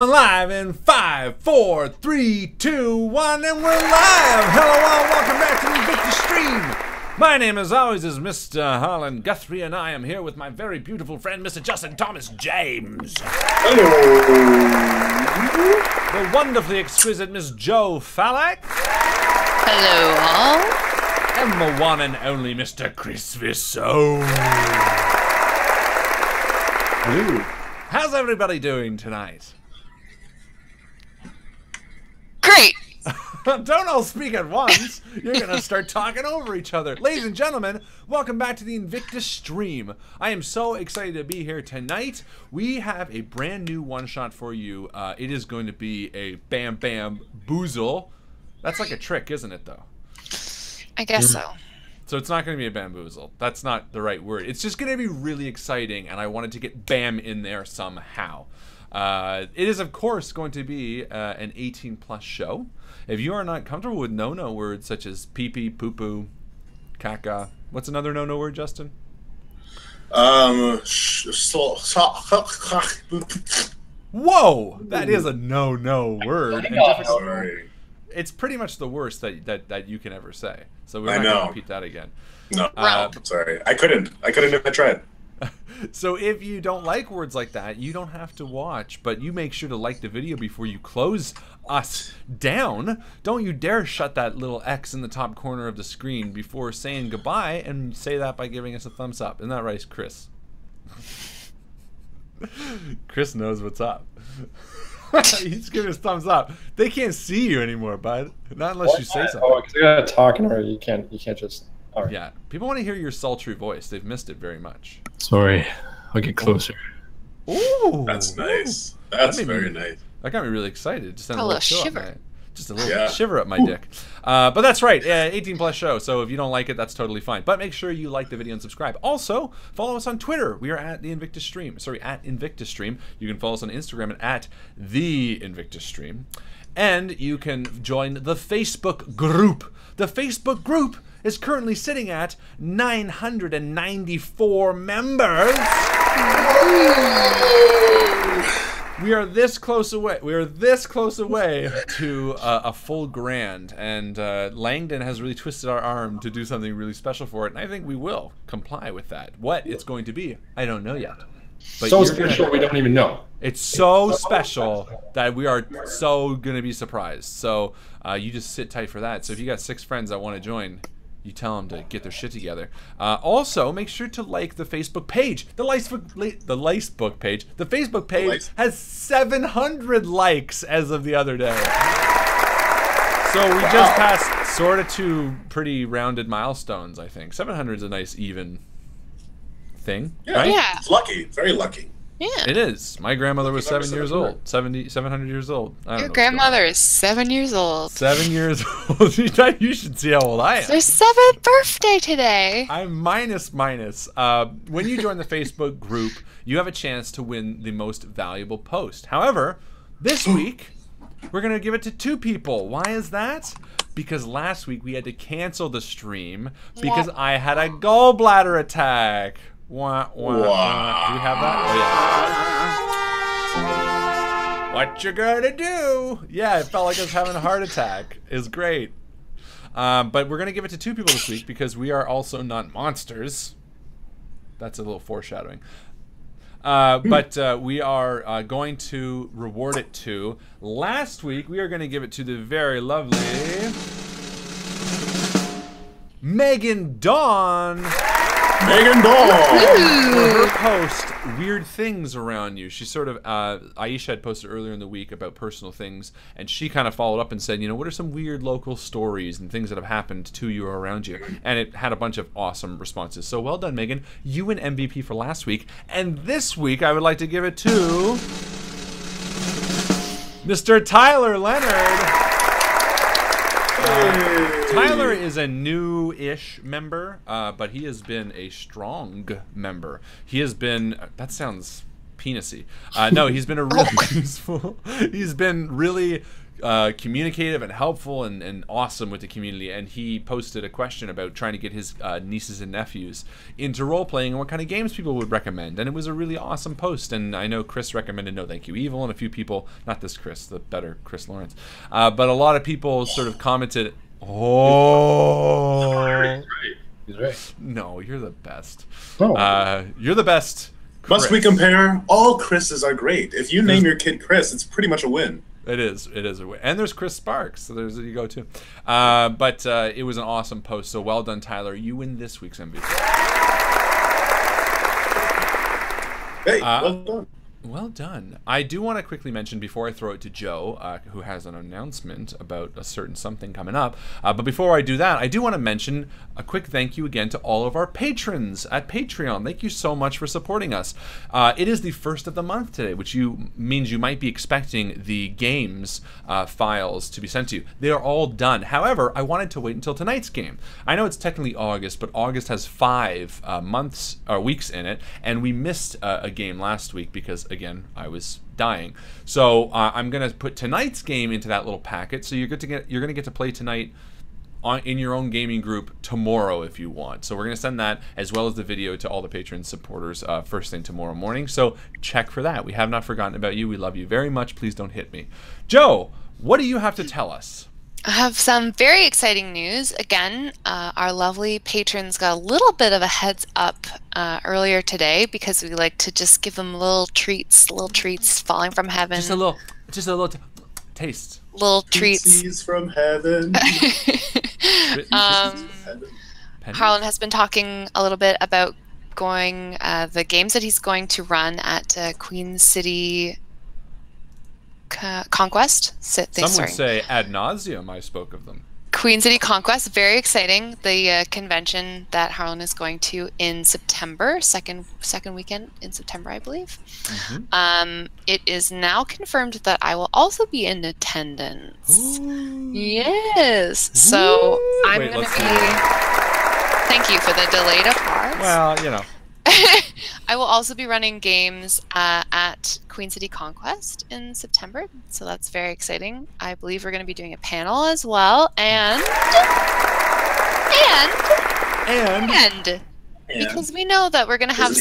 Live in 5, 4, 3, 2, 1, and we're live! Hello all, welcome back to the INVICTUS stream! My name as always is Mr. Harlan Guthrie, and I am here with my very beautiful friend, Mr. Justin Thomas James. Hello! The wonderfully exquisite Miss Jo Fallak. Hello all. And the one and only Mr. Chris Viseau. Hello. How's everybody doing tonight? Great. Don't all speak at once. You're going to start talking over each other. Ladies and gentlemen, welcome back to the INVICTUS stream. I am so excited to be here tonight. We have a brand new one-shot for you. It is going to be a bam bam boozle. That's like a trick, isn't it, though? I guess so. So it's not going to be a bamboozle. That's not the right word. It's just going to be really exciting, and I wanted to get bam in there somehow. It is, of course, going to be an 18-plus show. If you are not comfortable with no-no words such as pee-pee, poo-poo, caca. What's another no-no word, Justin? Whoa! That is a no-no word. Sorry. It's pretty much the worst that you can ever say. So we're not going to repeat that again. No, sorry. I couldn't if I tried. So if you don't like words like that, you don't have to watch, but you make sure to like the video before you close us down. Don't you dare shut that little X in the top corner of the screen before saying goodbye, and say that by giving us a thumbs up. Isn't that right, Chris? Chris knows what's up. He's giving us thumbs up. They can't see you anymore, bud. Not unless you say something. Oh, because you gotta talk in order. You can't just. All right. Yeah, people want to hear your sultry voice. They've missed it very much. Sorry, I'll get closer. Ooh, That's nice. That's very nice. That got me really excited. Just A little shiver. Just a little shiver up my dick. But that's right, 18-plus show. So if you don't like it, that's totally fine. But make sure you like the video and subscribe. Also, follow us on Twitter. We are at the INVICTUS stream. Sorry, at INVICTUS stream. You can follow us on Instagram at the INVICTUS stream, and you can join the Facebook group. The Facebook group is currently sitting at 994 members. We are this close away. We are this close away to a full grand, and Langdon has really twisted our arm to do something really special for it, and I think we will comply with that. What it's going to be, I don't know yet. But So special, we don't even know. It's so special that we are so gonna be surprised. So you just sit tight for that. So if you got 6 friends that want to join, you tell them to get their shit together. Also, make sure to like the Facebook page. The Facebook page. The Facebook page has 700 likes as of the other day. So we just passed sort of 2 pretty rounded milestones, I think. 700 is a nice even thing, Yeah, right? Yeah. It's lucky. Very lucky. Yeah. It is. My grandmother was 7 years old. 700 years old. I don't Your know grandmother is 7 years old. 7 years old. You should see how old I am. It's their 7th birthday today. I'm minus. When you join the Facebook group, you have a chance to win the most valuable post. However, this week, we're going to give it to 2 people. Why is that? Because last week we had to cancel the stream because I had a gallbladder attack. Wah, wah, wah. Do we have that? Oh, yeah. What you gonna do? Yeah, it felt like I was having a heart attack. It's great. But we're gonna give it to 2 people this week because we are also not monsters. That's a little foreshadowing. But we are going to reward it to. Last week we are going to give it to the very lovely Megan Dawn. Megan Dawn! For her post, Weird Things Around You. She sort of, Aisha had posted earlier in the week about personal things, and she kind of followed up and said, you know, what are some weird local stories and things that have happened to you or around you? And it had a bunch of awesome responses. So well done, Megan. You win MVP for last week. And this week, I would like to give it to Mr. Tyler Leonard. Tyler is a new-ish member, but he has been a strong member. He has been, that sounds penisy. No, he's been a really useful, he's been really communicative and helpful and awesome with the community, and he posted a question about trying to get his nieces and nephews into role-playing and what kind of games people would recommend, and it was a really awesome post. And I know Chris recommended No Thank You Evil, and a few people, not this Chris, the better Chris Lawrence, but a lot of people sort of commented, oh, He's right. no, you're the best. No. You're the best, Chris. Must we compare? All Chris's are great. If you name your kid Chris, it's pretty much a win. It is a win. And there's Chris Sparks, so there's you go too. But it was an awesome post, so well done, Tyler. You win this week's MVP. Hey, well done. Well done. I do want to quickly mention before I throw it to Joe, who has an announcement about a certain something coming up. But before I do that, I do want to mention a quick thank you again to all of our patrons at Patreon. Thank you so much for supporting us. It is the first of the month today, which means you might be expecting the games files to be sent to you. They are all done. However, I wanted to wait until tonight's game. I know it's technically August, but August has 5 weeks in it, and we missed a game last week because, again, I was dying. So I'm gonna put tonight's game into that little packet. So you're gonna get to play tonight in your own gaming group tomorrow if you want. So we're gonna send that as well as the video to all the patron supporters first thing tomorrow morning. So check for that. We have not forgotten about you. We love you very much. Please don't hit me. Joe, what do you have to tell us? I have some very exciting news. Again, our lovely patrons got a little bit of a heads up earlier today because we like to just give them little treats falling from heaven. Just a little taste. Little treats. Pixies from heaven. Harlan has been talking a little bit about the games that he's going to run at Queen City Conquest. Some would say ad nauseum. I spoke of them. Queen City Conquest, very exciting. The convention that Harlan is going to in September, second weekend in September, I believe. Mm-hmm. It is now confirmed that I will also be in attendance. Ooh. Yes. So Ooh. I'm going to be. Thank you for the delayed applause. Well, you know. I will also be running games at Queen City Conquest in September, so that's very exciting. I believe we're going to be doing a panel as well, and because we know that we're going to have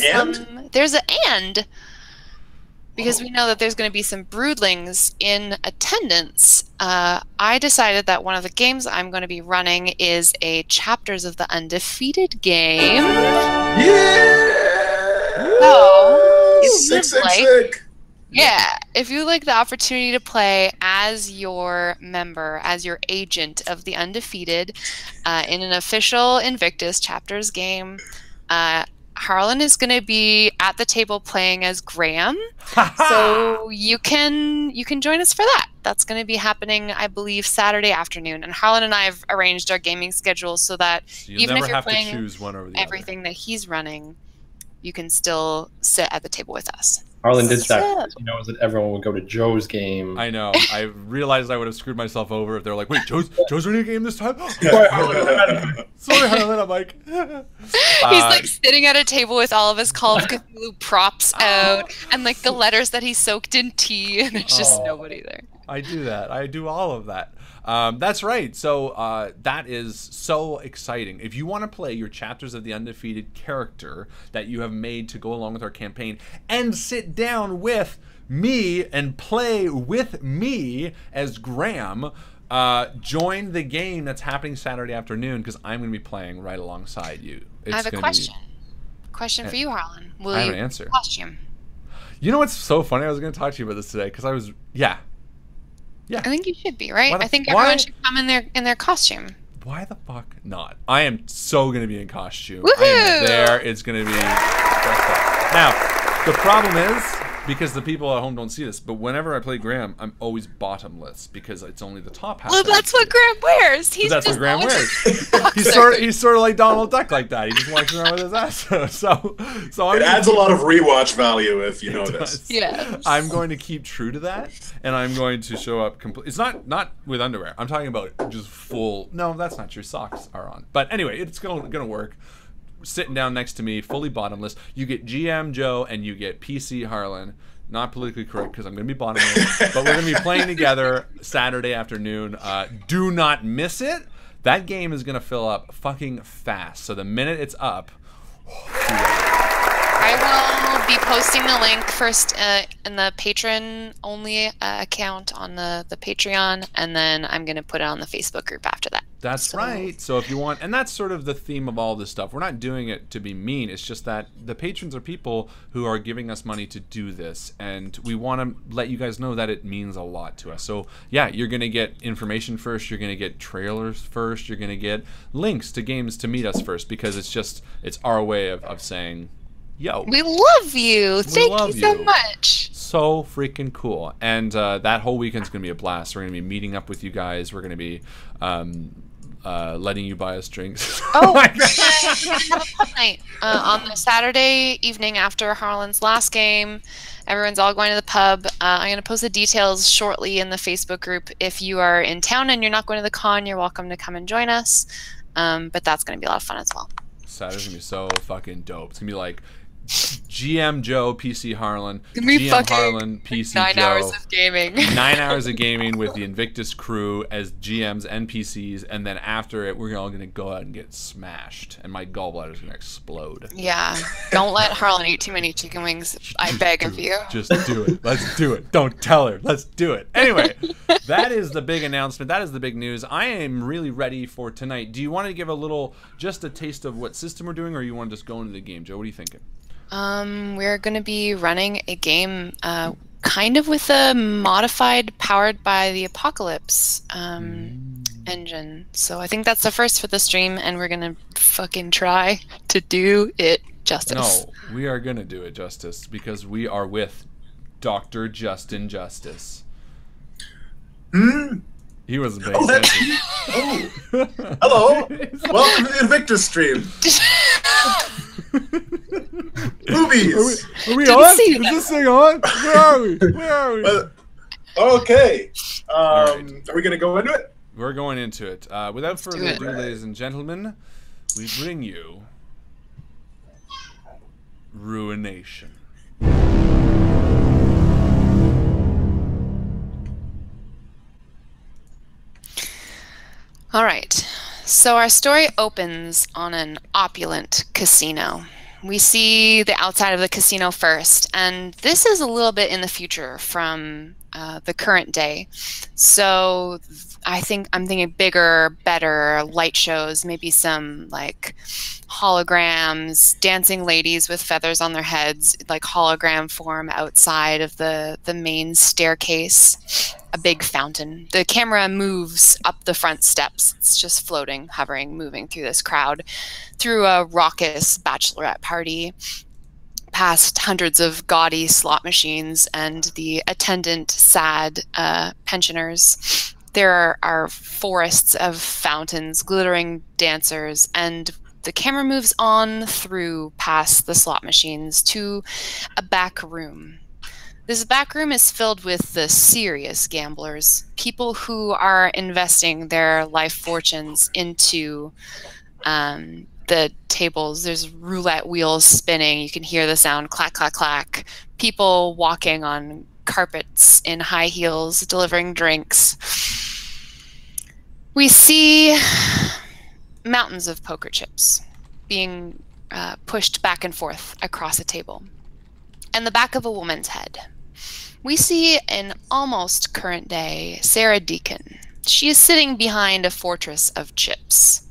because we know that there's going to be some broodlings in attendance. I decided that one of the games I'm going to be running is a Chapters of the Undefeated game. Yeah! So, if you like the opportunity to play as your member, as your agent of the Undefeated in an official Invictus Chapters game, Harlan is going to be at the table playing as Graham. So you can join us for that. That's going to be happening, I believe, Saturday afternoon. And Harlan and I have arranged our gaming schedule so that even if you're playing everything that he's running, you can still sit at the table with us. Harlan did that because he knows that everyone would go to Joe's game. I know. I realized I would have screwed myself over if they're like, wait, Joe's running a game this time? Sorry, Harlan, I'm like... He's like sitting at a table with all of his Call of Cthulhu props out and like the letters that he soaked in tea, and there's just nobody there. I do that. I do all of that. That's right. So that is so exciting. If you want to play your Chapters of the Undefeated character that you have made to go along with our campaign and sit down with me and play with me as Graham, join the game that's happening Saturday afternoon because I'm going to be playing right alongside you. I have a question. Question for you, Harlan. Will I have you an answer. Costume? You know what's so funny? I was going to talk to you about this today because I was, yeah. I think you should be, right? I think everyone should come in their costume. Why the fuck not? I am so going to be in costume. Woohoo! I am there. It's going to be dressed up. Now, the problem is, because the people at home don't see this, but whenever I play Graham, I'm always bottomless because it's only the top half. Well, that's what Graham wears. That's what Graham wears. He's sort of like Donald Duck like that. He just walks around with his ass. So it adds a lot of rewatch value if you notice. Yes. I'm going to keep true to that, and I'm going to show up complete. It's not with underwear. I'm talking about just full. No, that's not true. Socks are on. But anyway, it's gonna work. Sitting down next to me, fully bottomless. You get GM Joe and you get PC Harlan. Not politically correct because I'm going to be bottoming it. But we're going to be playing together Saturday afternoon. Do not miss it. That game is going to fill up fucking fast. So the minute it's up... I will be posting the link first in the patron-only account on the Patreon, and then I'm going to put it on the Facebook group after that. That's right. So if you want, and that's sort of the theme of all this stuff. We're not doing it to be mean. It's just that the patrons are people who are giving us money to do this, and we want to let you guys know that it means a lot to us. So yeah, you're going to get information first. You're going to get trailers first. You're going to get links to games to meet us first, because it's our way of saying, yo, we love you. Thank you so much. So freaking cool. And that whole weekend's going to be a blast. We're going to be meeting up with you guys. We're going to be letting you buy us drinks. Oh, we're going to have a pub night on the Saturday evening after Harlan's last game. Everyone's all going to the pub. I'm going to post the details shortly in the Facebook group. If you are in town and you're not going to the con, you're welcome to come and join us. But that's going to be a lot of fun as well. Saturday's going to be so fucking dope. It's going to be like GM Joe, PC Harlan, GM Harlan, PC 9 Joe. 9 hours of gaming. 9 hours of gaming with the Invictus crew as GMs and PCs, and then after it, we're all going to go out and get smashed, and my gallbladder's going to explode. Yeah. Don't let Harlan eat too many chicken wings. I beg of you. Just do it. Let's do it. Don't tell her. Let's do it. Anyway, that is the big announcement. That is the big news. I am really ready for tonight. Do you want to give just a taste of what system we're doing, or you want to just go into the game, Joe? What are you thinking? We're going to be running a game kind of with a modified Powered by the Apocalypse engine. So I think that's the first for the stream, and we're going to fucking try to do it justice. No, we are going to do it justice because we are with Dr. Justin Justice. He wasn't paying attention. Hello. Welcome to the Invictus stream. Boobies. Are we on? Is this thing on? Where are we? Where are we? Okay. Right. Are we going to go into it? We're going into it. Without further ado, ladies and gentlemen, we bring you Ruination. All right. So our story opens on an opulent casino. We see the outside of the casino first, and this is a little bit in the future from the current day. So I'm thinking bigger, better light shows, maybe some like holograms, dancing ladies with feathers on their heads, like hologram form outside of the main staircase, a big fountain. The camera moves up the front steps. It's just floating, hovering, moving through this crowd, through a raucous bachelorette party, past hundreds of gaudy slot machines and the attendant sad pensioners. There are forests of fountains, glittering dancers, and the camera moves on through past the slot machines to a back room. This back room is filled with the serious gamblers, people who are investing their life fortunes into the tables. There's roulette wheels spinning. You can hear the sound clack, clack, clack. People walking on carpets in high heels, delivering drinks. We see mountains of poker chips being pushed back and forth across a table, and the back of a woman's head. We see an almost current day Sarah Deacon. She is sitting behind a fortress of chips.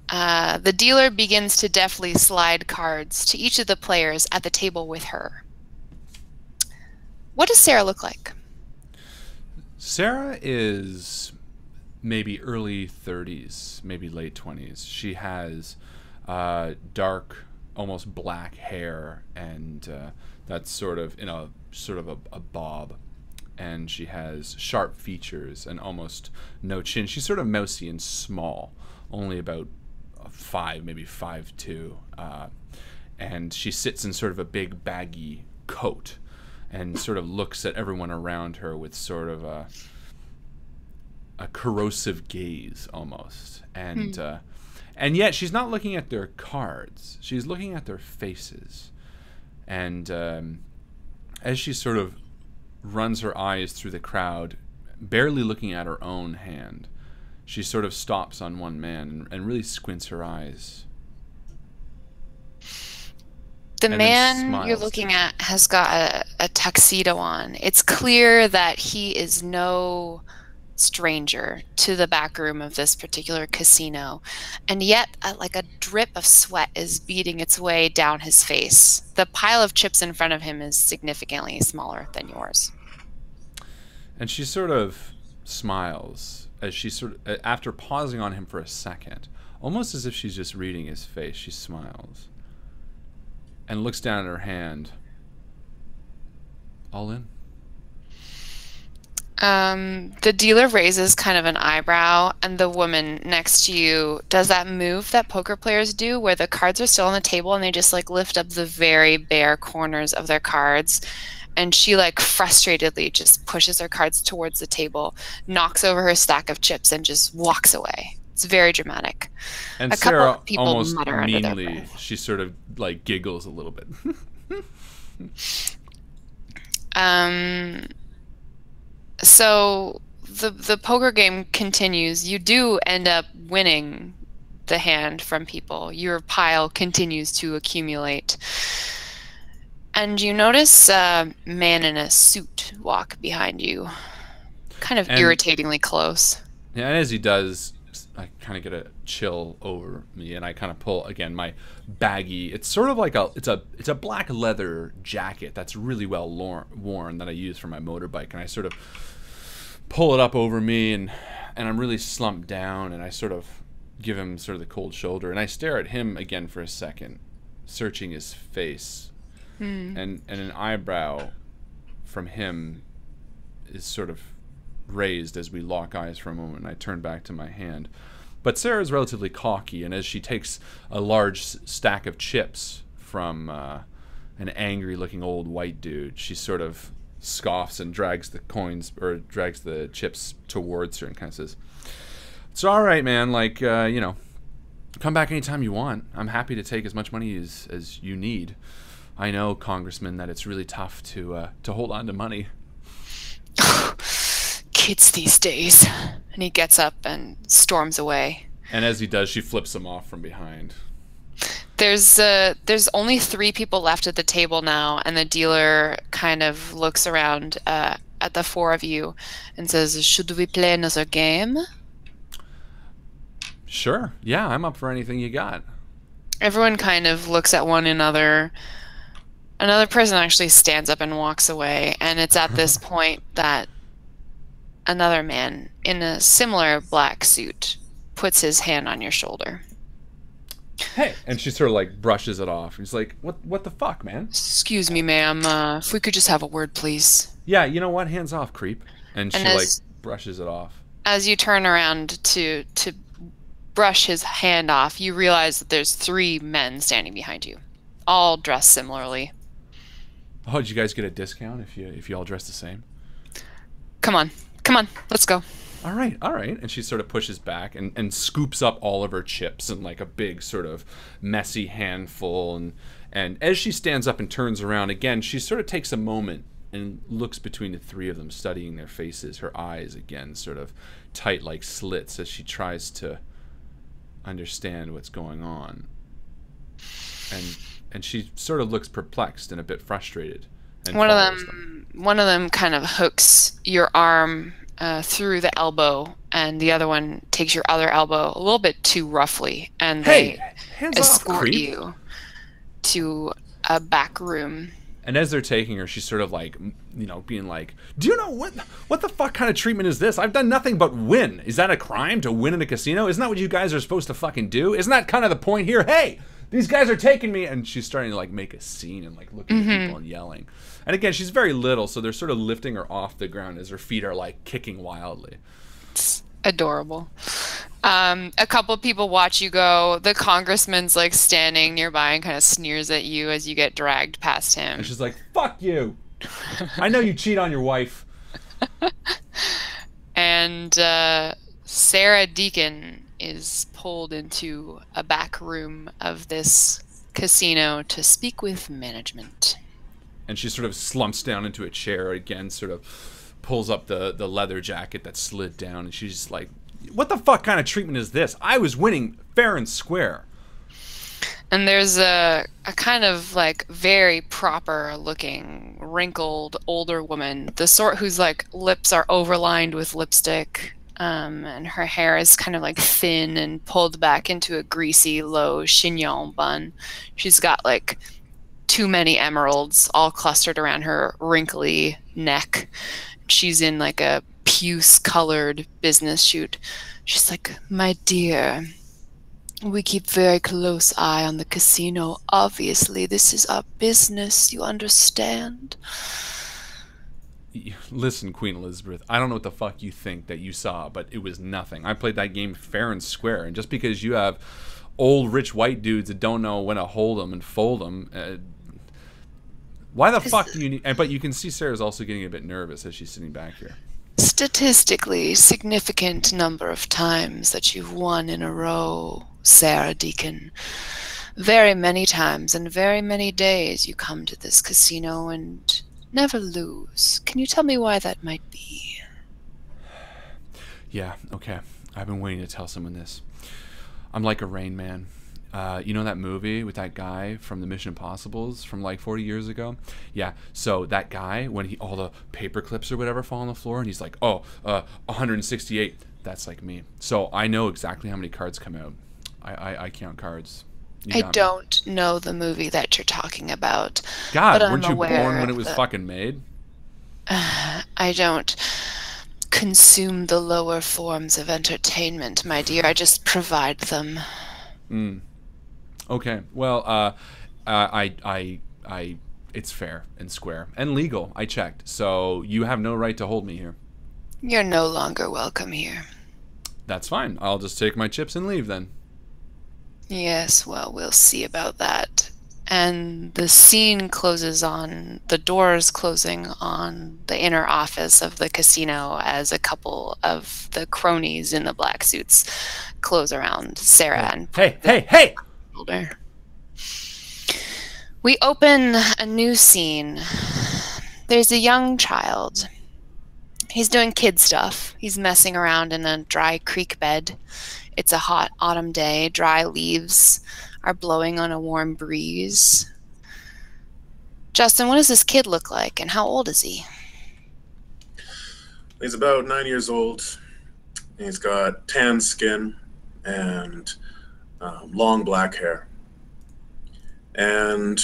The dealer begins to deftly slide cards to each of the players at the table with her. What does Sarah look like? Sarah is maybe early 30s, maybe late 20s. She has dark, almost black hair, and that's sort of a bob. And she has sharp features and almost no chin. She's sort of mousy and small, only about 5, maybe 5'2", and she sits in sort of a big baggy coat and sort of looks at everyone around her with sort of a corrosive gaze almost, and yet she's not looking at their cards. She's looking at their faces, and as she sort of runs her eyes through the crowd, barely looking at her own hand, she sort of stops on one man and really squints her eyes. The And then man you're smiles. looking at has got a tuxedo on. It's clear that he is no stranger to the back room of this particular casino, and yet like a drip of sweat is beating its way down his face. The pile of chips in front of him is significantly smaller than yours. And she sort of smiles as she after pausing on him for a second, almost as if she's just reading his face. She smiles and looks down at her hand. All in? The dealer raises kind of an eyebrow, and the woman next to you does that move that poker players do where the cards are still on the table and they just like lift up the very bare corners of their cards. And she like frustratedly just pushes her cards towards the table, knocks over her stack of chips, and just walks away. It's very dramatic. And A couple Sarah of people almost mutter under their meanly, breath. she sort of like giggles a little bit. So the poker game continues. You do end up winning the hand from people. Your pile continues to accumulate. And you notice a man in a suit walk behind you, kind of And- irritatingly close. Yeah, and as he does, I kind of get a chill over me, and I kind of pull again my baggy. It's sort of like it's a black leather jacket that's really well worn that I use for my motorbike, and I sort of pull it up over me, and I'm really slumped down, and I sort of give him sort of the cold shoulder, and I stare at him again for a second, searching his face, and an eyebrow from him is sort of raised as we lock eyes for a moment, and I turn back to my hand. But Sarah's relatively cocky, and as she takes a large stack of chips from an angry-looking old white dude, she sort of scoffs and drags the chips towards her and kind of says, "It's all right, man. Like, come back anytime you want. I'm happy to take as much money as you need. I know, Congressman, that it's really tough to hold on to money." Kids these days. And he gets up and storms away. And as he does, she flips him off from behind. There's only 3 people left at the table now, and the dealer kind of looks around at the 4 of you and says, "Should we play another game?" Sure. Yeah, I'm up for anything you got. Everyone kind of looks at one another. Another person actually stands up and walks away, and it's at this point that another man in a similar black suit puts his hand on your shoulder. Hey. And she sort of like brushes it off. He's like, what the fuck, man? "Excuse me, ma'am. If we could just have a word, please." Yeah, you know what? Hands off, creep. And she And as- brushes it off. As you turn around to brush his hand off, you realize that there's 3 men standing behind you, all dressed similarly. Oh, did you guys get a discount if you all dress the same? Come on, let's go. All right. And she sort of pushes back and scoops up all of her chips in like a big sort of messy handful. And as she stands up and turns around again, she sort of takes a moment and looks between the 3 of them, studying their faces, her eyes again sort of tight like slits as she tries to understand what's going on. And she sort of looks perplexed and a bit frustrated. And One of follows them kind of hooks your arm through the elbow, and the other one takes your other elbow a little bit too roughly, and Hey, they hands off, escort creep. you to a back room. And as they're taking her, she's sort of like, being like, "Do you know what the fuck kind of treatment is this? I've done nothing but win. Is that a crime to win in a casino? Isn't that what you guys are supposed to fucking do? Isn't that kind of the point here? Hey, these guys are taking me." And she's starting to like make a scene and like looking at people and yelling. And again, she's very little, so they're sort of lifting her off the ground as her feet are like kicking wildly. It's adorable. A couple of people watch you go. The congressman's like standing nearby and kind of sneers at you as you get dragged past him. And she's like, "Fuck you. I know you cheat on your wife." And Sarah Deacon is pulled into a back room of this casino to speak with management. And she sort of slumps down into a chair again, sort of pulls up the leather jacket that slid down, and she's just like, what the fuck kind of treatment is this? I was winning fair and square. And there's a kind of like very proper looking, wrinkled, older woman, the sort whose like lips are overlined with lipstick, and her hair is kind of like thin and pulled back into a greasy, low chignon bun. She's got like too many emeralds all clustered around her wrinkly neck. She's in like a puce-colored business suit. She's like, my dear, we keep very close eye on the casino. Obviously, this is our business, you understand? Listen, Queen Elizabeth, I don't know what the fuck you think that you saw, but it was nothing. I played that game fair and square, and just because you have old rich white dudes that don't know when to hold them and fold them, why the fuck do you need... But you can see Sarah's also getting a bit nervous as she's sitting back here. Statistically significant number of times that you've won in a row, Sarah Deacon. Very many times and very many days you come to this casino and never lose. Can you tell me why that might be? Yeah, okay. I've been waiting to tell someone this. I'm like a Rain Man. You know that movie with that guy from the Mission Impossibles from like 40 years ago? Yeah, so that guy, when all the paper clips or whatever fall on the floor, and he's like, 168, that's like me. So I know exactly how many cards come out. I count cards. I don't know the movie that you're talking about. God, but weren't I'm you born when it was the... fucking made? I don't consume the lower forms of entertainment, my dear. I just provide them. Okay. Well, it's fair and square and legal. I checked. So you have no right to hold me here. You're no longer welcome here. That's fine. I'll just take my chips and leave then. Yes, well, we'll see about that. And the scene closes on, the doors closing on the inner office of the casino as a couple of the cronies in the black suits close around Sarah and... Hey! Shoulder. We open a new scene. There's a young child. He's doing kid stuff. He's messing around in a dry creek bed. It's a hot autumn day. Dry leaves are blowing on a warm breeze. Justin, what does this kid look like, and how old is he? He's about 9 years old. He's got tan skin and long black hair and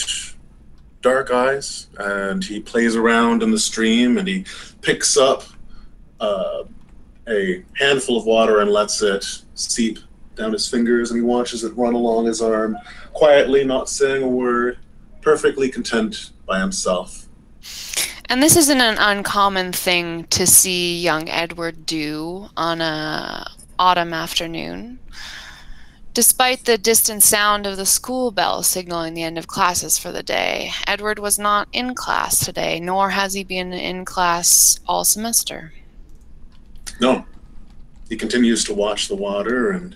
dark eyes, and he plays around in the stream, and he picks up a handful of water and lets it seep down his fingers, and he watches it run along his arm quietly, not saying a word, perfectly content by himself. And this isn't an uncommon thing to see young Edward do on a autumn afternoon. Despite the distant sound of the school bell signaling the end of classes for the day, Edward was not in class today, nor has he been in class all semester. No. He continues to watch the water, and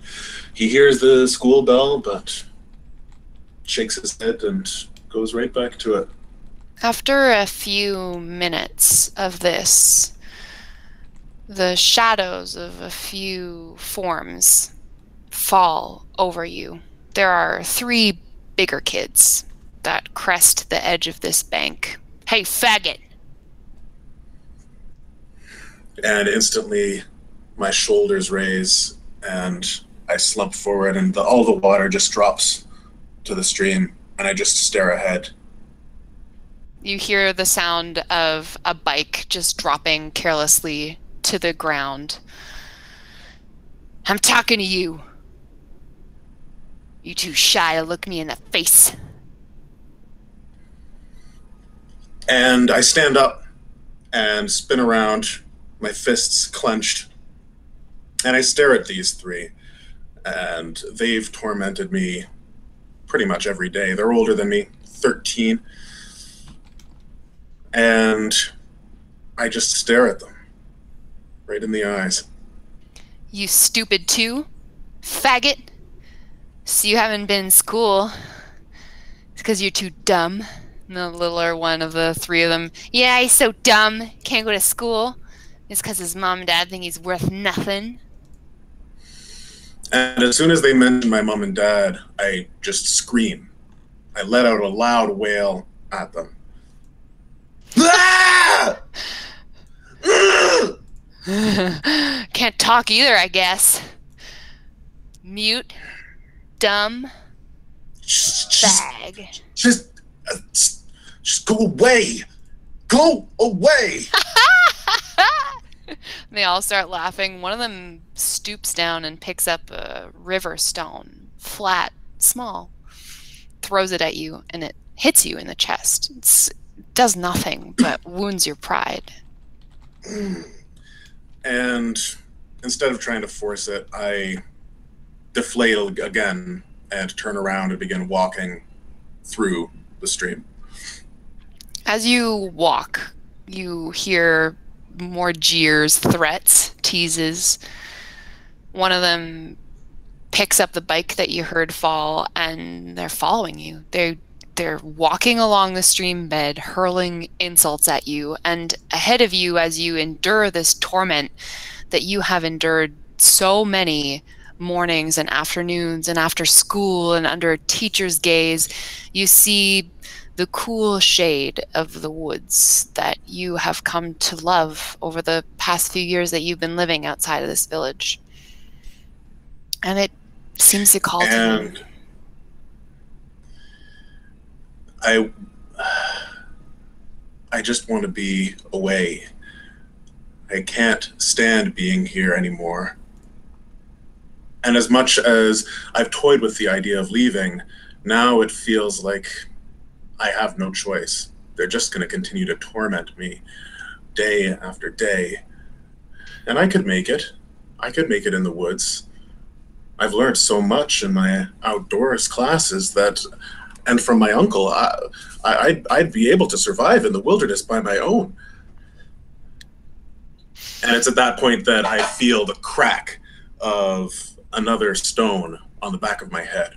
he hears the school bell, but shakes his head and goes right back to it. After a few minutes of this, the shadows of a few forms fall over you. There are 3 bigger kids that crest the edge of this bank. Hey, faggot! And instantly, my shoulders raise, and I slump forward, and all the water just drops to the stream, and I just stare ahead. You hear the sound of a bike just dropping carelessly to the ground. I'm talking to you. You too shy to look me in the face. And I stand up and spin around, my fists clenched, and I stare at these 3. And they've tormented me pretty much every day. They're older than me, 13. And I just stare at them, right in the eyes. You stupid too, faggot. So you haven't been in school. It's because you're too dumb. The littler one of the three of them. Yeah, he's so dumb. Can't go to school. It's because his mom and dad think he's worth nothing. And as soon as they mention my mom and dad, I just scream. I let out a loud wail at them. Ah! Can't talk either, I guess. Mute. Dumb. Bag. Just go away. Go away. They all start laughing. One of them stoops down and picks up a river stone, flat, small, throws it at you, and it hits you in the chest. It does nothing but wounds your pride. And instead of trying to force it, I deflate again and turn around and begin walking through the stream. As you walk, you hear more jeers, threats, teases. One of them picks up the bike that you heard fall, and they're following you. They're walking along the stream bed, hurling insults at you, and ahead of you as you endure this torment that you have endured so many mornings and afternoons and after school and under a teacher's gaze, you see the cool shade of the woods that you have come to love over the past few years that you've been living outside of this village. And it seems to call to you. I just want to be away. I can't stand being here anymore. And as much as I've toyed with the idea of leaving, now it feels like I have no choice. They're just going to continue to torment me day after day. And I could make it. I could make it in the woods. I've learned so much in my outdoors classes that, and from my uncle, I'd be able to survive in the wilderness by my own. And it's at that point that I feel the crack of another stone on the back of my head.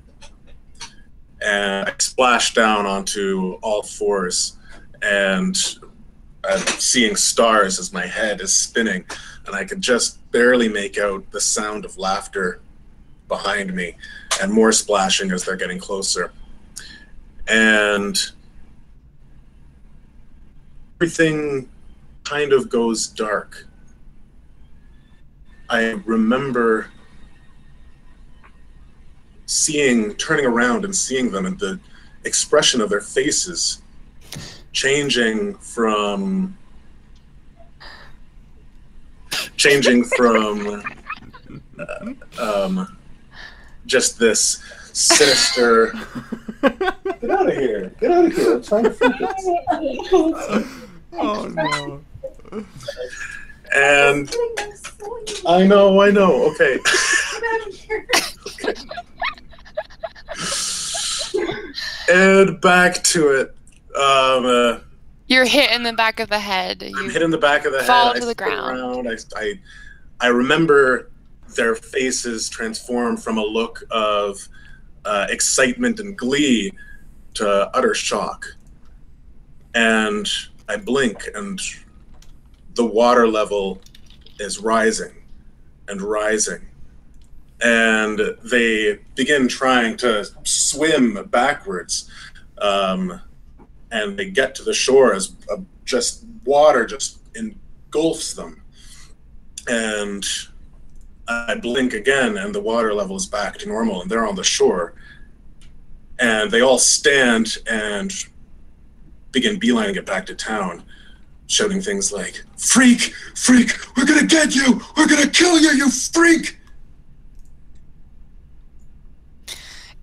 And I splash down onto all fours, and I'm seeing stars as my head is spinning, and I can just barely make out the sound of laughter behind me, and more splashing as they're getting closer. And everything kind of goes dark. I remember turning around and seeing them, and the expression of their faces changing from just this sinister. Get out of here! Get out of here! I'm trying to focus. Oh no! And I know. Okay. Okay. And back to it. You're hit in the back of the head. I'm hit in the back of the head. Fall to the ground. Around. I remember their faces transform from a look of excitement and glee to utter shock. And I blink, and the water level is rising and rising. And they begin trying to swim backwards. And they get to the shore as just water just engulfs them. And I blink again, and the water level is back to normal, and they're on the shore. And they all stand and begin beelining it back to town, shouting things like, "Freak! Freak! We're gonna get you! We're gonna kill you, you freak!"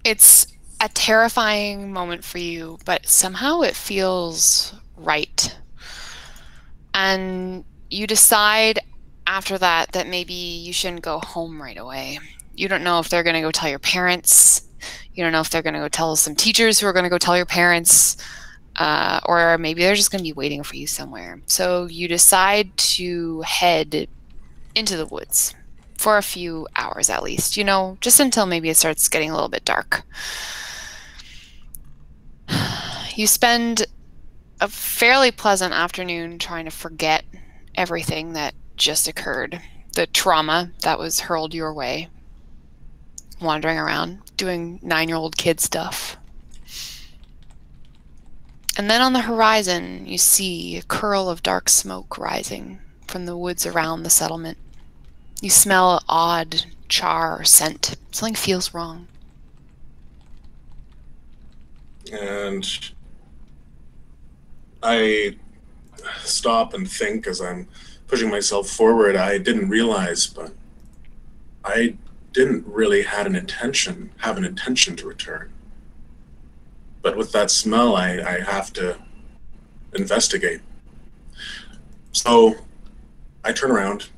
It's a terrifying moment for you, but somehow it feels right. And you decide after that maybe you shouldn't go home right away. You don't know if they're going to go tell your parents. You don't know if they're going to go tell some teachers who are going to go tell your parents. Or maybe they're just going to be waiting for you somewhere. So you decide to head into the woods for a few hours at least, just until maybe it starts getting a little bit dark. You spend a fairly pleasant afternoon trying to forget everything that just occurred. The trauma that was hurled your way. Wandering around, doing 9-year-old kid stuff. And then on the horizon, you see a curl of dark smoke rising from the woods around the settlement. You smell odd char or scent. Something feels wrong. And I stop and think as I'm pushing myself forward. I didn't realize, but I didn't really have an intention to return. But with that smell, I have to investigate. So I turn around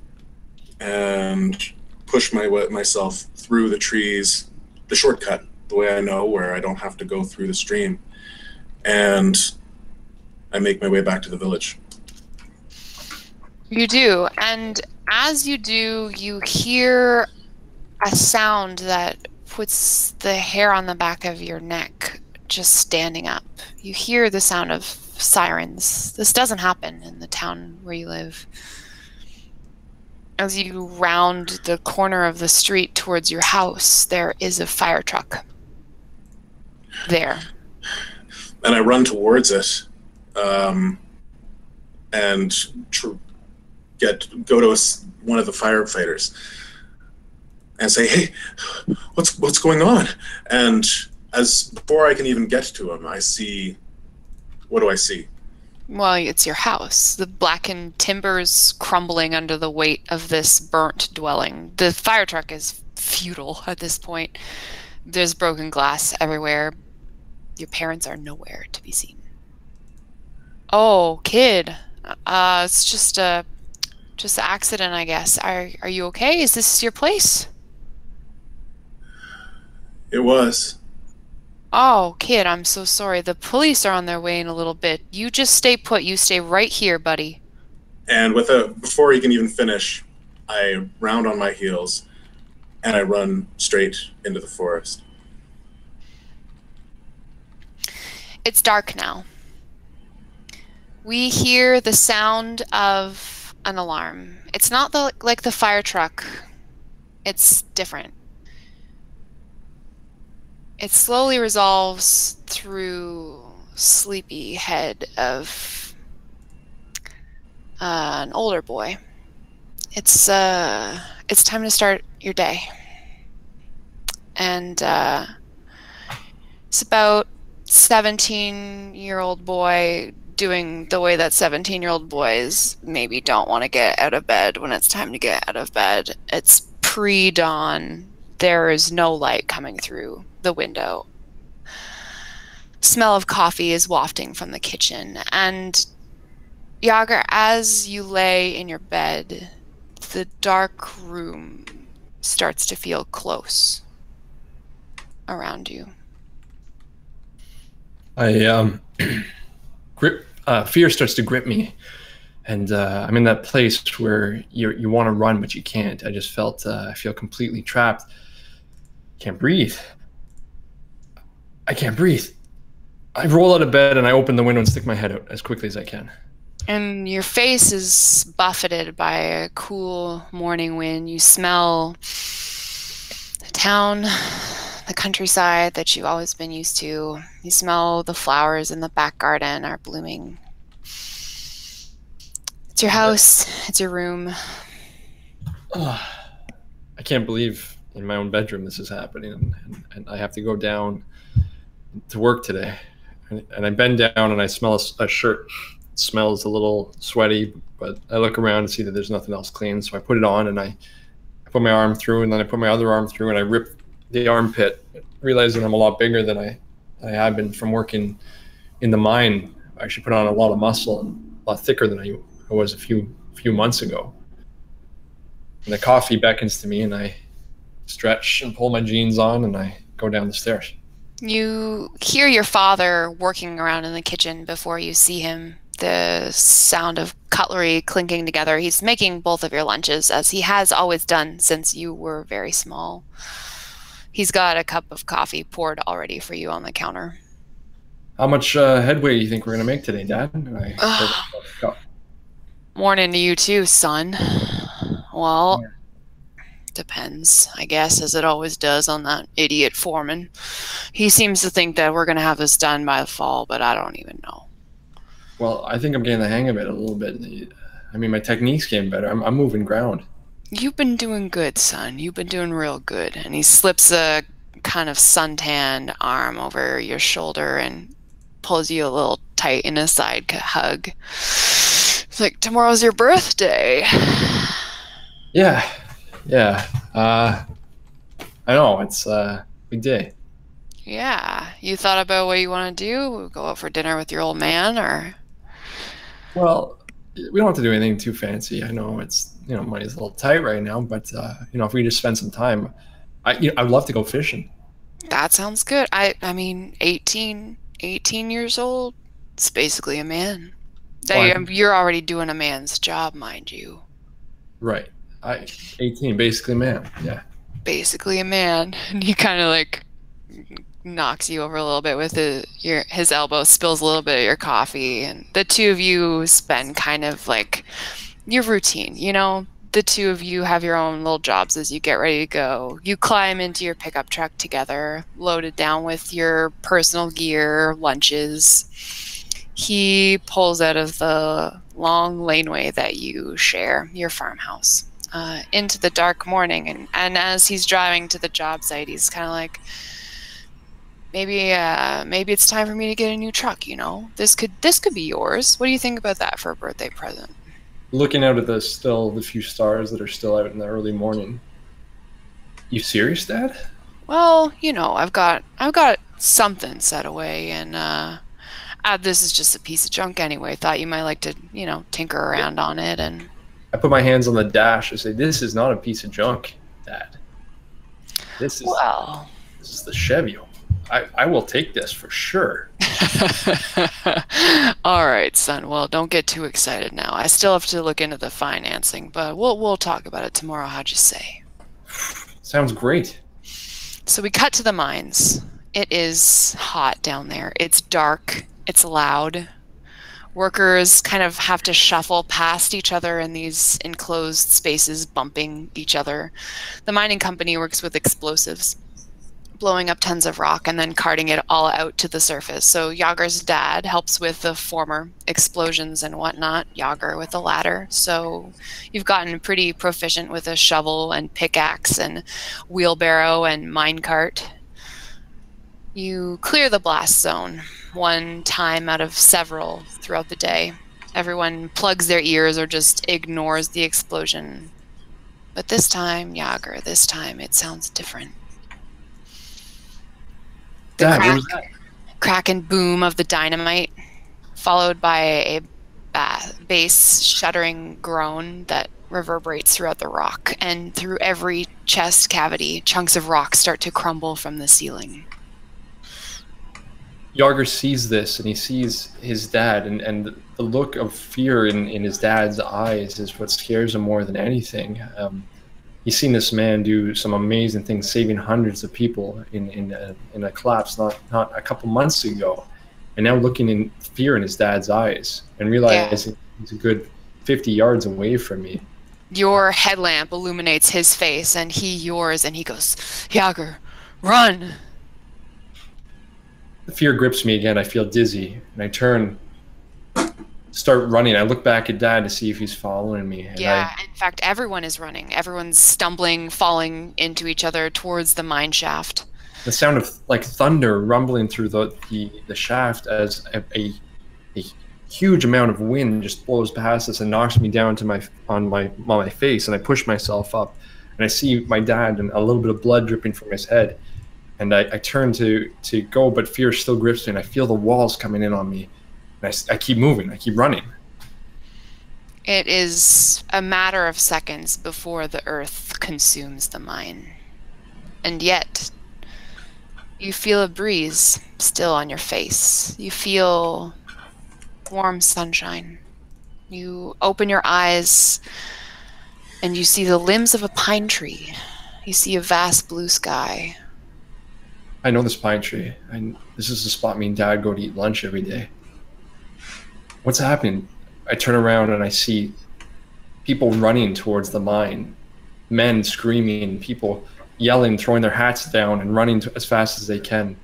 and push myself through the trees, the shortcut, the way I know, where I don't have to go through the stream. And I make my way back to the village. You do, and as you do, you hear a sound that puts the hair on the back of your neck just standing up. You hear the sound of sirens. This doesn't happen in the town where you live. As you round the corner of the street towards your house, there is a fire truck there. And I run towards it, and go to one of the firefighters and say, "Hey, what's going on?" And before I can even get to him, what do I see? Well, it's your house. The blackened timbers crumbling under the weight of this burnt dwelling. The fire truck is futile at this point. There's broken glass everywhere. Your parents are nowhere to be seen. Oh, kid. It's just an accident, I guess. Are you okay? Is this your place? It was. Oh, kid, I'm so sorry. The police are on their way in a little bit. You just stay put. You stay right here, buddy. And before he can even finish, I round on my heels and I run straight into the forest. It's dark now. We hear the sound of an alarm. It's not like the fire truck. It's different. It slowly resolves through sleepy head of an older boy. It's time to start your day. And it's about 17-year-old boy doing the way that 17-year-old boys maybe don't want to get out of bed when it's time to get out of bed. It's pre-dawn. There is no light coming through the window. Smell of coffee is wafting from the kitchen. And Yager, as you lay in your bed, the dark room starts to feel close around you. Fear starts to grip me, and I'm in that place where you want to run but you can't. I just felt I feel completely trapped. Can't breathe. I can't breathe. I roll out of bed and I open the window and stick my head out as quickly as I can. And your face is buffeted by a cool morning wind. You smell the town, the countryside that you've always been used to. You smell the flowers in the back garden are blooming. It's your house. It's your room. I can't believe in my own bedroom this is happening, and I have to go down to work today. And I bend down and I smell a shirt. It smells a little sweaty, but I look around and see that there's nothing else clean. So I put it on and I put my arm through, and then I put my other arm through and I rip the armpit, realizing I'm a lot bigger than I have been from working in the mine. I actually put on a lot of muscle and a lot thicker than I was a few months ago. And the coffee beckons to me and I stretch and pull my jeans on and I go down the stairs. You hear your father working around in the kitchen before you see him. The sound of cutlery clinking together. He's making both of your lunches, as he has always done since you were very small. He's got a cup of coffee poured already for you on the counter. How much headway do you think we're going to make today, Dad? Morning to you too, son. Well, depends, I guess, as it always does on that idiot foreman. He seems to think that we're going to have this done by the fall, but I don't even know. Well, I think I'm getting the hang of it a little bit. I mean, my technique's getting better. I'm moving ground. You've been doing good, son. You've been doing real good. And he slips a kind of suntanned arm over your shoulder and pulls you a little tight in a side hug. It's like, tomorrow's your birthday. Yeah. I know, it's a big day. Yeah. You thought about what you want to do? Go out for dinner with your old man, or? Well, we don't have to do anything too fancy. I know it's, money's a little tight right now, but, if we just spend some time, I'd love to go fishing. That sounds good. I mean, 18 years old, it's basically a man. You're already doing a man's job, mind you. Right. 18, basically a man. Yeah. Basically a man. And he kind of like knocks you over a little bit with his elbow, spills a little bit of your coffee, and the two of you spend kind of like your routine, The two of you have your own little jobs as you get ready to go. You climb into your pickup truck together, loaded down with your personal gear, lunches. He pulls out of the long laneway that you share, your farmhouse, into the dark morning. And as he's driving to the job site, he's kind of like, maybe it's time for me to get a new truck, This could be yours. What do you think about that for a birthday present? Looking out at the few stars that are still out in the early morning. You serious, Dad? Well, I've got something set away, and this is just a piece of junk anyway. Thought you might like to, tinker around on it. And I put my hands on the dash and say, "This is not a piece of junk, Dad. This is the Chevy. I will take this for sure." All right, son. Well, don't get too excited now. I still have to look into the financing, but we'll talk about it tomorrow. How'd you say? Sounds great. So we cut to the mines. It is hot down there. It's dark. It's loud. Workers kind of have to shuffle past each other in these enclosed spaces, bumping each other. The mining company works with explosives, blowing up tons of rock and then carting it all out to the surface. So Yager's dad helps with the former explosions and whatnot, Yager with the latter. So you've gotten pretty proficient with a shovel and pickaxe and wheelbarrow and minecart. You clear the blast zone one time out of several throughout the day. Everyone plugs their ears or just ignores the explosion. But this time, Yager, it sounds different. The crack and boom of the dynamite, followed by a bass shuddering groan that reverberates throughout the rock, and through every chest cavity, chunks of rock start to crumble from the ceiling. Yager sees this, and he sees his dad, and the look of fear in his dad's eyes is what scares him more than anything. He's seen this man do some amazing things, saving hundreds of people in a collapse not a couple months ago, and now looking in fear in his dad's eyes and realizing he's a good 50 yards away from me. Your headlamp illuminates his face, and he yours, and he goes, "Yager, run!" The fear grips me again. I feel dizzy, and I turn, start running. I look back at Dad to see if he's following me. And in fact, everyone is running. Everyone's stumbling, falling into each other towards the mine shaft. The sound of like thunder rumbling through the shaft as a huge amount of wind just blows past us and knocks me down to on my face, and I push myself up, and I see my dad and a little bit of blood dripping from his head. And I turn to go, but fear still grips me, and I feel the walls coming in on me. And I keep moving. I keep running. It is a matter of seconds before the earth consumes the mine. And yet, you feel a breeze still on your face. You feel warm sunshine. You open your eyes, and you see the limbs of a pine tree. You see a vast blue sky. I know this pine tree. This is the spot me and Dad go to eat lunch every day. What's happening? I turn around and I see people running towards the mine, men screaming, people yelling, throwing their hats down and running as fast as they can.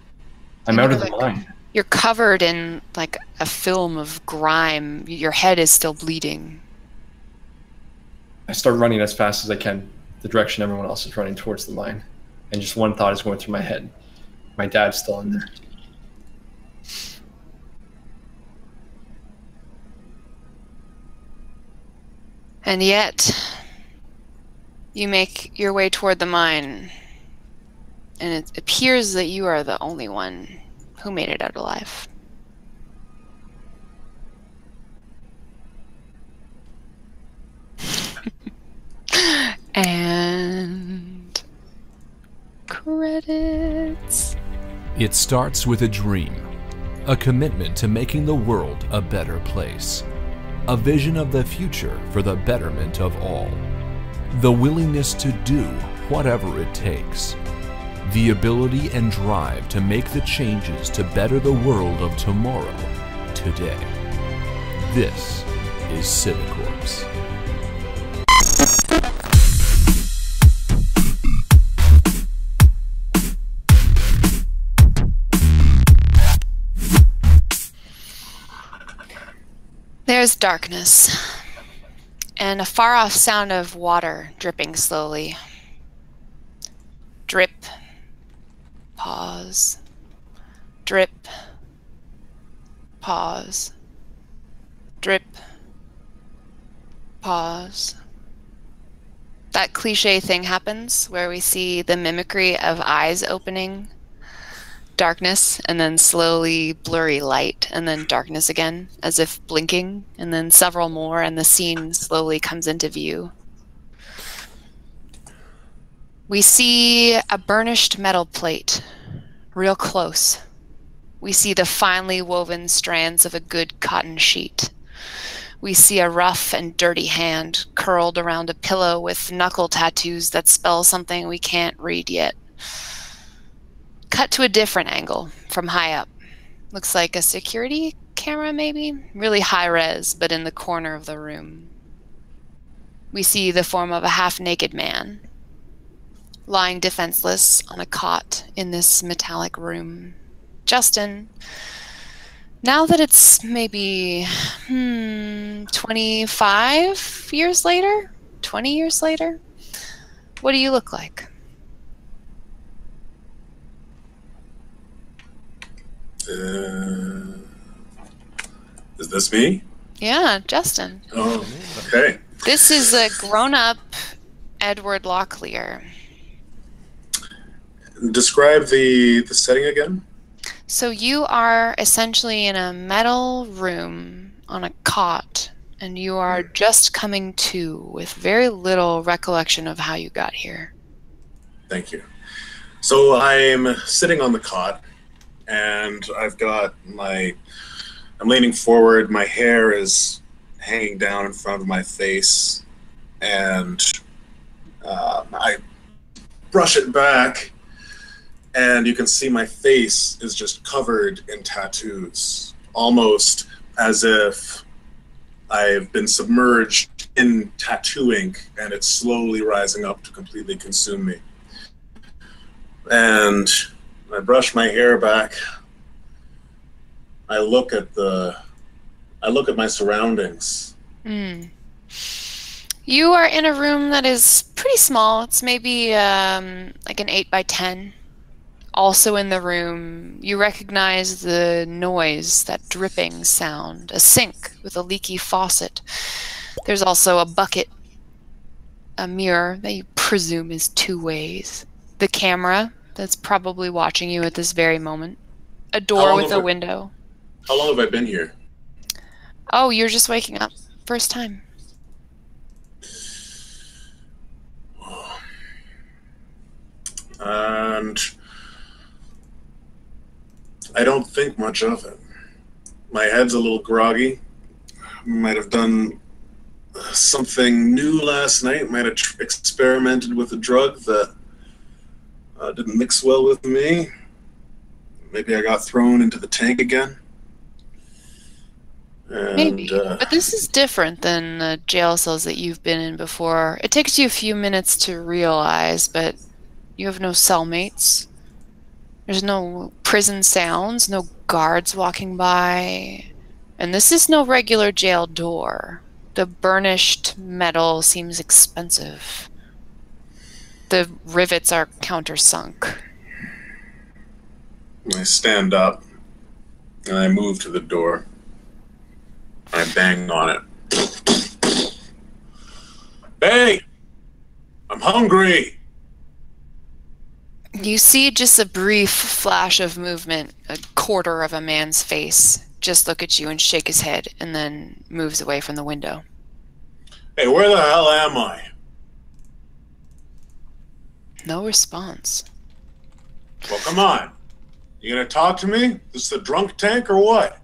I'm out of the mine. You're covered in like a film of grime. Your head is still bleeding. I start running as fast as I can, the direction everyone else is running towards the mine. And just one thought is going through my head. My dad's still in there. And yet, you make your way toward the mine, and it appears that you are the only one who made it out alive. And credits. It starts with a dream, a commitment to making the world a better place, a vision of the future for the betterment of all, the willingness to do whatever it takes, the ability and drive to make the changes to better the world of tomorrow, today. This is Civicorps. There's darkness, and a far-off sound of water dripping slowly. Drip, pause, drip, pause, drip, pause. That cliche thing happens where we see the mimicry of eyes opening, darkness, and then slowly blurry light, and then darkness again, as if blinking, and then several more, and the scene slowly comes into view. We see a burnished metal plate, real close. We see the finely woven strands of a good cotton sheet. We see a rough and dirty hand curled around a pillow with knuckle tattoos that spell something we can't read yet. Cut to a different angle from high up. Looks like a security camera, maybe? Really high res, but in the corner of the room. We see the form of a half-naked man, lying defenseless on a cot in this metallic room. Justin, now that it's maybe 25 years later? 20 years later? What do you look like? Is this me? Yeah, Justin. Oh, okay. This is a grown-up Edward Locklear. Describe the setting again. So you are essentially in a metal room on a cot, and you are just coming to with very little recollection of how you got here. Thank you. So I'm sitting on the cot, and I'm leaning forward, my hair is hanging down in front of my face, and I brush it back, and you can see my face is just covered in tattoos, almost as if I've been submerged in tattoo ink, and it's slowly rising up to completely consume me. And I brush my hair back. I look at my surroundings. You are in a room that is pretty small. It's maybe like an 8 by 10. Also in the room, you recognize the noise, that dripping sound, a sink with a leaky faucet. There's also a bucket, a mirror that you presume is 2 ways, the camera that's probably watching you at this very moment, a door with a window. How long have I been here? Oh, you're just waking up. First time. And I don't think much of it. My head's a little groggy. Might have done something new last night. Might have experimented with a drug that didn't mix well with me. Maybe I got thrown into the tank again. And, Maybe, but this is different than the jail cells that you've been in before. It takes you a few minutes to realize, but you have no cellmates. There's no prison sounds, no guards walking by. And this is no regular jail door. The burnished metal seems expensive. The rivets are countersunk. I stand up and I move to the door. I bang on it. Hey! I'm hungry! You see just a brief flash of movement, a quarter of a man's face just look at you and shake his head, and then moves away from the window. Hey, where the hell am I? No response. Well, come on. You gonna talk to me? This the drunk tank or what?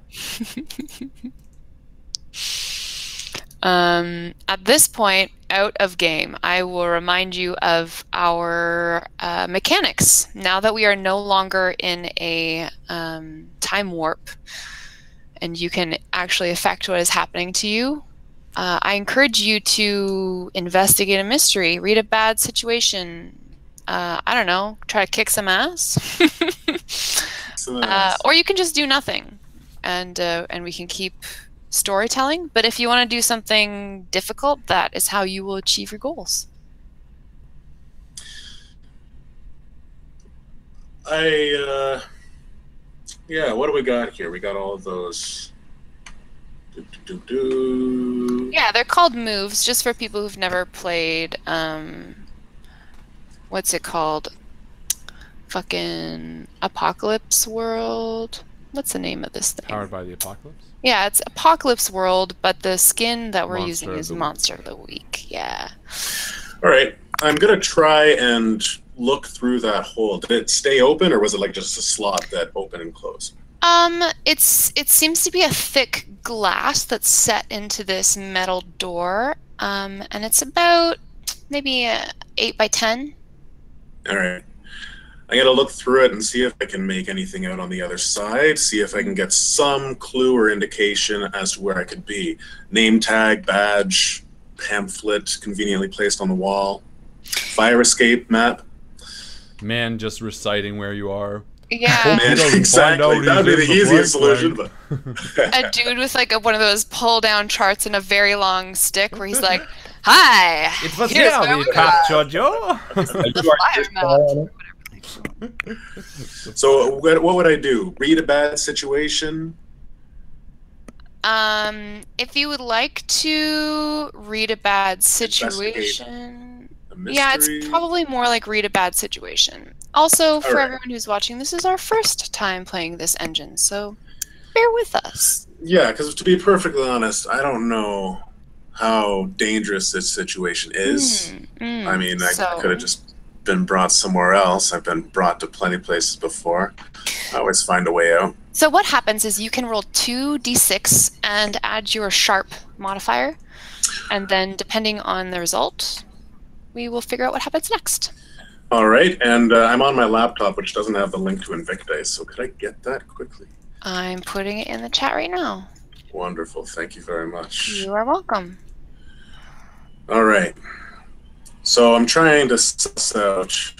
At this point, out of game, I will remind you of our mechanics. Now that we are no longer in a time warp, and you can actually affect what is happening to you, I encourage you to investigate a mystery, read a bad situation, I don't know, try to kick some ass. Or you can just do nothing, and we can keep storytelling. But if you want to do something difficult, that is how you will achieve your goals. Yeah, what do we got here? We got all of those. Yeah, they're called moves, just for people who've never played, what's it called? Fucking Apocalypse World? What's the name of this thing? Powered by the Apocalypse? Yeah, it's Apocalypse World, but the skin that we're Monster using of is the Monster of the Week. Yeah. All right, I'm gonna try and look through that hole. Did it stay open, or was it like just a slot that opened and closed? It seems to be a thick glass that's set into this metal door, and it's about maybe 8 by 10. All right. I gotta look through it and see if I can make anything out on the other side, see if I can get some clue or indication as to where I could be. Name tag, badge, pamphlet conveniently placed on the wall, fire escape map. Man just reciting where you are. Yeah. Man, exactly. That would be the easiest solution. But A dude with like one of those pull-down charts and a very long stick where he's like, "Hi, It was here's here where we we captured you. the fire map." so what would I do? Read a bad situation? If you would like to read a bad situation, yeah, it's probably more like read a bad situation. Also, for everyone who's watching, this is our first time playing this engine, so bear with us. Yeah, because to be perfectly honest, I don't know how dangerous this situation is. I mean, I could have just been brought somewhere else. I've been brought to plenty of places before. I always find a way out. So what happens is you can roll 2d6 and add your sharp modifier, and then depending on the result, we will figure out what happens next. All right, and I'm on my laptop, which doesn't have the link to INVICTUS, so could I get that quickly? I'm putting it in the chat right now. Wonderful, thank you very much. You are welcome. All right, so I'm trying to suss out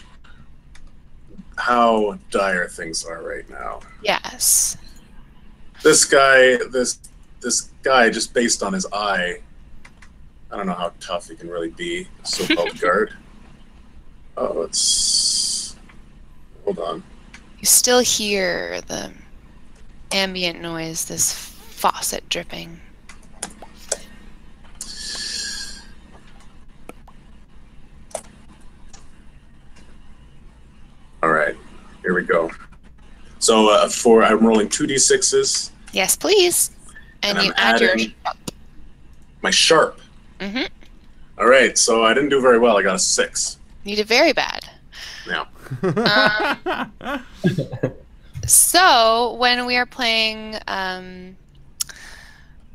how dire things are right now. Yes. This guy, just based on his eye, I don't know how tough he can really be, so-called guard. Oh, hold on. You still hear the ambient noise, this faucet dripping. All right, here we go. So I'm rolling 2d6s. Yes, please. And you add your my sharp. Mm-hmm. All right, so I didn't do very well. I got a 6. You did very bad. Yeah. So when we are playing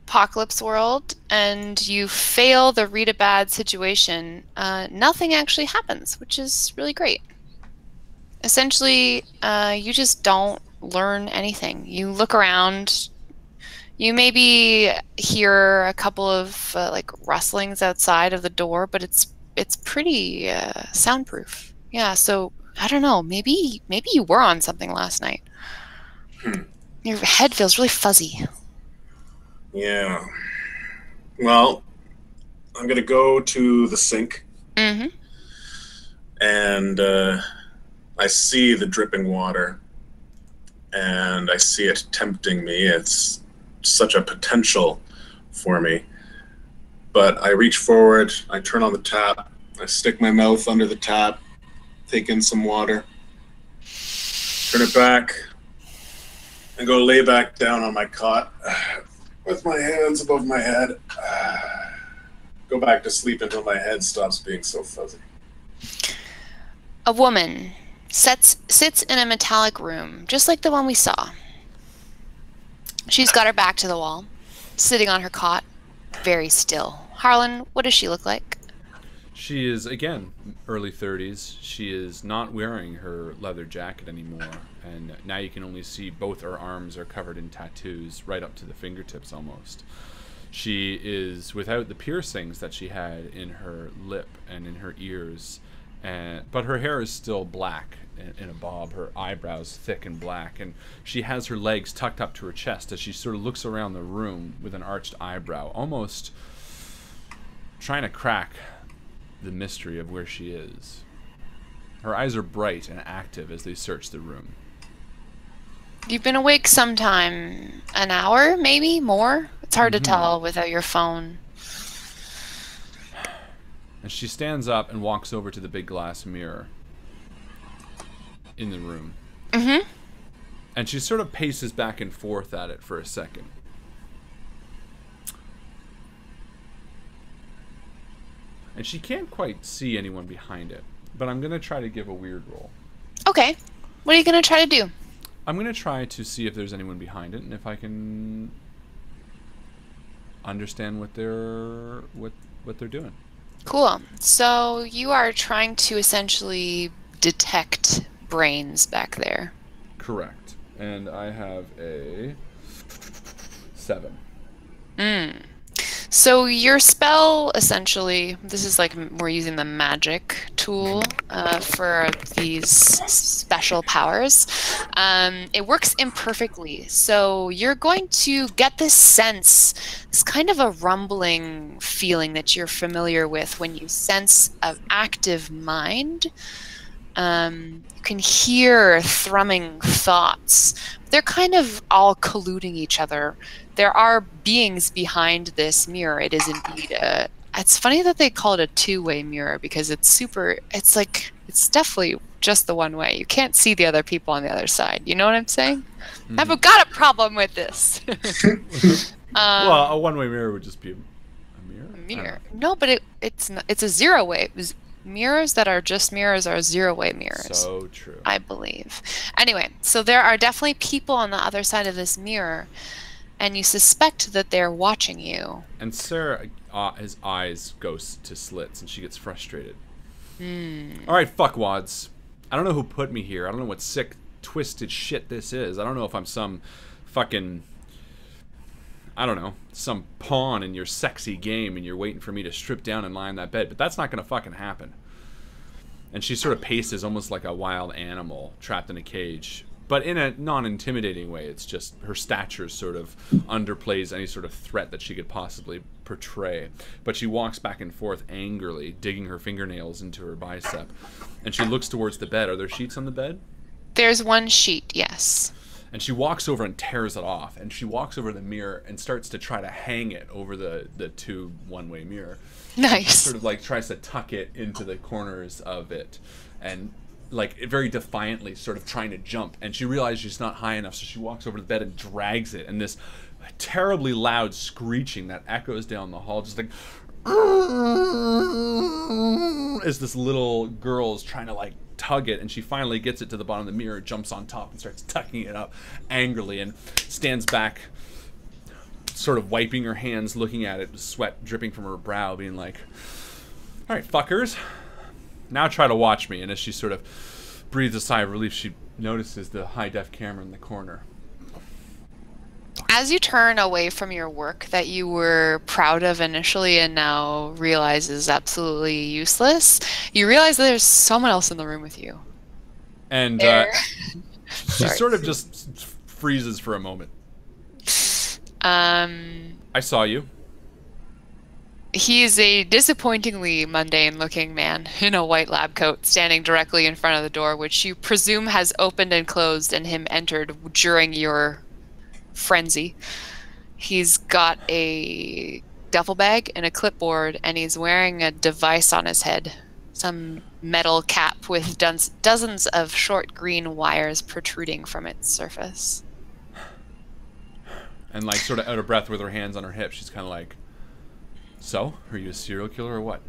Apocalypse World and you fail the read a bad situation, nothing actually happens, which is really great. Essentially, you just don't learn anything. You look around. You maybe hear a couple of like rustlings outside of the door, but it's pretty soundproof. Yeah, so I don't know. Maybe you were on something last night. Your head feels really fuzzy. Yeah. Well, I'm gonna go to the sink. Mm-hmm. And I see the dripping water, and I see it tempting me. It's such a potential for me. But I reach forward, I turn on the tap, I stick my mouth under the tap, take in some water, turn it back, and go lay back down on my cot with my hands above my head. Go back to sleep until my head stops being so fuzzy. A woman sits in a metallic room, just like the one we saw. She's got her back to the wall, sitting on her cot, very still. Harlan, what does she look like? She is, again, early 30s. She is not wearing her leather jacket anymore, and now you can only see both her arms are covered in tattoos, right up to the fingertips almost. She is without the piercings that she had in her lip and in her ears, but her hair is still black in a bob, her eyebrows thick and black, and she has her legs tucked up to her chest as she sort of looks around the room with an arched eyebrow, almost trying to crack the mystery of where she is. Her eyes are bright and active as they search the room. You've been awake sometime, an hour, maybe more? It's hard to tell without your phone. And she stands up and walks over to the big glass mirror in the room. Mm-hmm. And she sort of paces back and forth at it for a second. And she can't quite see anyone behind it, but I'm going to try to give a weird roll. Okay. What are you going to try to do? I'm going to try to see if there's anyone behind it and if I can understand what they're doing. Cool. So you are trying to essentially detect brains back there. Correct. And I have a 7. So your spell, essentially, this is like we're using the magic tool for these special powers. It works imperfectly. So you're going to get this sense, this kind of a rumbling feeling that you're familiar with when you sense an active mind. You can hear thrumming thoughts. They're kind of all colluding each other. There are beings behind this mirror. It is indeed it's funny that they call it a two-way mirror because it's definitely just the one way. You can't see the other people on the other side. You know what I'm saying? Mm-hmm. I've got a problem with this. Well, a one-way mirror would just be a mirror. A mirror. No, but it's a zero-way. Mirrors that are just mirrors are zero-way mirrors. So true. I believe. Anyway, so there are definitely people on the other side of this mirror, and you suspect that they're watching you. And Sarah, his eyes go to slits, and she gets frustrated. All right, fuckwads. I don't know who put me here. I don't know what sick, twisted shit this is. I don't know if I'm some fucking... I don't know, some pawn in your sexy game and you're waiting for me to strip down and lie on that bed, but that's not going to fucking happen. And she sort of paces almost like a wild animal trapped in a cage, but in a non-intimidating way. It's just her stature sort of underplays any sort of threat that she could possibly portray. But she walks back and forth angrily, digging her fingernails into her bicep. And she looks towards the bed. Are there sheets on the bed? There's one sheet, yes. And she walks over and tears it off. And she walks over the mirror and starts to try to hang it over the two one-way mirror. Nice. She sort of like tries to tuck it into the corners of it. And like very defiantly sort of trying to jump. And she realizes she's not high enough. So she walks over to the bed and drags it. And this terribly loud screeching that echoes down the hall. Just like... as this little girl's trying to like tug it, and she finally gets it to the bottom of the mirror, jumps on top and starts tucking it up angrily and stands back, sort of wiping her hands, looking at it, sweat dripping from her brow, being like, all right, fuckers, now try to watch me. And as she sort of breathes a sigh of relief, she notices the high-def camera in the corner. As you turn away from your work that you were proud of initially and now realize is absolutely useless, you realize there's someone else in the room with you. And she sort of just freezes for a moment. I saw you. He's a disappointingly mundane-looking man in a white lab coat standing directly in front of the door, which you presume has opened and closed and him entered during your frenzy. He's got a duffel bag and a clipboard, and he's wearing a device on his head. Some metal cap with dozens of short green wires protruding from its surface. And like sort of out of breath with her hands on her hips, she's kind of like, "So, are you a serial killer or what?"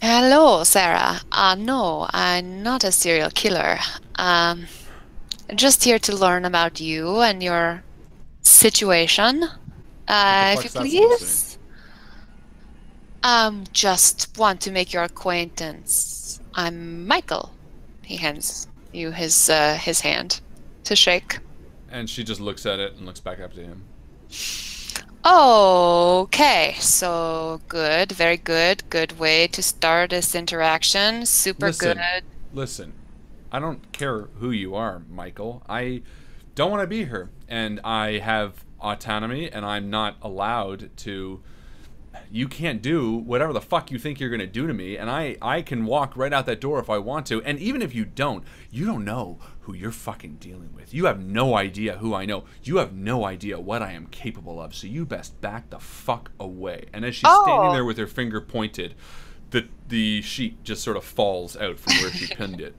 Hello, Sarah. No, I'm not a serial killer. Just here to learn about you and your situation. If you please. Just want to make your acquaintance. I'm Michael. He hands you his hand to shake. And she just looks at it and looks back up to him. Okay, so good, very good. Good way to start this interaction. Super good. Listen, I don't care who you are, Michael. I don't want to be here, and I have autonomy, and I'm not allowed to. You can't do whatever the fuck you think you're going to do to me, and I can walk right out that door if I want to, and even if you don't know who you're fucking dealing with. You have no idea who I know. You have no idea what I am capable of, so you best back the fuck away. And as she's standing there with her finger pointed, the sheet just sort of falls out from where she pinned it.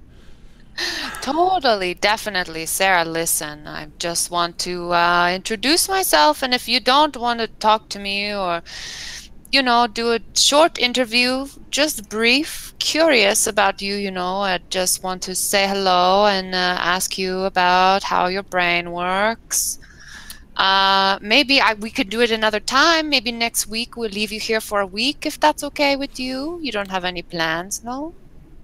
Totally, definitely. Sarah, listen, I just want to introduce myself, and if you don't want to talk to me or, you know, do a short interview, just brief, curious about you, you know, I just want to say hello and ask you about how your brain works. Maybe we could do it another time. Maybe next week we'll leave you here for a week, if that's okay with you. You don't have any plans, no?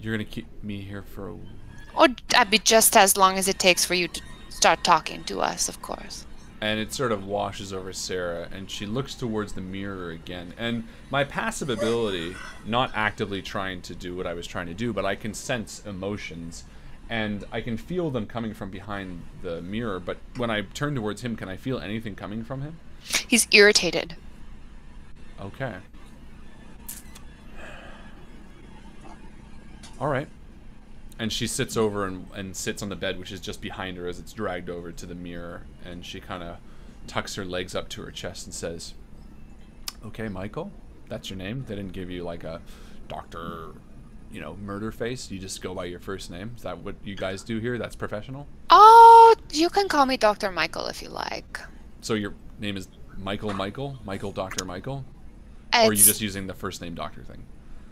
You're going to keep me here for a week? Or I'd be just as long as it takes for you to start talking to us, of course. And it sort of washes over Sarah, and she looks towards the mirror again. And my passive ability, not actively trying to do what I was trying to do, but I can sense emotions, and I can feel them coming from behind the mirror. But when I turn towards him, can I feel anything coming from him? He's irritated. Okay. All right. And she sits over and sits on the bed, which is just behind her as it's dragged over to the mirror. And she kind of tucks her legs up to her chest and says, "Okay, Michael, that's your name? They didn't give you like a Dr. Murder face? You just go by your first name? Is that what you guys do here? That's professional?" Oh, you can call me Dr. Michael if you like. So your name is Michael Dr. Michael? Or are you just using the first name doctor thing?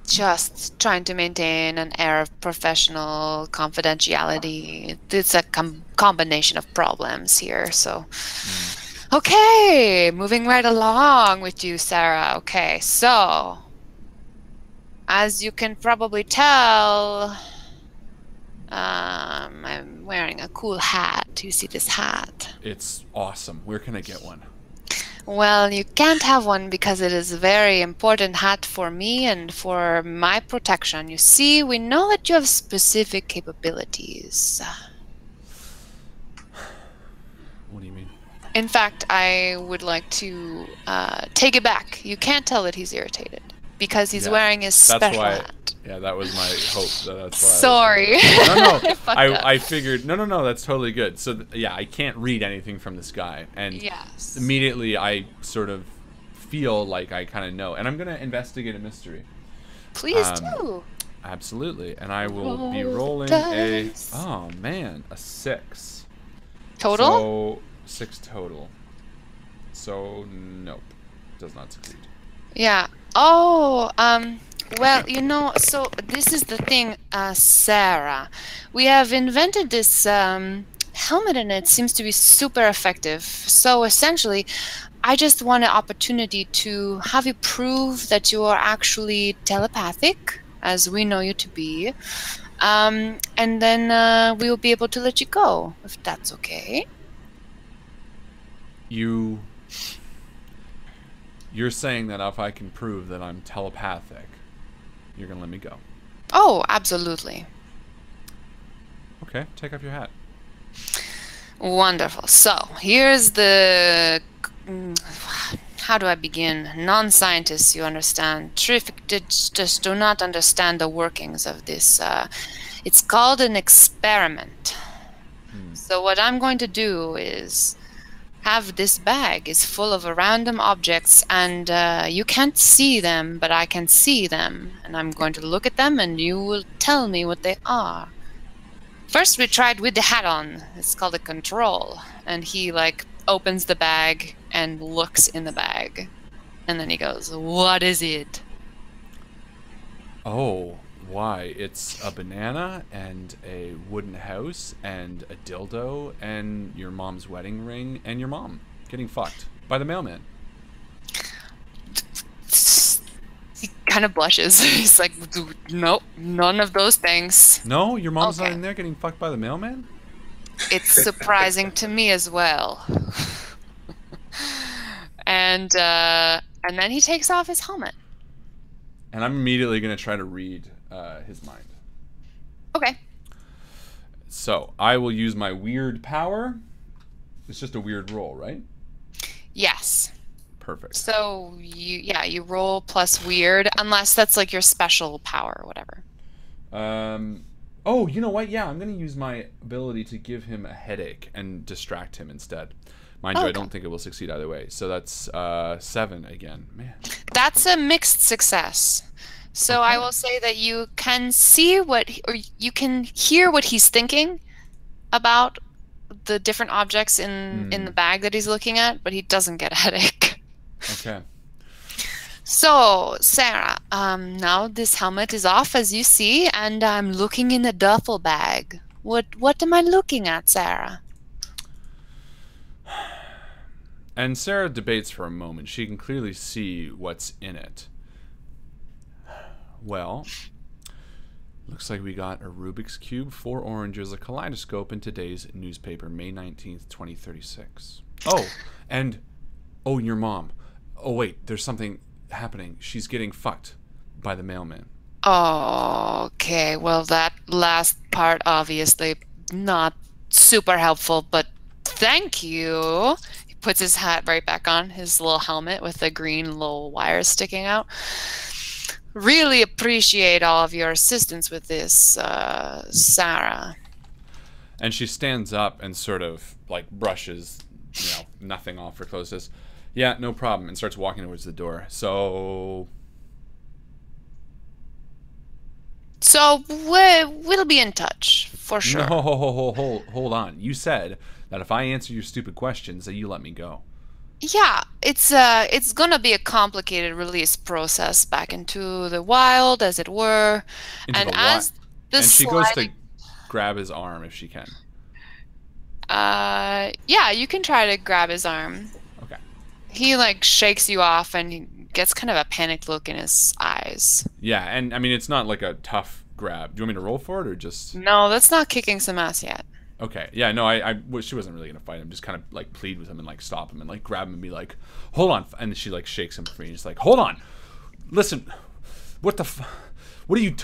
Just trying to maintain an air of professional confidentiality. It's a combination of problems here, so... Okay, moving right along with you, Sarah. Okay, so... As you can probably tell... I'm wearing a cool hat. Do you see this hat? It's awesome. Where can I get one? Well, you can't have one because it is a very important hat for me and for my protection. You see, we know that you have specific capabilities. What do you mean? In fact, I would like to take it back. You can't tell that he's irritated because he's wearing his special hat. Yeah, that was my hope. That's why. Sorry. No. I figured. No. That's totally good. So yeah, I can't read anything from this guy, and immediately I sort of feel like I kind of know, and I'm gonna investigate a mystery. Please do. Absolutely, and I will be rolling a 6 total. So 6 total. So nope, does not succeed. Yeah. Oh. Well, you know, so this is the thing, Sarah. We have invented this helmet, and it seems to be super effective. So essentially, I just want an opportunity to have you prove that you are actually telepathic, as we know you to be. And then we will be able to let you go, if that's okay. You're saying that if I can prove that I'm telepathic, you're gonna let me go. Oh, absolutely. Okay, take off your hat. Wonderful. So, here's the... How do I begin? Non-scientists, you understand. Terrific, just do not understand the workings of this. It's called an experiment. So what I'm going to do is have this bag is full of random objects, and you can't see them, but I can see them. And I'm going to look at them, and you will tell me what they are. First, we tried with the hat on. It's called a control. And he, like, opens the bag and looks in the bag. And then he goes, "What is it?" Oh, why? It's a banana and a wooden house and a dildo and your mom's wedding ring and your mom getting fucked by the mailman. He kind of blushes. He's like, "Nope, none of those things." No, your mom's Okay. not in there getting fucked by the mailman? It's surprising to me as well. And then he takes off his helmet. And I'm immediately going to try to read his mind. Okay. So, I will use my weird power. It's just a weird roll, right? Yes. Perfect. So you roll plus weird, unless that's like your special power or whatever. Oh, you know what? Yeah, I'm going to use my ability to give him a headache and distract him instead. Mind you, I don't think it will succeed either way. So that's 7 again. Man. That's a mixed success. So Okay. I will say that you can see or you can hear what he's thinking about the different objects in the bag that he's looking at, but he doesn't get a headache. Okay. So, Sarah, now this helmet is off, as you see, and I'm looking in the duffel bag. What am I looking at, Sarah? And Sarah debates for a moment. She can clearly see what's in it. Well, looks like we got a Rubik's Cube, 4 oranges, a kaleidoscope in today's newspaper, May 19th, 2036. Oh, and... Oh, your mom. Oh, wait, there's something happening. She's getting fucked by the mailman. Okay, well, that last part, obviously, not super helpful, but thank you. He puts his hat right back on, his little helmet with the green little wires sticking out. Really appreciate all of your assistance with this, Sarah. And she stands up and sort of, like, brushes, nothing off her clothes. Says, "Yeah, no problem," and starts walking towards the door. So we'll be in touch, for sure. No, hold on. You said that if I answer your stupid questions, that you let me go. Yeah, it's gonna be a complicated release process back into the wild, as it were. And she goes to grab his arm if she can. Yeah, you can try to grab his arm. Okay. He like shakes you off, and he gets kind of a panicked look in his eyes. Yeah, and I mean it's not like a tough grab. Do you want me to roll for it or just? No, that's not kicking some ass yet. Okay. Yeah. No, she wasn't really gonna fight him. Just kind of like plead with him and like stop him and like grab him and be like, "Hold on," and she like shakes him free. And she's like, "Hold on, listen, what are you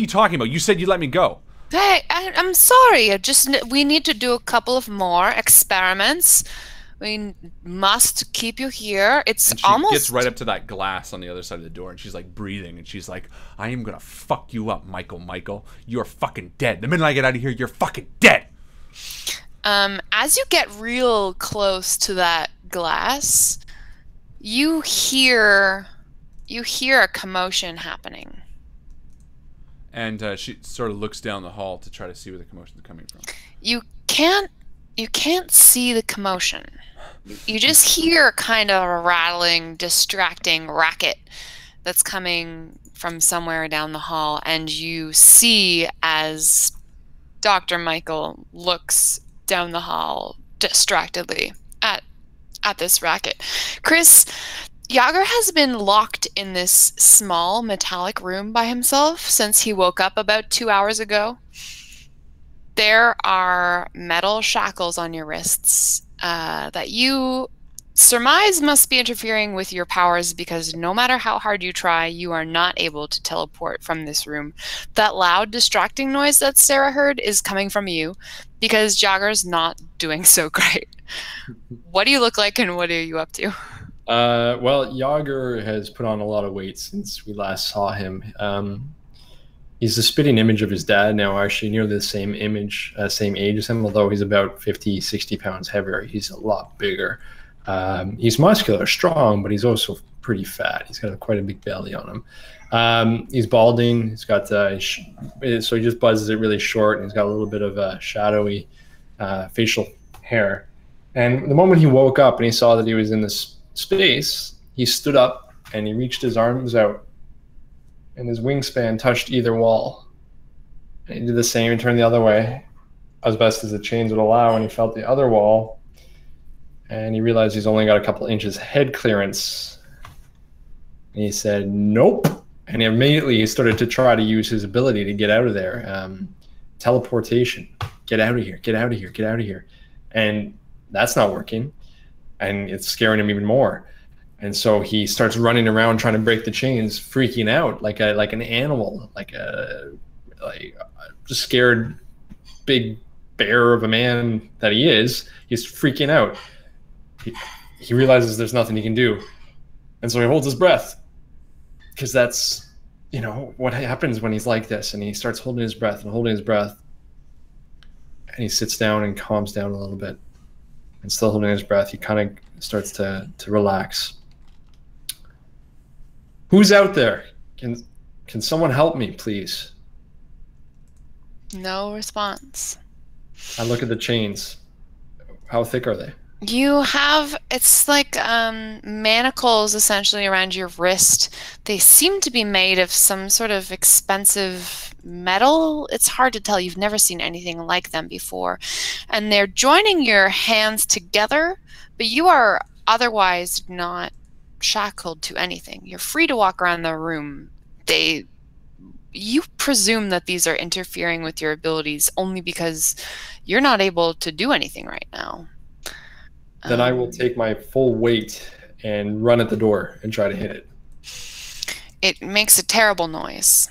talking about? You said you let me go." Hey, I'm sorry. We need to do a couple of more experiments. We must keep you here. It's and she almost gets right up to that glass on the other side of the door, and she's like breathing, and she's like, "I am gonna fuck you up, Michael. You're fucking dead. The minute I get out of here, you're fucking dead." As you get real close to that glass, you hear a commotion happening. And she sort of looks down the hall to try to see where the commotion is coming from. You can't see the commotion. You just hear kind of a rattling, distracting racket that's coming from somewhere down the hall, and you see as Dr. Michael looks down the hall distractedly at this racket. Chris, Yager has been locked in this small metallic room by himself since he woke up about 2 hours ago. There are metal shackles on your wrists that you surmise must be interfering with your powers, because no matter how hard you try, you are not able to teleport from this room. That loud, distracting noise that Sarah heard is coming from you, because Jagger's not doing so great. What do you look like, and what are you up to? Well, Yager has put on a lot of weight since we last saw him. He's the spitting image of his dad now, actually nearly the same age as him, although he's about 50, 60 pounds heavier. He's a lot bigger. He's muscular, strong, but he's also pretty fat. He's got quite a big belly on him. He's balding. He's got so he just buzzes it really short, and he's got a little bit of shadowy facial hair. And the moment he woke up and he saw that he was in this space, he stood up and he reached his arms out, and his wingspan touched either wall. And he did the same and turned the other way as best as the chains would allow, and he felt the other wall. And he realized he's only got a couple inches head clearance. And he said, nope. And immediately he started to try to use his ability to get out of there. Teleportation. Get out of here. Get out of here. Get out of here. And that's not working. And it's scaring him even more. And so he starts running around trying to break the chains, freaking out like an animal, like a scared big bear of a man that he is. He's freaking out. He realizes there's nothing he can do, and so he holds his breath, because that's, you know, what happens when he's like this. And he starts holding his breath, and he sits down and calms down a little bit, and still holding his breath, he kind of starts to relax. Who's out there? Can someone help me, please? No response. I look at the chains. How thick are they? You have, it's like manacles essentially around your wrist. They seem to be made of some sort of expensive metal. It's hard to tell. You've never seen anything like them before. And they're joining your hands together, but you are otherwise not shackled to anything. You're free to walk around the room. You presume that these are interfering with your abilities only because you're not able to do anything right now. Then I will take my full weight and run at the door and try to hit it. It makes a terrible noise.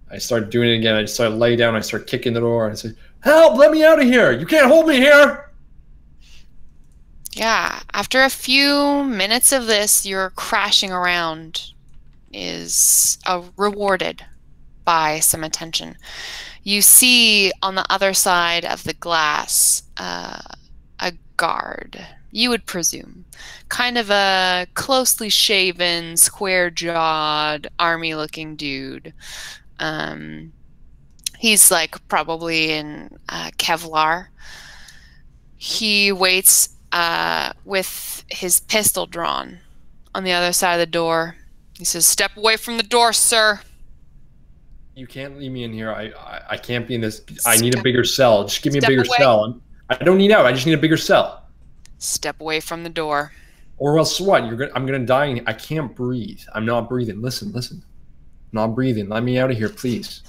I start doing it again. I just start lay down. I start kicking the door and I say, help, let me out of here. You can't hold me here. Yeah, after a few minutes of this, your crashing around is rewarded by some attention. You see on the other side of the glass a guard, you would presume. Kind of a closely shaven, square-jawed, army-looking dude. He's like probably in Kevlar. He waits with his pistol drawn on the other side of the door. He says, "Step away from the door, sir." You can't leave me in here. I can't be in this. I need a bigger cell. Just give me a bigger cell. I don't need out. I just need a bigger cell. Step away from the door. Or else what? I'm gonna die in here. I can't breathe. I'm not breathing. Listen. I'm not breathing. Let me out of here, please.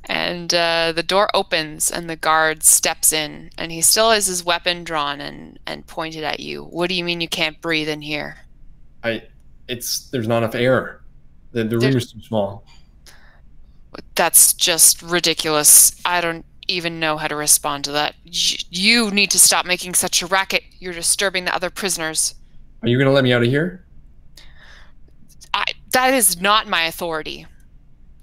And the door opens and the guard steps in, and he still has his weapon drawn and pointed at you. What do you mean you can't breathe in here? There's not enough air. The room is too small. That's just ridiculous. I don't even know how to respond to that. You need to stop making such a racket. You're disturbing the other prisoners. Are you going to let me out of here? That is not my authority.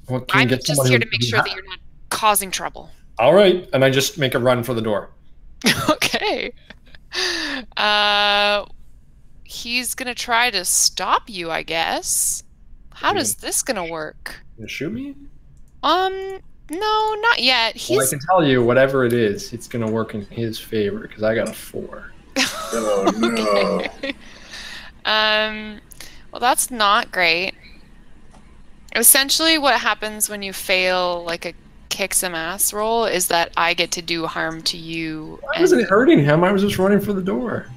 Well, I'm just here to make sure that you're not causing trouble. All right. And I just make a run for the door. Okay. He's going to try to stop you, I guess. How is this going to work? You gonna shoot me? No, not yet. Well, I can tell you, whatever it is, it's going to work in his favor, because I got a 4. Oh, no. Okay. Well, that's not great. Essentially, what happens when you fail, like, a kick some ass roll is that I get to do harm to you. Why wasn't it hurting him? I was just running for the door.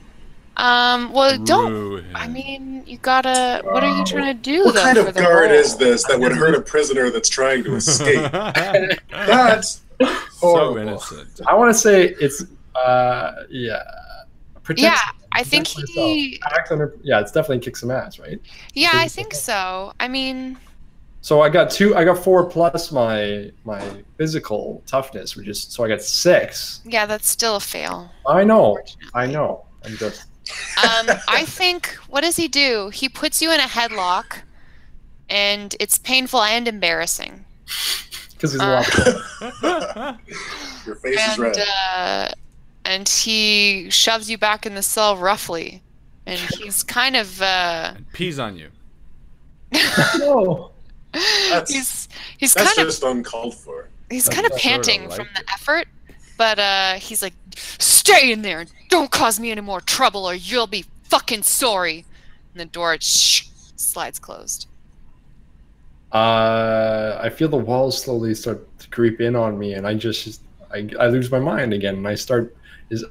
Well, don't. Ruin. I mean, you gotta. What are you trying to do? What though, kind for of the guard role? is this that would hurt a prisoner that's trying to escape? That's So horrible. innocent. I want to say it's yeah. Protects Yeah, them, I think protects he. myself. Acts under, yeah, it's definitely kick some ass, right? Yeah, I think so. I mean, So I got 4 plus my physical toughness, which is, so I got 6. yeah, that's still a fail. I know. Unfortunately. I'm just I think, what does he do? He puts you in a headlock, and it's painful and embarrassing. because he's a lot. Your face is red. And he shoves you back in the cell roughly, and he's kind of And pees on you. No. That's he's kind of just uncalled for. he's That's kind of sorta panting like from it. the effort, but he's like, "Stay in there! Don't cause me any more trouble, or you'll be fucking sorry." And the door slides closed. I feel the walls slowly start to creep in on me, and I lose my mind again, and I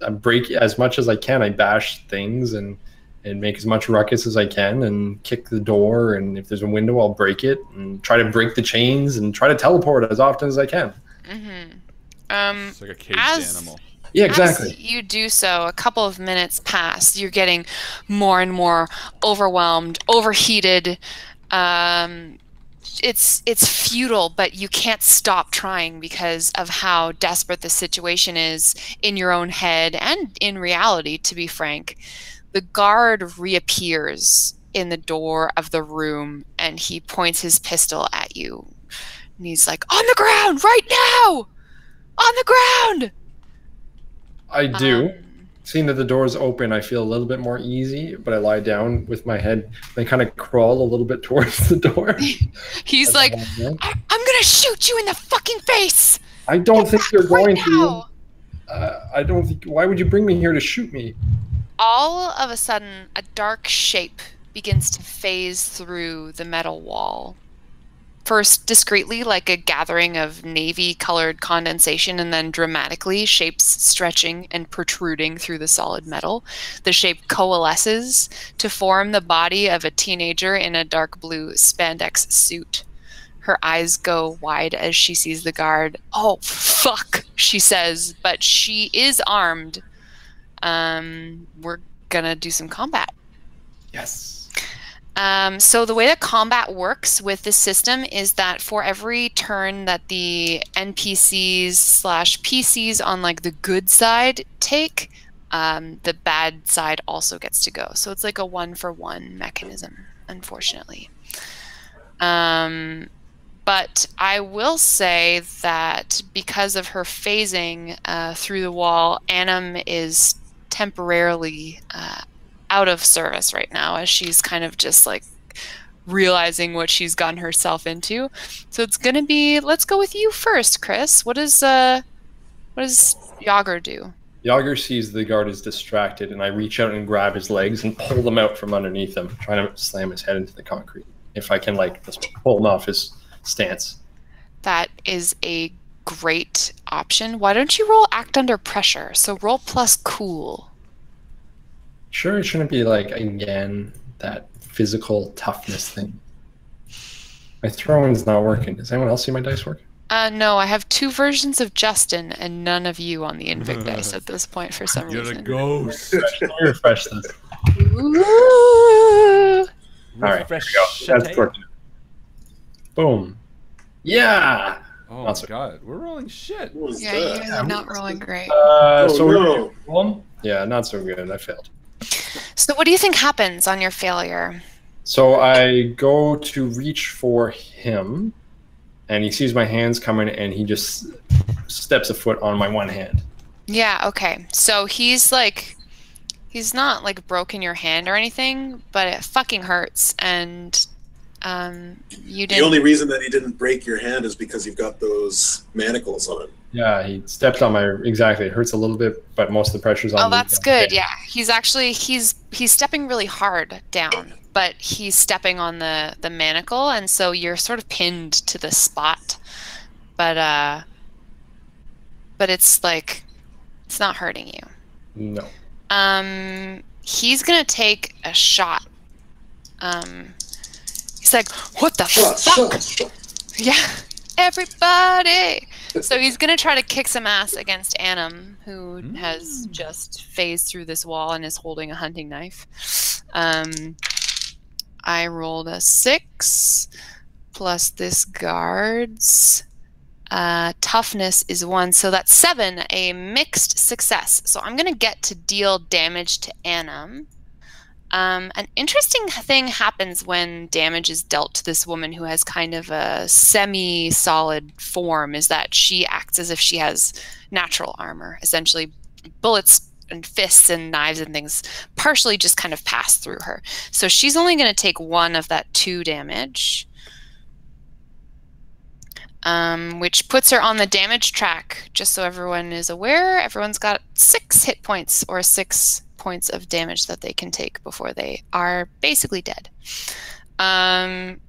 break as much as I can. I bash things and make as much ruckus as I can, and kick the door, and if there's a window, I'll break it, and try to break the chains, and try to teleport as often as I can. It's like a caged animal. Yeah, exactly. As you do so, a couple of minutes pass. You're getting more and more overwhelmed, overheated. It's futile, but you can't stop trying because of how desperate the situation is in your own head and in reality, to be frank. The guard reappears in the door of the room, and he points his pistol at you. And he's like, "On the ground, right now! On the ground!" I do. Seeing that the door's open, I feel a little bit more easy, but I lie down with my head and I kind of crawl a little bit towards the door. He's like, I'm gonna shoot you in the fucking face! I don't think you're going right to. now." I don't think. Why would you bring me here to shoot me? All of a sudden, a dark shape begins to phase through the metal wall. First discreetly, like a gathering of navy-colored condensation, and then dramatically, shapes stretching and protruding through the solid metal. The shape coalesces to form the body of a teenager in a dark blue spandex suit. Her eyes go wide as she sees the guard. "Oh, fuck," she says, but she is armed. We're gonna do some combat. Yes. So the way that combat works with this system is that for every turn that the NPCs/PCs on like the good side take, the bad side also gets to go. So it's like a 1-for-1 mechanism, unfortunately. But I will say that because of her phasing through the wall, Annam is temporarily out of service right now, as she's kind of just like realizing what she's gotten herself into. So it's gonna be, let's go with you first, Chris. What does Yager do? Yager sees the guard is distracted, and I reach out and grab his legs and pull them out from underneath him, trying to slam his head into the concrete. If I can, like, just pull him off his stance. That is a great option. Why don't you roll act under pressure? So roll plus cool. Sure, it shouldn't be like, again, that physical toughness thing. My throwing's not working. Does anyone else see my dice work? No, I have 2 versions of Justin and none of you on the INVICTUS at this point for some You're reason. a ghost. Let me refresh this. Ooh. All right, there we go. That's working. Boom. Yeah. Oh That's my god, we're rolling shit. What was Yeah, you that? guys are not rolling great. So no. we're yeah, not so good. I failed. So what do you think happens on your failure? So I go to reach for him, and he sees my hands coming, and he just steps a foot on my one hand. Yeah, okay. So he's not like broken your hand or anything, but it fucking hurts, and you didn't. The only reason that he didn't break your hand is because you've got those manacles on it. Yeah, he stepped on my, exactly. It hurts a little bit, but most of the pressure's on me. Oh, that's good. Yeah, he's actually he's stepping really hard down, but he's stepping on the manacle, and so you're sort of pinned to the spot. But it's like it's not hurting you. No. he's gonna take a shot. He's like, what the fuck? Yeah, everybody. So he's gonna try to kick some ass against Annam, who has just phased through this wall and is holding a hunting knife. I rolled a 6 plus this guard's toughness is 1, so that's 7, a mixed success. So I'm gonna get to deal damage to Annam. An interesting thing happens when damage is dealt to this woman who has kind of a semi-solid form, is that she acts as if she has natural armor. Essentially, bullets and fists and knives and things partially just kind of pass through her. So she's only going to take 1 of that 2 damage, which puts her on the damage track. Just so everyone is aware, everyone's got 6 hit points or 6 points of damage that they can take before they are basically dead.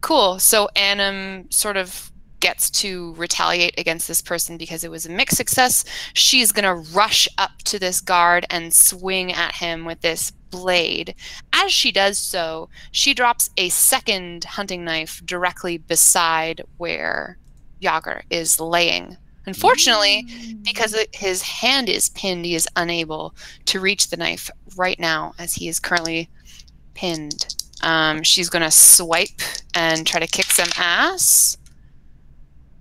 Cool. So Annam sort of gets to retaliate against this person because it was a mixed success. She's going to rush up to this guard and swing at him with this blade. As she does so, she drops a second hunting knife directly beside where Yager is laying. Unfortunately, because his hand is pinned, he is unable to reach the knife right now as he is currently pinned. She's going to swipe and try to kick some ass.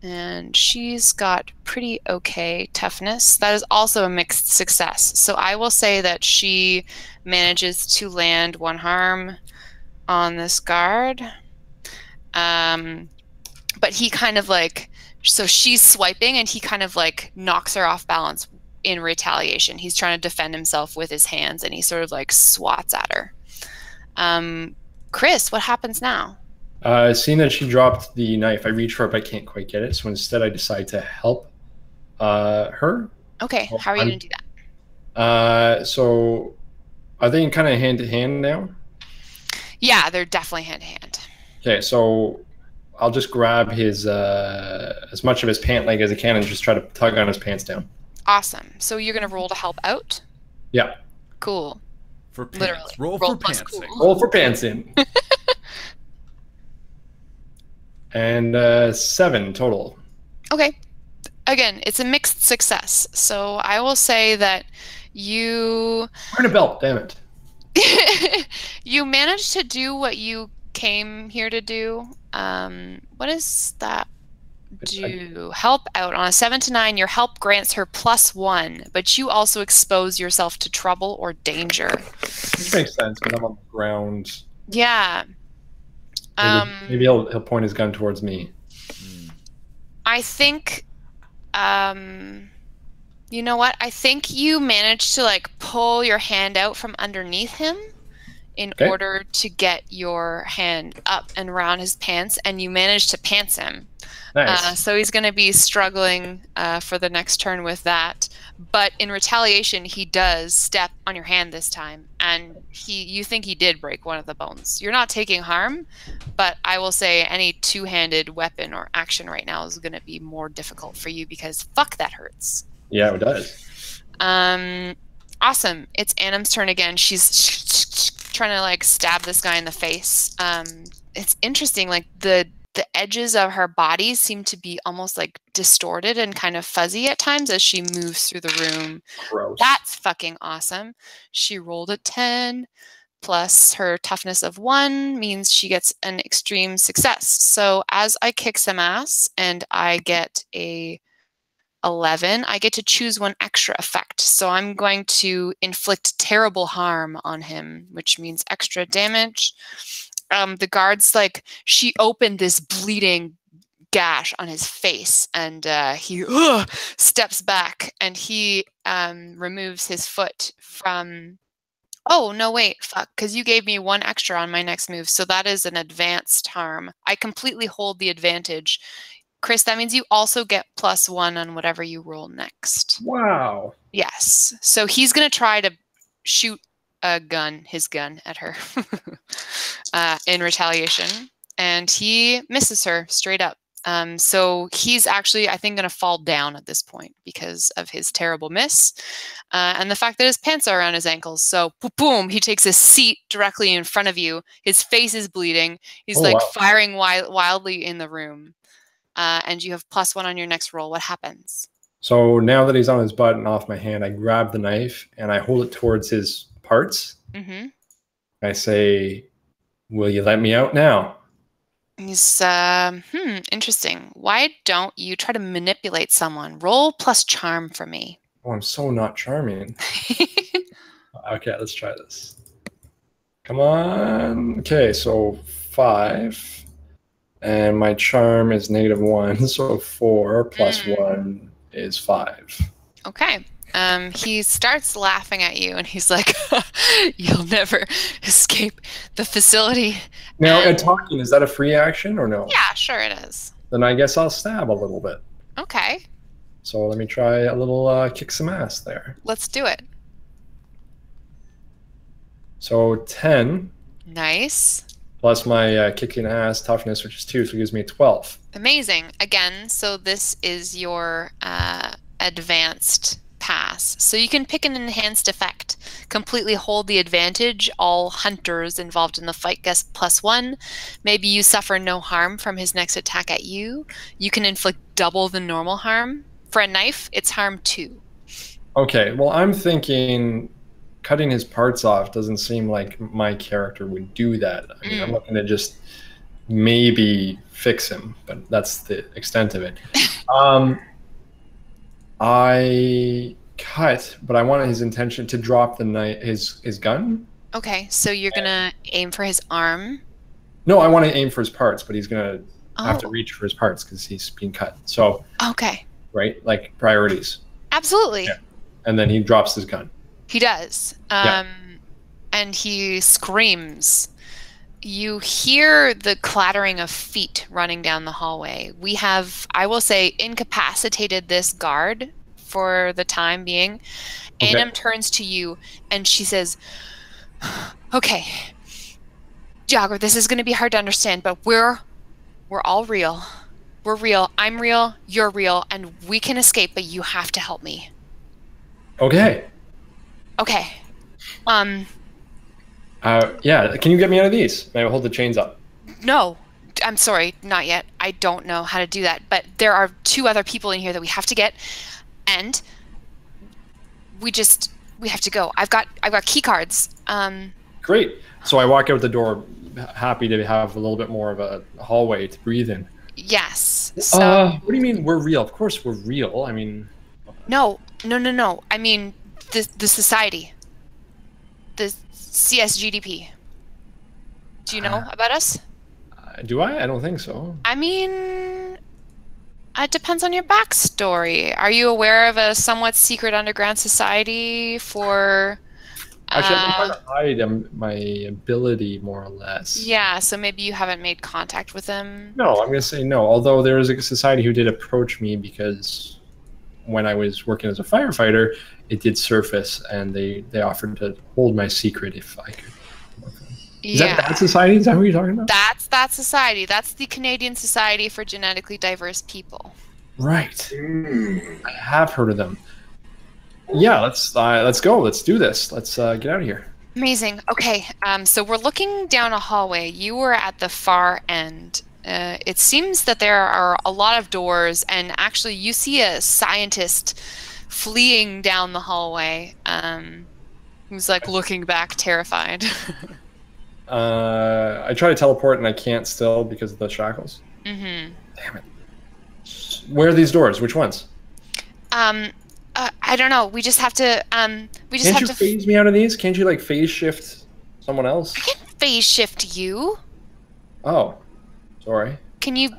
And she's got pretty okay toughness. That is also a mixed success. So I will say that she manages to land 1 harm on this guard. But he kind of like... So she's swiping, and he kind of like knocks her off balance in retaliation. He's trying to defend himself with his hands, and he sort of like swats at her. Chris, what happens now? Seeing that she dropped the knife, I reach for it, but I can't quite get it. So instead, I decide to help her. Okay, how are you going to do that? So are they kind of hand to hand now? Yeah, they're definitely hand to hand. Okay, so I'll just grab his as much of his pant leg as I can and just try to tug on his pants down. Awesome. So you're going to roll to help out? Yeah. Cool. For pants. Literally. Roll for pantsing. Cool. Roll for pantsing. And 7 total. Okay. Again, it's a mixed success. So I will say that you... Wearing a belt, damn it. You managed to do what you came here to do. What does that do? Help out. On a 7 to 9, your help grants her +1, but you also expose yourself to trouble or danger. Which makes sense, but I'm on the ground. Yeah. Maybe he'll point his gun towards me. I think, you know what? I think you managed to like pull your hand out from underneath him in order to get your hand up and around his pants, and you managed to pants him. Nice. So he's going to be struggling for the next turn with that. But in retaliation, he does step on your hand this time, and you think he did break one of the bones. You're not taking harm, but I will say any two-handed weapon or action right now is going to be more difficult for you because fuck, that hurts. Yeah, it does. Awesome. It's Annam's turn again. She's trying to like stab this guy in the face. It's interesting, like the edges of her body seem to be almost like distorted and kind of fuzzy at times as she moves through the room. Gross. That's fucking awesome. She rolled a 10 plus her toughness of 1 means she gets an extreme success. So as I kick some ass and I get a 11, I get to choose 1 extra effect. So I'm going to inflict terrible harm on him, which means extra damage. The guard's like, she opened this bleeding gash on his face, and he steps back, and he removes his foot from... Oh, no, wait, fuck, because you gave me 1 extra on my next move, so that is an advanced harm. I completely hold the advantage. Chris, that means you also get +1 on whatever you roll next. Wow. Yes. So he's going to try to shoot his gun at her in retaliation. And he misses her straight up. So he's actually, I think, going to fall down at this point because of his terrible miss and the fact that his pants are around his ankles. So boom, he takes a seat directly in front of you. His face is bleeding. He's firing wildly in the room. And you have +1 on your next roll. What happens? So now that he's on his butt and off my hand, I grab the knife and I hold it towards his parts. Mm-hmm. I say, "Will you let me out now?" He's, interesting. Why don't you try to manipulate someone? Roll plus charm for me. Oh, I'm so not charming. Okay, let's try this. Come on. Okay, so 5. And my charm is -1, so 4 plus 1 is 5. Okay. He starts laughing at you, and he's like, "You'll never escape the facility." Now, talking, is that a free action or no? Yeah, sure it is. Then I guess I'll stab a little bit. Okay. So let me try a little kick some ass there. Let's do it. So 10. Nice. Plus my kicking ass toughness, which is 2, so it gives me 12. Amazing. Again, so this is your advanced pass. So you can pick an enhanced effect. Completely hold the advantage. All hunters involved in the fight get +1. Maybe you suffer no harm from his next attack at you. You can inflict double the normal harm. For a knife, it's harm 2. Okay, well, I'm thinking cutting his parts off doesn't seem like my character would do that. I mean, I'm looking to just maybe fix him, but that's the extent of it. I cut, but I wanted his intention to drop the knife, his gun. Okay, so you're gonna aim for his arm. No, I want to aim for his parts, but he's gonna have to reach for his parts because he's being cut. So okay, right, like priorities. Absolutely. Yeah. And then he drops his gun. He does. And he screams. You hear the clattering of feet running down the hallway. We have, I will say, incapacitated this guard for the time being. Okay. Annam turns to you and she says, "Okay, Jagger, this is going to be hard to understand, but we're all real. We're real. I'm real. You're real. And we can escape, but you have to help me." Okay. Okay. Yeah, can you get me out of these? May I hold the chains up? No, I'm sorry, not yet. I don't know how to do that, but there are 2 other people in here that we have to get, and we have to go. I've got key cards. Great. So I walk out the door, happy to have a little bit more of a hallway to breathe in. Yes. So, what do you mean we're real? Of course we're real. I mean, No. I mean the society. The CSGDP. Do you know about us? Do I? I don't think so. I mean, it depends on your backstory. Are you aware of a somewhat secret underground society for... Actually, I'm trying to hide my ability, more or less. Yeah, so maybe you haven't made contact with them. No, I'm going to say no. Although there is a society who did approach me because when I was working as a firefighter, it did surface, and they offered to hold my secret if I could. Is that society? Is that what you're talking about? That's that society. That's the Canadian Society for Genetically Diverse People. Right. I have heard of them. Yeah, let's go. Let's do this. Let's get out of here. Amazing. Okay, so we're looking down a hallway. You were at the far end. It seems that there are a lot of doors, and actually you see a scientist fleeing down the hallway, who's like looking back terrified. I try to teleport and I can't still because of the shackles. Mm-hmm. Damn it. Where are these doors? Which ones? I don't know. We just have to. Can't you phase me out of these? Can't you like phase shift someone else? I can phase shift you. Oh, sorry. Can you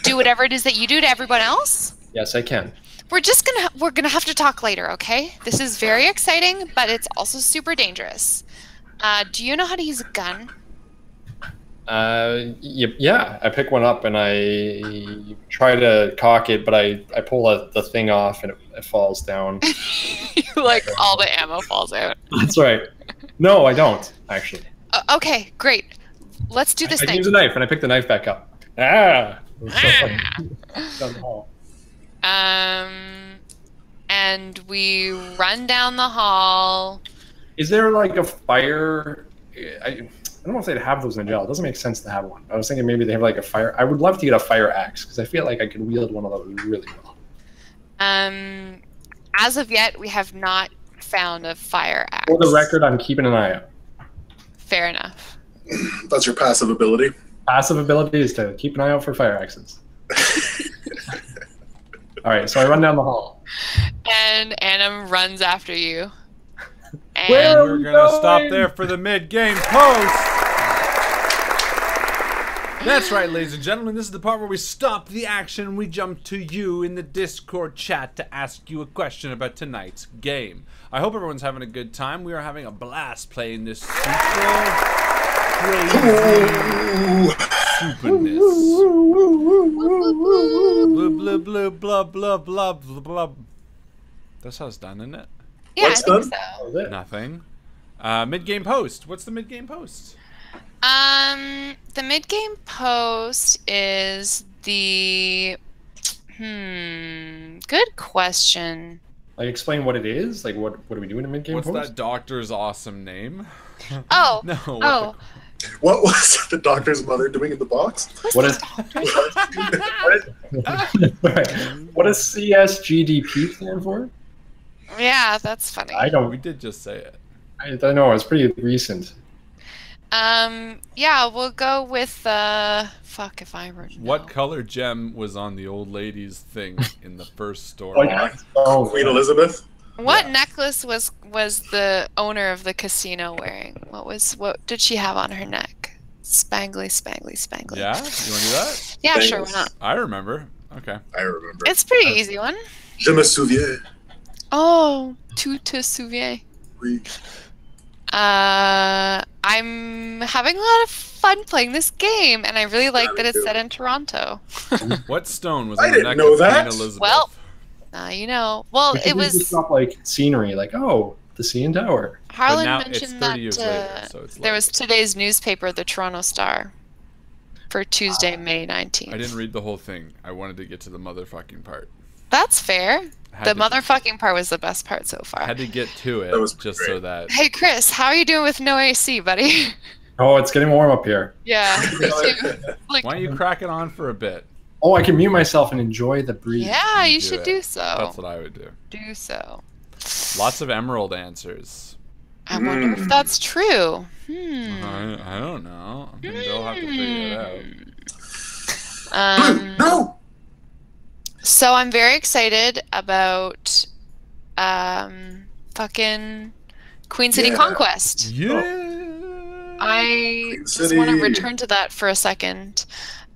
do whatever it is that you do to everyone else? Yes, I can. We're gonna have to talk later, okay? This is very exciting, but it's also super dangerous. Do you know how to use a gun? Yeah. I pick one up and I try to cock it, but I pull the thing off and it falls down. Like all the ammo falls out. That's right. No, I don't actually. Okay, great. Let's do this thing. I use a knife and I pick the knife back up. Ah. It was so funny. Down the hall. And we run down the hall. Is there like a fire? I don't know if they'd have those in jail. It doesn't make sense to have one. I was thinking maybe they have like a fire. I would love to get a fire axe because I feel like I could wield one of those really well. As of yet, we have not found a fire axe. For the record, I'm keeping an eye out. Fair enough. That's your passive ability. Passive ability is to keep an eye out for fire axes. All right, so I run down the hall. And Anna runs after you. And Where We're going to stop there for the mid-game post. That's right, ladies and gentlemen. This is the part where we stop the action. We jump to you in the Discord chat to ask you a question about tonight's game. I hope everyone's having a good time. We are having a blast playing this super crazy superness. Blub, blub, blub, blub, blub, blub, blub. That's how it's done, isn't it? yeah, What's I think done? so. Nothing. Mid-game post. What's the mid-game post? The mid-game post is the good question. Like, explain what it is. Like, what do we do in a mid-game What's post? that doctor's awesome name? Oh, No. oh, What was the doctor's mother doing in the box? What is what does CSGDP stand for? yeah, that's funny. I We don't. did just say it. I don't know. It's pretty recent. Yeah, we'll go with fuck if I were. What color gem was on the old lady's thing in the first story? Queen Elizabeth? What necklace was the owner of the casino wearing? What did she have on her neck? Spangly, spangly, spangly. Yeah? You want to do that? Yeah, Thanks. sure, why not? I remember. Okay. I remember. It's a pretty easy one. Je me souviens. Oh, tu te souviens. Oui. I'm having a lot of fun playing this game, and I really like that it's set in Toronto. What stone was I on the didn't neck know of that. Queen Elizabeth? Well, you know, well, We it should was just drop, like scenery, like the CN Tower. Harlan now it's mentioned 30 that years later, so it's there like- was today's newspaper, the Toronto Star, for Tuesday, May 19th. I didn't read the whole thing. I wanted to get to the motherfucking part. That's fair. Had The to- motherfucking part was the best part so far. Had to get to it That was just great. so that... Hey, Chris, how are you doing with no AC, buddy? Oh, it's getting warm up here. Yeah. me too. Like, Why don't you crack it on for a bit? Oh, I can mute myself and enjoy the breeze. yeah, you do should it. do so. That's what I would do. Do so. Lots of emerald answers. I wonder if that's true. I don't know. I think they'll have to figure it out. No! So I'm very excited about fucking Queen City Yeah. Conquest. Yeah. I Queen just want to City. return to that for a second.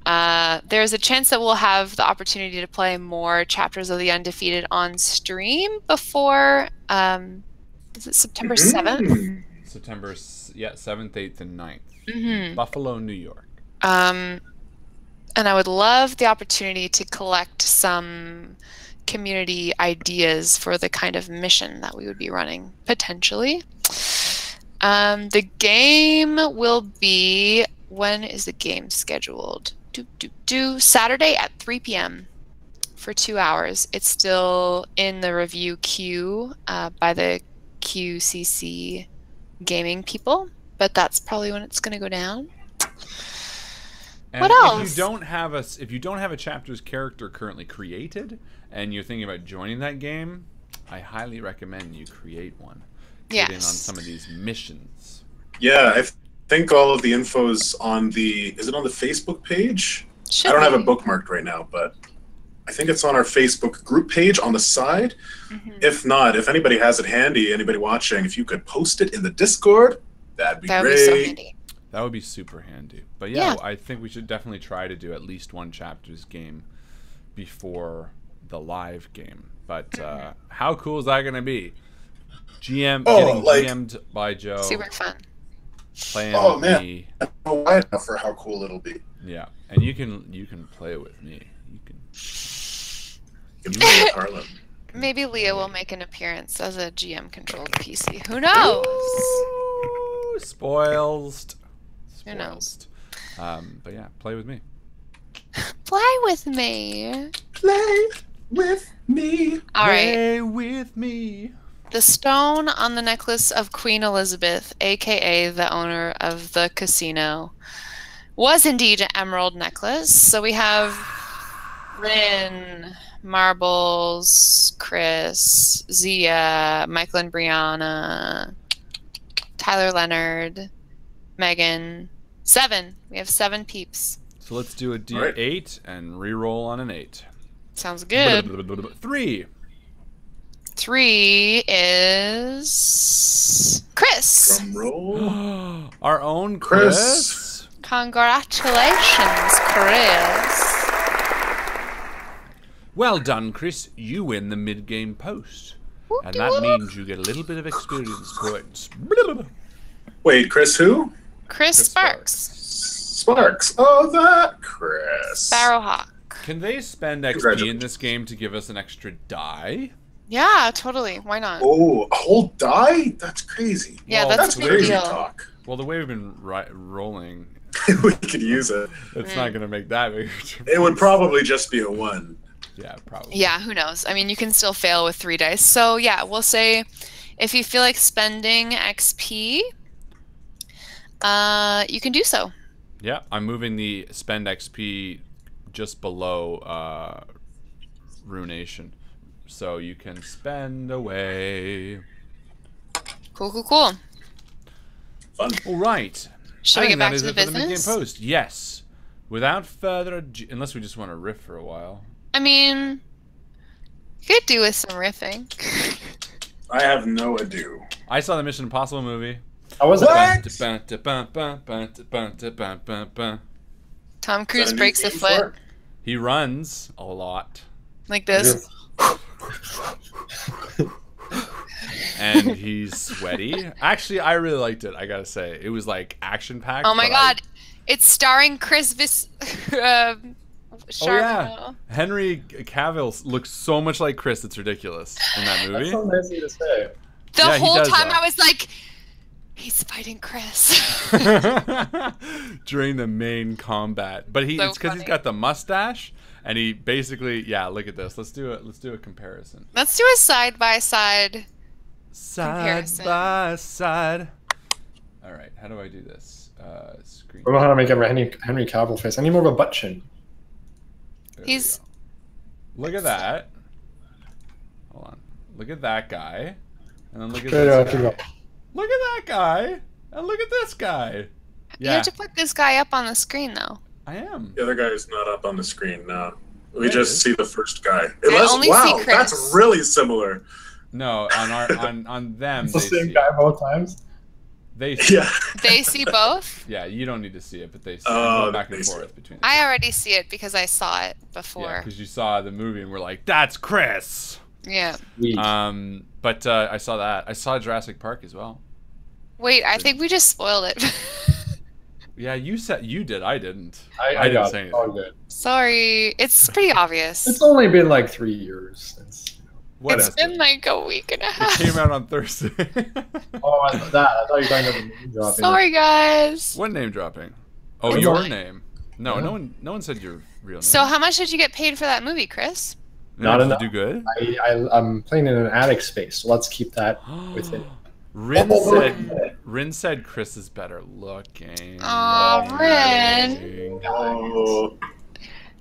There's a chance that we'll have the opportunity to play more chapters of the Undefeated on stream before is it September 7th? September 7th, 8th, and 9th. Mm-hmm. Buffalo, New York. And I would love the opportunity to collect some community ideas for the kind of mission that we would be running, potentially. The game will be... When is the game scheduled? Saturday at 3 p.m. for 2 hours. It's still in the review queue by the QCC gaming people, but that's probably when it's going to go down. And What If else? you don't have a chapter's character currently created, and you're thinking about joining that game, I highly recommend you create one. Get in on Yes. some of these missions. Yeah, I think all of the info's on the... Is it on the Facebook page? Should I don't have be. it bookmarked right now, but I think it's on our Facebook group page on the side. Mhm. If not, if anybody has it handy, anybody watching, if you could post it in the Discord, that'd be That would great. be so handy. That would be super handy. But yeah, Yeah. I think we should definitely try to do at least one chapter's game before the live game. But how cool is that going to be? Getting GM'd by Joe, Super fun. playing Oh, with man. me. I don't know why enough for how cool it'll be. Yeah, and you can play with me. You can. You can play with Harlan. Maybe Leah will make an appearance as a GM-controlled PC. Who knows? Ooh, spoiled. Who knows? But yeah, play with me. play with me. Play with me. All right. Play with me. The stone on the necklace of Queen Elizabeth, aka the owner of the casino, was indeed an emerald necklace. So we have Rin, Marbles, Chris, Zia, Michael and Brianna, Tyler Leonard, Megan. 7. We have 7 peeps. So let's do a D8 and re-roll on an 8. Sounds good. 3. 3 is Chris. Drum roll. Our own Chris. Congratulations, Chris. Well done, Chris. You win the mid-game post. And that means you get a little bit of experience points. Wait, Chris who? Chris Sparks. Sparks. Oh, that Chris. Sparrowhawk. Can they spend XP in this game to give us an extra die? Yeah, totally. Why not? Oh, a whole die? That's crazy. Yeah, Well, that's a big crazy deal. talk. Well, the way we've been rolling, We could use it. it's not going to make that big. It would probably just be a 1. Yeah, probably. Yeah, who knows? I mean, you can still fail with 3 dice. So, yeah, we'll say if you feel like spending XP, you can do so. Yeah, I'm moving the spend XP just below Ruination. So you can spend away. Cool, cool, cool. Fun. All right. Shall we get back to the For the mid-game business? post. Yes. Without further ado, unless we just want to riff for a while. I mean, you could do with some riffing. I have no ado. I saw the Mission Impossible movie. How was it? What? Tom Is that Cruise a new breaks a theme foot for it? He runs a lot. like this. And he's sweaty. Actually, I really liked it, I gotta say. It was like action-packed. Oh my but god. It's starring Chris Oh yeah. Charbonneau. Henry Cavill looks so much like Chris, it's ridiculous in that movie. That's so nice of you to say. The Yeah, he whole does, time though. I was like, he's fighting Chris. During the main combat. But So it's because he's funny. got the mustache and he basically look at this. Let's do a comparison. Let's do a side by side. Side Comparison. by side. Alright, how do I do this? Screen. I don't know how to make a Henry Cavill face. I need more of a butt chin. There we He's- go. Look at that. Hold on. Look at that guy. And then look at this guy. Look at that guy. And look at this guy. You Yeah, have to put this guy up on the screen, though. I am. The other guy is not up on the screen now. We There it just is. see the first guy. only see Wow, Chris. that's really similar. No, on them It's the they same see. guy both times. They see. Yeah. They see both? Yeah, you don't need to see it, but they see it. Oh, Go back they and see forth it. between. the I two. already see it because I saw it Yeah, before. because you saw the movie and we're like, that's Chris. Yeah. Sweet. But I saw that. I saw Jurassic Park as well. Wait, I think we just spoiled it. Yeah, you said you did. I didn't. I didn't got say it. anything. All good. Sorry. It's pretty obvious. It's only been like 3 years since. What It's is been it? like a week and a It half. came out on Thursday. Oh, I thought you were talking about the name dropping. Sorry, guys. What name dropping? Oh, It's your mine. name. No, Yeah. no one said your real name. So how much did you get paid for that movie, Chris? Not Not enough. enough. Do good. I'm playing in an attic space, so let's keep that within. Rin said Chris is better looking. Aw, Rin. Oh,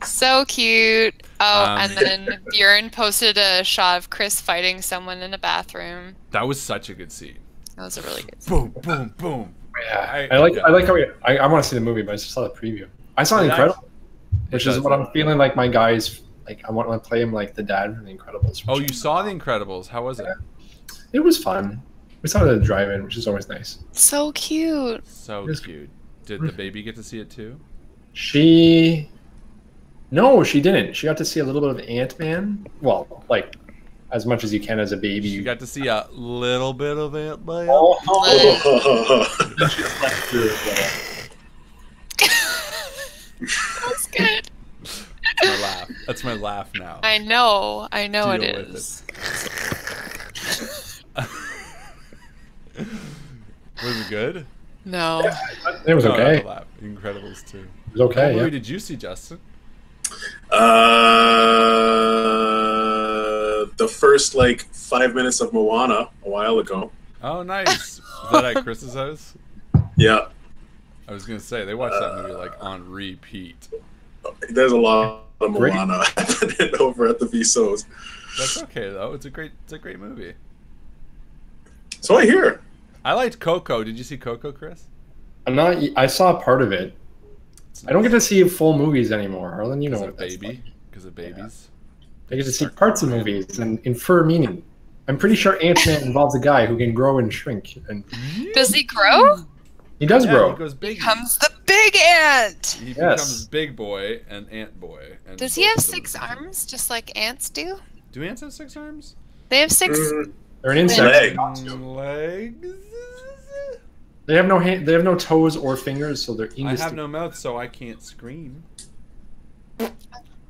So cute. Oh, Um, and then Bjorn posted a shot of Chris fighting someone in a bathroom. That was such a good scene. That was a really good scene. Boom, boom, boom. Yeah, I like how I want to see the movie, but I just saw the preview. I saw It Incredible, which does is what I'm feeling like my guys like. I want to play him like the dad from The Incredibles. Oh, you saw The Incredibles. How was it? It was fun. We saw it at the drive-in, which is always nice. So cute. So Yes. cute. Did the baby get to see it too? No, she didn't. She got to see a little bit of Ant-Man. Well, like as much as you can as a baby. You got to see a little bit of it, man. That's good. That's my laugh. That's my laugh now. I know Deal it with is. Was it good? No. It was No, okay. not the laugh. Incredibles too. It was okay. What movie Yeah. did you see, Justin? The first, like, 5 minutes of Moana a while ago. Oh, nice. Is that at Chris's house? Yeah. I was gonna say they watched that movie like on repeat. There's a lot of Moana happening over at the Viseaus. That's okay though. It's a great movie. So I hear. I liked Coco. Did you see Coco, Chris? I saw part of it. I don't get to see full movies anymore, Harlan. You know what that's like. Because of babies. I get to see parts of movies and infer meaning. I'm pretty sure Ant-Man involves a guy who can grow and shrink. And Does he grow? he does grow. He goes big. Becomes the big ant. He becomes big boy and ant boy. And Does he have 6 arms, just like ants do? Do ants have 6 arms? They have 6 They're an insect. Legs. They have no hand. They have no toes or fingers, so they're indistinct. I have no mouth, so I can't scream.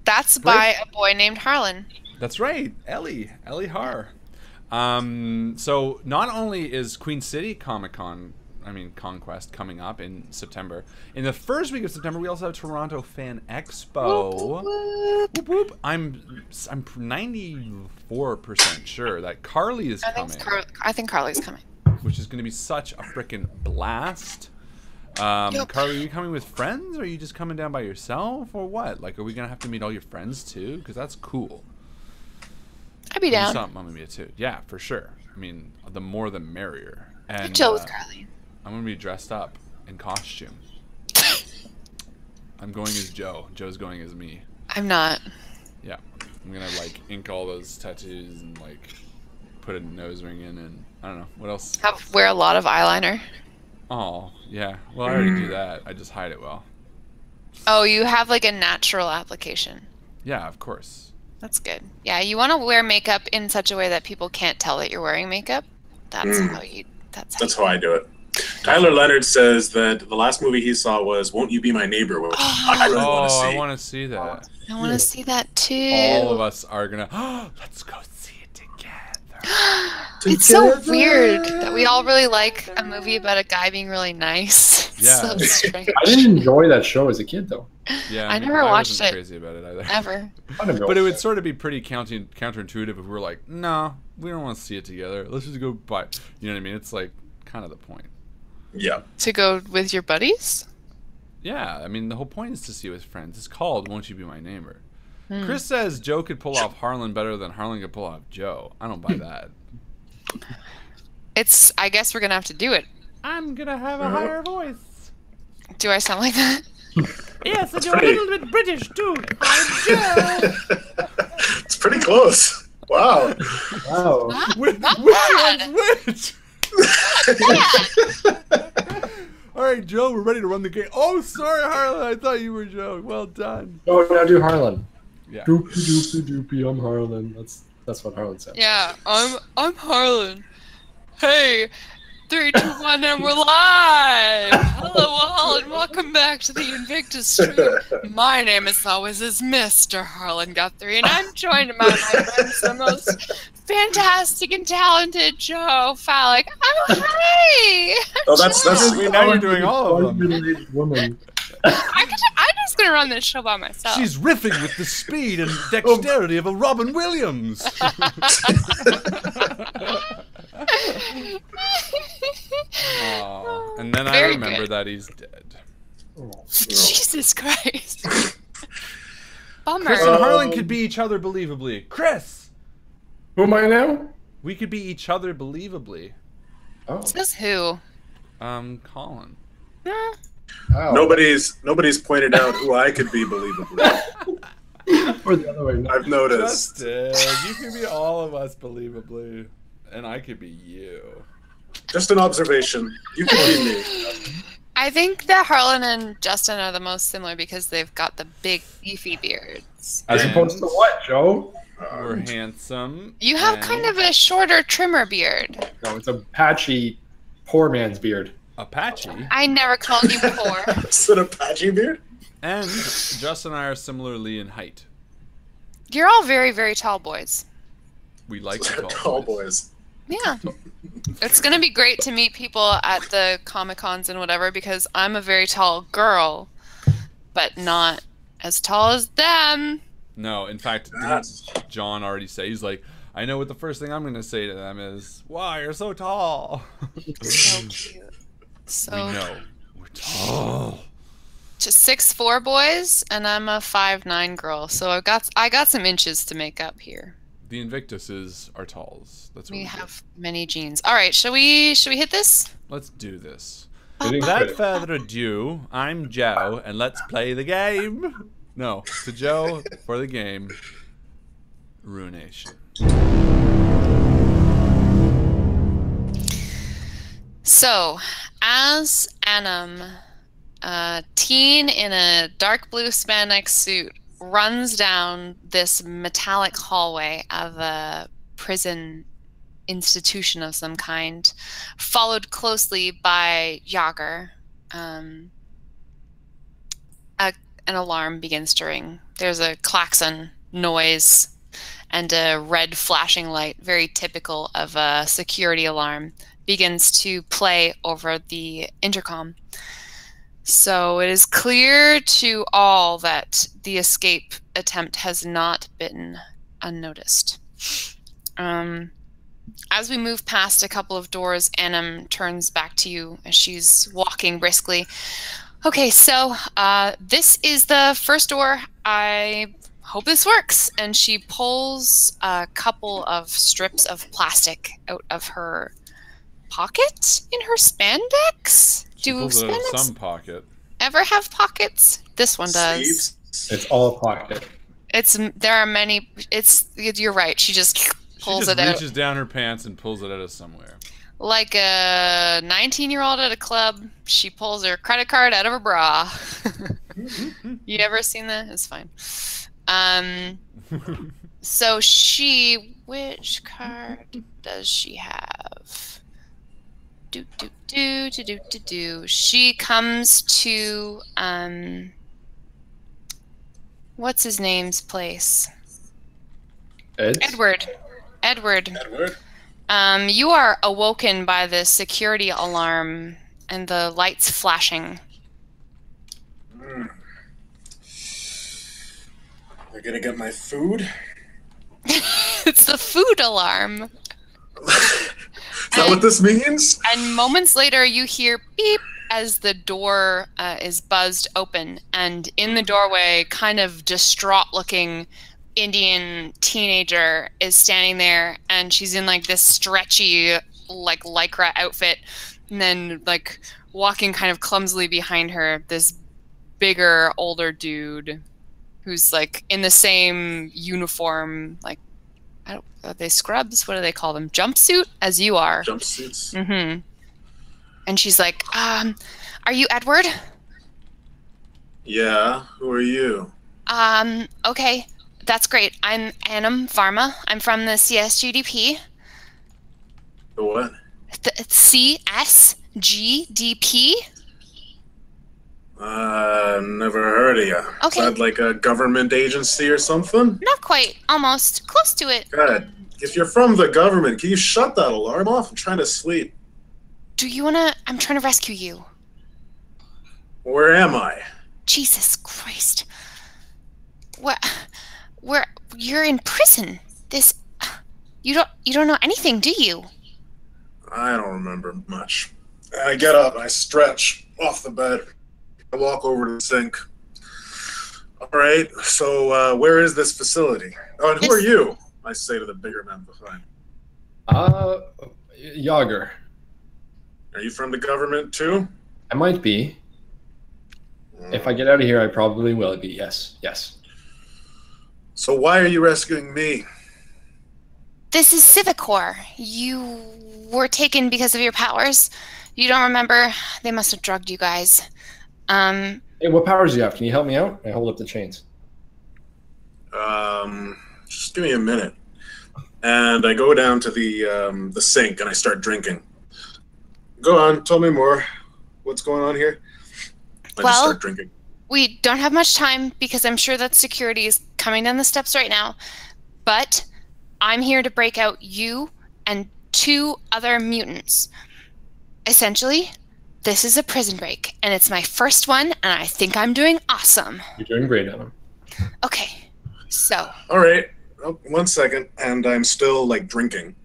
That's by a boy named Harlan. That's right, Ellie Har. So not only is Queen City Conquest coming up in September. In the first week of September, we also have Toronto Fan Expo. Whoop, whoop. I'm 94% sure that Carly is coming. I think Carly's coming. Which is going to be such a freaking blast. Carly, are you coming with friends, or are you just coming down by yourself, or what? Like, are we going to have to meet all your friends too? Because that's cool. I'd be down. I'm going to be too. Yeah, for sure. I mean, the more the merrier. And I'd chill with Carly. I'm going to be dressed up in costume. I'm going as Joe. Joe's going as me. I'm not. Yeah. I'm going to, like, ink all those tattoos and, like, put a nose ring in, and I don't know. What else? Wear a lot of eyeliner. Oh, yeah. Well, I already do that. I just hide it well. Oh, you have, like, a natural application. Yeah, of course. That's good. Yeah, you want to wear makeup in such a way that people can't tell that you're wearing makeup. That's how you... That's how I do it. Tyler Leonard says that the last movie he saw was "Won't You Be My Neighbor," which I really want to see. I want to see that. I want to see that too. All of us are gonna. Let's go see it together. It's so weird that we all really like a movie about a guy being really nice. It's so strange. I didn't enjoy that show as a kid, though. Yeah, I never watched wasn't it. Crazy about it either. Ever. But it would sort of be pretty counterintuitive if we were like, no, we don't want to see it together. Let's just go buy. You know what I mean? It's like kind of the point. Yeah. To go with your buddies? Yeah, I mean the whole point is to see it with friends. It's called "Won't You Be My Neighbor." Chris says Joe could pull off Harlan better than Harlan could pull off Joe. I don't buy that. I guess we're gonna have to do it. I'm gonna have a higher voice. Do I sound like that? Yes, and you're a little bit British too. I'm Joe. It's pretty close. Wow. Wow. Which one's which? All right, Joe, we're ready to run the game. Oh, sorry, Harlan. I thought you were Joe. Well done. Oh, now do Harlan. Yeah. Doopy doopy doopy. I'm Harlan. That's what Harlan said. Yeah, I'm Harlan. Hey, 3, 2, 1, and we're live! Hello all, and welcome back to the Invictus stream. My name, as always, is Mr. Harlan Guthrie, and I'm joined by my friends, the most fantastic and talented Joe Fallak. Oh, hi! Oh, that's now you're doing all of them. Middle-aged woman. I'm just gonna run this show by myself. She's riffing with the speed and dexterity of a Robin Williams. Oh, and then I remember that he's dead. Jesus Christ. Bummer. Chris and Harlan could be each other believably. Chris! Who am I now? We could be each other believably. Oh. Says who? Colin. Nah. Wow. Nobody's pointed out who I could be believably. Or the other way. I've noticed. Justin, you could be all of us believably. And I could be you. Just an observation. You can be me. I think that Harlan and Justin are the most similar because they've got the big, beefy beards. As opposed to what, Joe? We're handsome. You have kind of a shorter, trimmer beard. No, it's a patchy, poor man's beard. Apache. I never called you poor. Is it a patchy beard? And Justin and I are similarly in height. You're all very, very tall boys. We like the Tall boys. Yeah. It's going to be great to meet people at the Comic-Cons and whatever because I'm a very tall girl, but not as tall as them. No, in fact, didn't John already say, he's like, I know what the first thing I'm going to say to them is, wow, you're so tall. So cute. So we know. We're tall. Just 6'4" boys, and I'm a 5'9" girl. So I got some inches to make up here. The Invictuses are talls. That's what we have many genes. All right, should we hit this? Let's do this. Without further ado, I'm Joe, and let's play the game. No, to Joe for the game. Ruination. So, as Annam, a teen in a dark blue spandex suit, runs down this metallic hallway of a prison institution of some kind, followed closely by Yager, an alarm begins to ring. There's a klaxon noise and a red flashing light, very typical of a security alarm, begins to play over the intercom. So it is clear to all that the escape attempt has not been unnoticed. As we move past a couple of doors, Annam turns back to you as she's walking briskly. Okay, so this is the first door. I hope this works. And she pulls a couple of strips of plastic out of her pocket in her spandex. She pulls it out of some pocket. Ever have pockets? This one does. It's all a pocket. There are many. You're right. She just pulls it out. She reaches down her pants and pulls it out of somewhere. Like a 19-year-old at a club, she pulls her credit card out of her bra. You ever seen that? It's fine. So which card does she have? She comes to what's his name's place? Edward. You are awoken by the security alarm and the lights flashing. They're gonna get my food? It's the food alarm. Is that what this means? And moments later, you hear beep as the door is buzzed open. And in the doorway, kind of distraught-looking Indian teenager is standing there, and she's in like this stretchy, like lycra outfit, and then like walking kind of clumsily behind her, this bigger, older dude who's like in the same uniform, like are they scrubs? What do they call them? Jumpsuit, as you are. Jumpsuits. Mm-hmm. And she's like, are you Edward? Yeah. Who are you? Okay. That's great. I'm Annam Varma. I'm from the CSGDP. The what? The CSGDP? Never heard of you. Okay. Is that like a government agency or something? Not quite. Almost. Close to it. God, if you're from the government, can you shut that alarm off? I'm trying to sleep. Do you wanna... I'm trying to rescue you. Where am I? Jesus Christ. Where you're in prison. This... You don't know anything, do you? I don't remember much. I get up and I stretch off the bed. I walk over to the sink. All right, so where is this facility? Oh, and who are you? I say to the bigger man behind. Yager. Are you from the government too? I might be. If I get out of here, I probably will be. Yes. So why are you rescuing me? This is Civicor. You were taken because of your powers. You don't remember? They must have drugged you guys. Hey, what powers do you have? Can you help me out? I hold up the chains. Just give me a minute. And I go down to the sink and I start drinking. Go on, tell me more. What's going on here? I just start drinking. We don't have much time because I'm sure that security is coming down the steps right now. But I'm here to break out you and 2 other mutants. Essentially, this is a prison break, and it's my first one, and I think I'm doing awesome. You're doing great, Adam. Okay. So. All right. Oh, 1 second. And I'm still like drinking.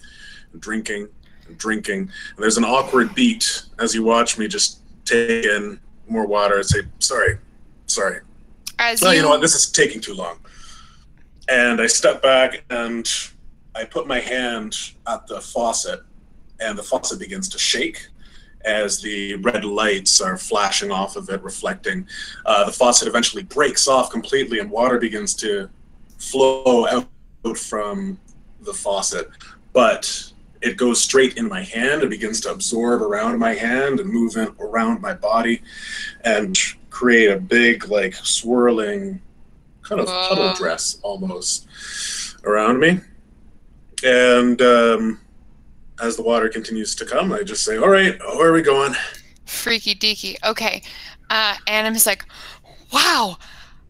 And there's an awkward beat as you watch me just take in more water and say, sorry. You know what? This is taking too long. And I step back and I put my hand at the faucet, and the faucet begins to shake as the red lights are flashing off of it, reflecting. The faucet eventually breaks off completely, and water begins to flow out from the faucet. But it goes straight in my hand. It begins to absorb around my hand and move around my body and create a big, like, swirling kind of puddle dress almost around me. And as the water continues to come, I just say, all right, where are we going? Freaky deaky. Okay. And I'm just like, wow,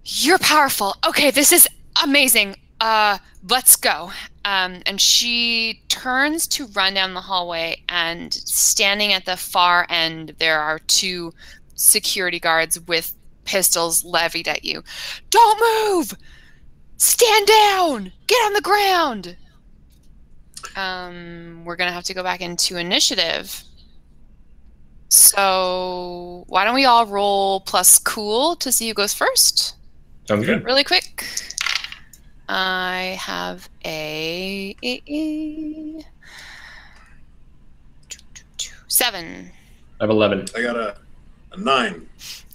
you're powerful. Okay, this is amazing. Let's go. And she turns to run down the hallway, and standing at the far end, there are 2 security guards with pistols levied at you. Don't move! Stand down! Get on the ground! We're going to have to go back into initiative. So why don't we all roll plus cool to see who goes first? Sounds good. Really quick. I have a 7. I have 11. I got a 9.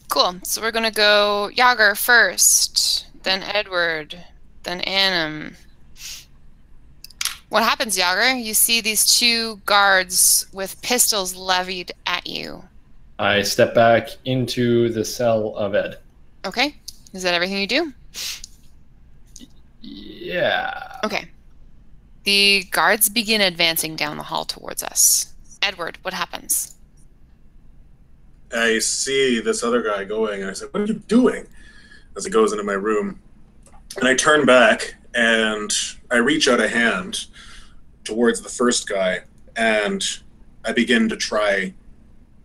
Cool. So we're going to go Yager first, then Edward, then Annam. What happens, Yager? You see these 2 guards with pistols levied at you. I step back into the cell of Ed. Okay. Is that everything you do? Yeah. Okay. The guards begin advancing down the hall towards us. Edward, what happens? I see this other guy going, and I say, what are you doing? As he goes into my room. And I turn back, and I reach out a hand towards the first guy, and I begin to try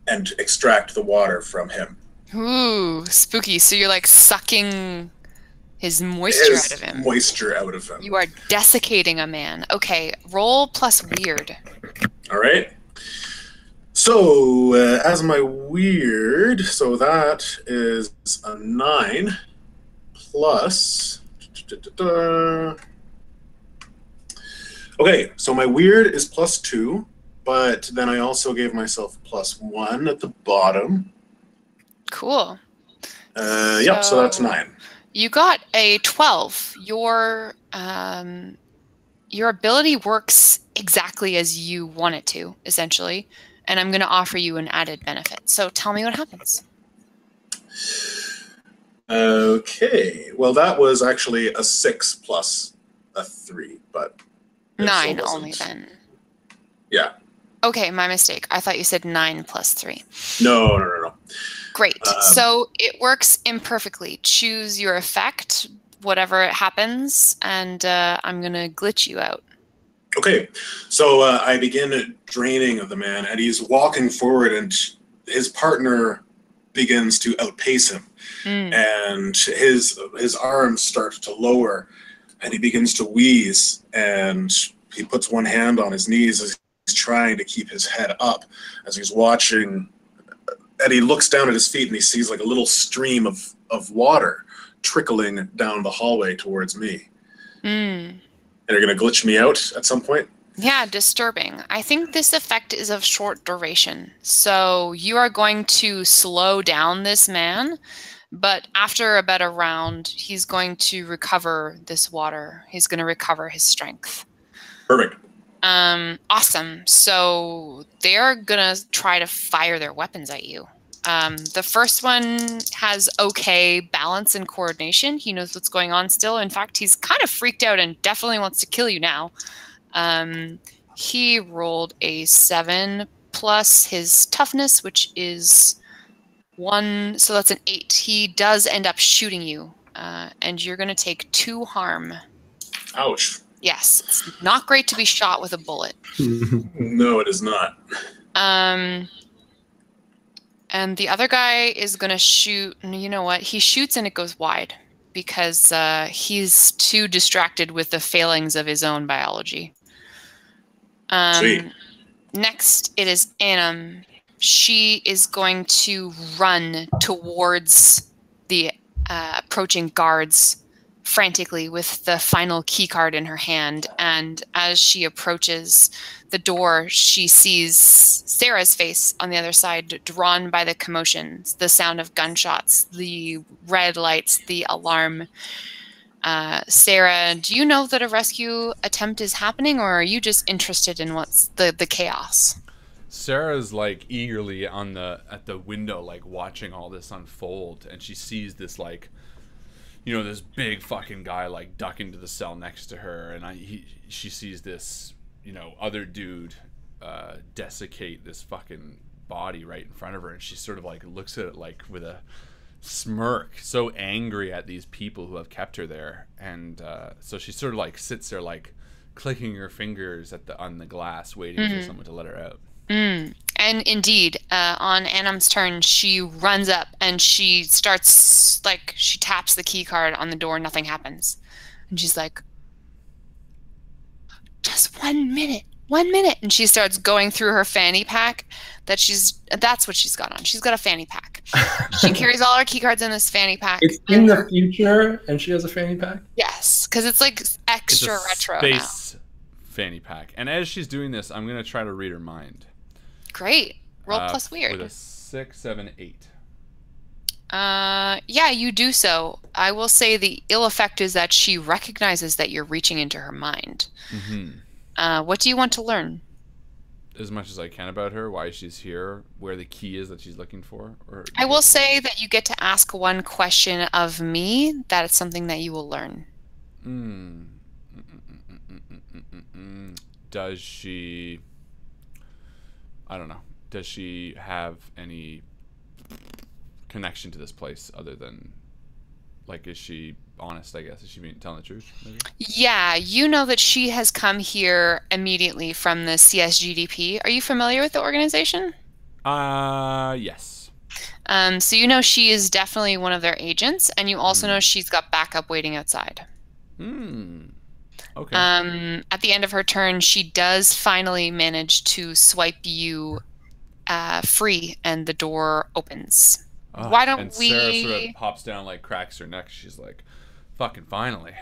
and extract the water from him. Ooh, spooky. So you're like sucking his moisture out of him. Moisture out of him. You are desiccating a man. Okay, roll plus weird. All right. So, as my weird, so that is a 9 plus... Okay, so my weird is plus 2, but then I also gave myself plus 1 at the bottom. Cool. Yep, so that's 9. You got a 12. Your ability works exactly as you want it to, essentially, and I'm going to offer you an added benefit. So tell me what happens. Okay, well that was actually a 6 plus a 3, but... 9 only then. Yeah. Okay, my mistake. I thought you said 9 plus 3. No. Great. So it works imperfectly. Choose your effect, whatever it happens, and I'm going to glitch you out. Okay, so I begin draining of the man, and he's walking forward, and his partner begins to outpace him. And his arms start to lower, and he begins to wheeze, and he puts one hand on his knees as he's trying to keep his head up as he's watching. And he looks down at his feet, and he sees like a little stream of water trickling down the hallway towards me. And you're going to glitch me out at some point? Yeah, disturbing. I think this effect is of short duration. So you are going to slow down this man, but after about a round, he's going to recover this water. He's going to recover his strength. Perfect. Awesome. So they're going to try to fire their weapons at you. The first one has okay balance and coordination. He knows what's going on still. In fact, he's kind of freaked out and definitely wants to kill you now. He rolled a 7 plus his toughness, which is 1. So that's an 8. He does end up shooting you, and you're going to take 2 harm. Ouch. Yes, it's not great to be shot with a bullet. No, it is not. And the other guy is going to shoot. You know what? He shoots and it goes wide. because he's too distracted with the failings of his own biology. Sweet. Next, it is Annam. She is going to run towards the approaching guards frantically with the final key card in her hand. And as she approaches the door, she sees Sarah's face on the other side, drawn by the commotions, the sound of gunshots, the red lights, the alarm. Sarah, do you know that a rescue attempt is happening, or are you just interested in what's the chaos? Sarah's like eagerly at the window, like watching all this unfold, and she sees this like, you know, this big fucking guy like duck into the cell next to her, and she sees this, you know, other dude desiccate this fucking body right in front of her, and she sort of like looks at it like with a smirk, so angry at these people who have kept her there, and so she sort of like sits there like clicking her fingers on the glass, waiting for someone to let her out. And indeed, on Annam's turn, she runs up and she starts, like, she taps the key card on the door, nothing happens. And she's like, just 1 minute. And she starts going through her fanny pack that's what she's got on. She's got a fanny pack. She carries all her key cards in this fanny pack. It's in the future, and she has a fanny pack? Yes, because it's like extra retro space fanny pack. And as she's doing this, I'm going to try to read her mind. Great. Roll plus weird. With a 6, 7, 8. Yeah, you do so. I will say the ill effect is that she recognizes that you're reaching into her mind. What do you want to learn? As much as I can about her, why she's here, where the key is that she's looking for. I will say that you get to ask one question of me. That is something that you will learn. Does she... I don't know. Does she have any connection to this place other than, like, is she honest, I guess? Is she telling the truth, maybe? Yeah, you know that she has come here immediately from the CSGDP. Are you familiar with the organization? Yes. So you know she is definitely one of their agents, and you also know she's got backup waiting outside. Okay. At the end of her turn, she does finally manage to swipe you free, and the door opens. Why don't we... And Sarah sort of pops down, like, cracks her neck. She's like, fucking finally.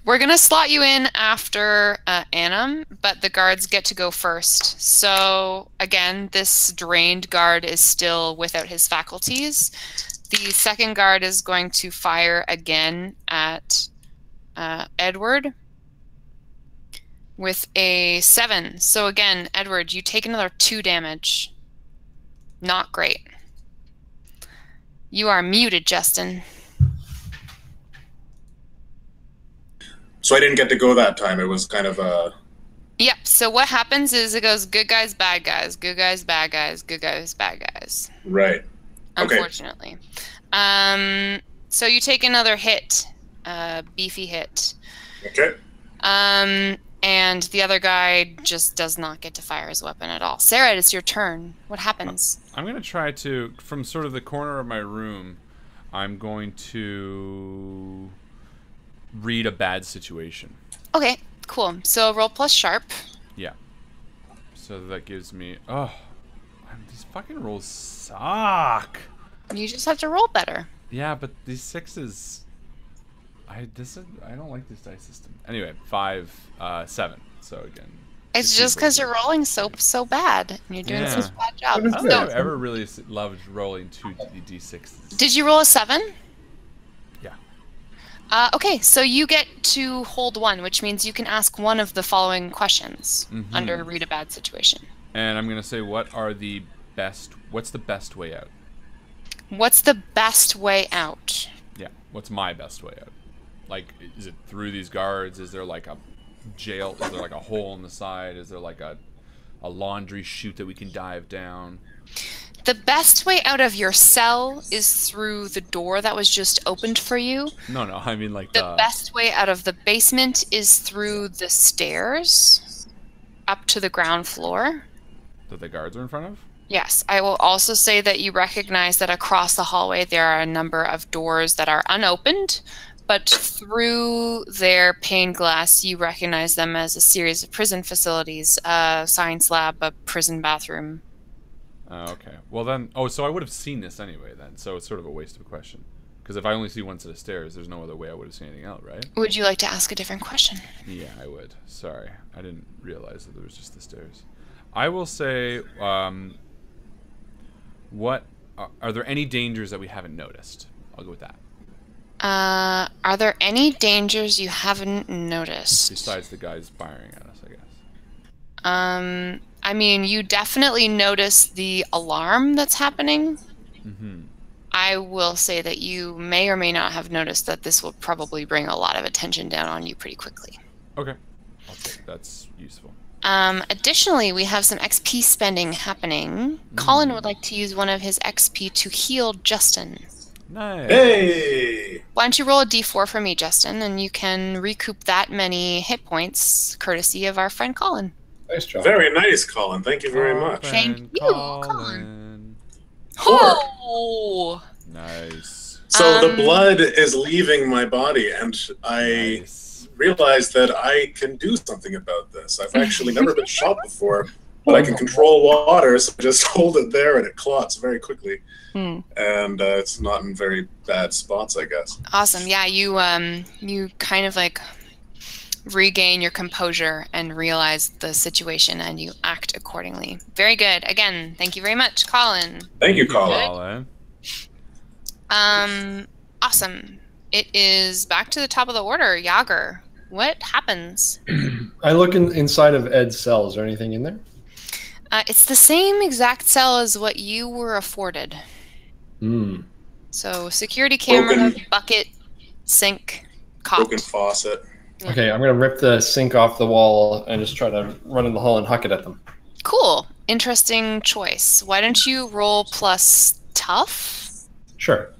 We're going to slot you in after Annam, but the guards get to go first. So, again, this drained guard is still without his faculties. The second guard is going to fire again at Edward with a 7. So, again, Edward, you take another 2 damage. Not great. You are muted, Justin. So I didn't get to go that time. It was kind of a... Yep. So what happens is it goes good guys, bad guys, good guys, bad guys, good guys, bad guys. Right. Okay. Unfortunately. So you take another hit, beefy hit. Okay. And the other guy just does not get to fire his weapon at all. Sarah, it's your turn. What happens? I'm going to try to, from sort of the corner of my room, I'm going to read a bad situation. Okay, cool. So roll plus sharp. Yeah. So that gives me... Oh, these fucking rolls suck. You just have to roll better. Yeah, but these 6s... I don't like this dice system. Anyway, 5, 7. So again... It's just because you're rolling so bad. And you're doing such a bad job. I don't think I've ever really loved rolling 2 d6s. Did you roll a 7? Yeah. Okay, so you get to hold 1, which means you can ask one of the following questions under read a bad situation. And I'm going to say, what's the best way out? What's the best way out? Yeah, what's my best way out? Like, is it through these guards? Is there like a jail? Is there like a hole in the side? Is there like a laundry chute that we can dive down? The best way out of your cell is through the door that was just opened for you. No, I mean like the best way out of the basement is through the stairs up to the ground floor. That the guards are in front of? Yes, I will also say that you recognize that across the hallway there are a number of doors that are unopened, but through their pane glass you recognize them as a series of prison facilities, a science lab, a prison bathroom. Okay. Well then, so I would have seen this anyway then, so it's sort of a waste of a question. Because if I only see one set of stairs, there's no other way I would have seen anything out, right? Would you like to ask a different question? Yeah, I would. Sorry. I didn't realize that there was just the stairs. I will say, what are there any dangers that we haven't noticed? I'll go with that. Are there any dangers you haven't noticed? Besides the guys firing at us, I guess. I mean, you definitely notice the alarm that's happening. Mm-hmm. I will say that you may or may not have noticed that this will probably bring a lot of attention down on you pretty quickly. Okay. That's useful. Additionally, we have some XP spending happening. Colin would like to use one of his XP to heal Justin. Nice. Hey! Why don't you roll a d4 for me, Justin, and you can recoup that many hit points, courtesy of our friend Colin. Nice job. Very nice, Colin. Thank you very much. Thank you, Colin. Four. Oh! Nice. So the blood is leaving my body, and I realized that I can do something about this. I've actually never been shot before, but I can control water, so I just hold it there and it clots very quickly. And it's not in very bad spots, I guess. Awesome. Yeah, you kind of like regain your composure and realize the situation, and you act accordingly. Very good. Again, thank you very much, Colin. Thank you, Colin. Awesome. It is back to the top of the order. Yager, what happens? I look inside of Ed's cell. Is there anything in there? It's the same exact cell as what you were afforded. So security camera, bucket, sink, cot. Broken faucet. Okay, I'm going to rip the sink off the wall and just try to run in the hall and huck it at them. Cool. Interesting choice. Why don't you roll plus tough? Sure.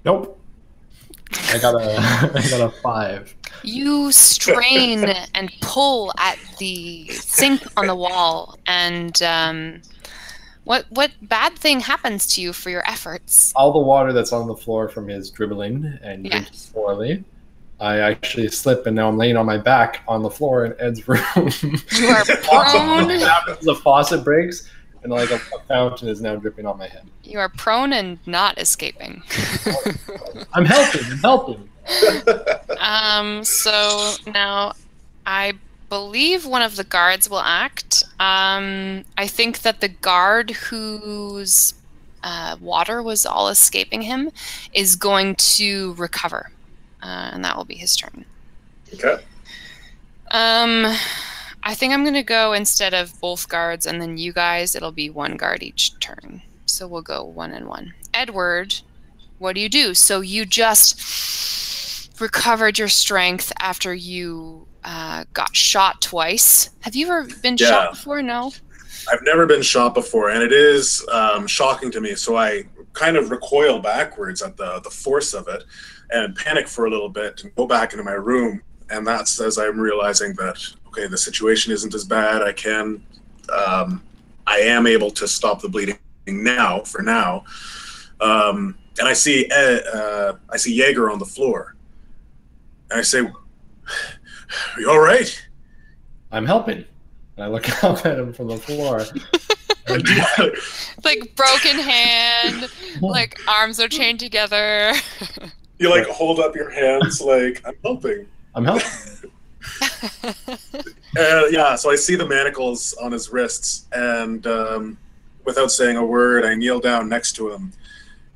Nope. I got a 5. You strain and pull at the sink on the wall, and what bad thing happens to you for your efforts? All the water that's on the floor from his dribbling and drinking poorly, I actually slip, and now I'm laying on my back on the floor in Ed's room. You are prone. The faucet breaks, and like a fountain is now dripping on my head. You are prone and not escaping. I'm helping. So now I believe one of the guards will act. I think that the guard whose water was all escaping him is going to recover, and that will be his turn. Okay. I think I'm going to go instead of both guards and then you guys, it'll be one guard each turn. So we'll go 1 and 1. Edward, what do you do? So you just recovered your strength after you got shot twice. Have you ever been shot before? No? I've never been shot before, and it is shocking to me. So I kind of recoil backwards at the force of it and panic for a little bit and go back into my room. And that's as I'm realizing that, okay, the situation isn't as bad. I am able to stop the bleeding now, for now. And I see Jaeger on the floor. And I say, "Are you all right?" I'm helping. And I look up at him from the floor. Like broken hand, like arms are chained together. You like hold up your hands like, "I'm helping." I'm helping. So I see the manacles on his wrists, and without saying a word, I kneel down next to him.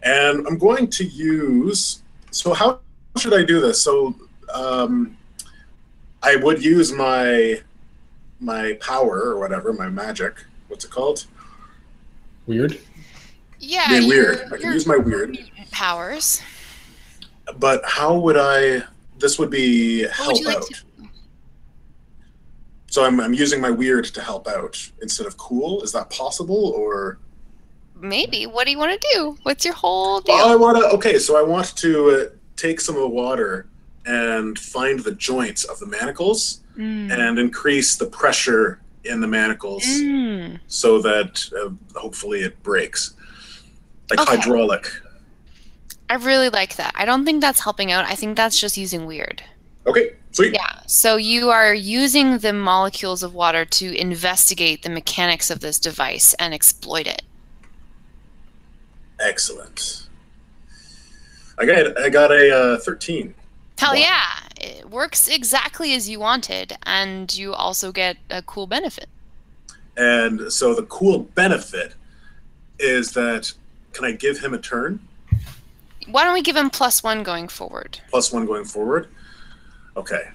And I'm going to use... So how should I do this? So I would use my power or whatever, my magic. What's it called? Weird? Yeah, weird. I can use my weird powers. But how would I... This would be help out. So I'm using my weird to help out instead of cool. Is that possible, or? Maybe. What do you want to do? What's your whole deal? I want to take some of the water and find the joints of the manacles and increase the pressure in the manacles Mm. so that hopefully it breaks. Like Okay. hydraulic. I really like that. I don't think that's helping out. I think that's just using weird. Okay, sweet. Yeah. So you are using the molecules of water to investigate the mechanics of this device and exploit it. Excellent. I got a 13. Hell Wow. yeah. It works exactly as you wanted, and you also get a cool benefit. And so the cool benefit is that, can I give him a turn? Why don't we give him +1 going forward? +1 going forward? Okay.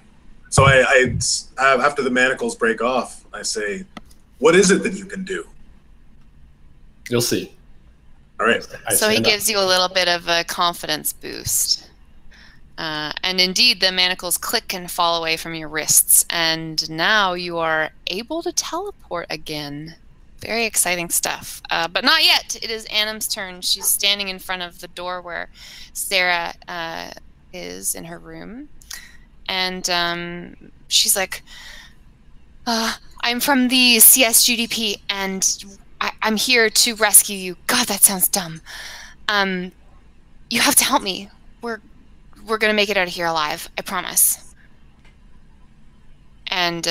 So I after the manacles break off, I say, what is it that you can do? You'll see. All right. So he stand up. gives you a little bit of a confidence boost. And indeed, the manacles click and fall away from your wrists, and now you are able to teleport again. Very exciting stuff. But not yet. It is Anim's turn. She's standing in front of the door where Sarah is in her room. And she's like, I'm from the CSGDP, and I'm here to rescue you. God, that sounds dumb. You have to help me. We're going to make it out of here alive. I promise. And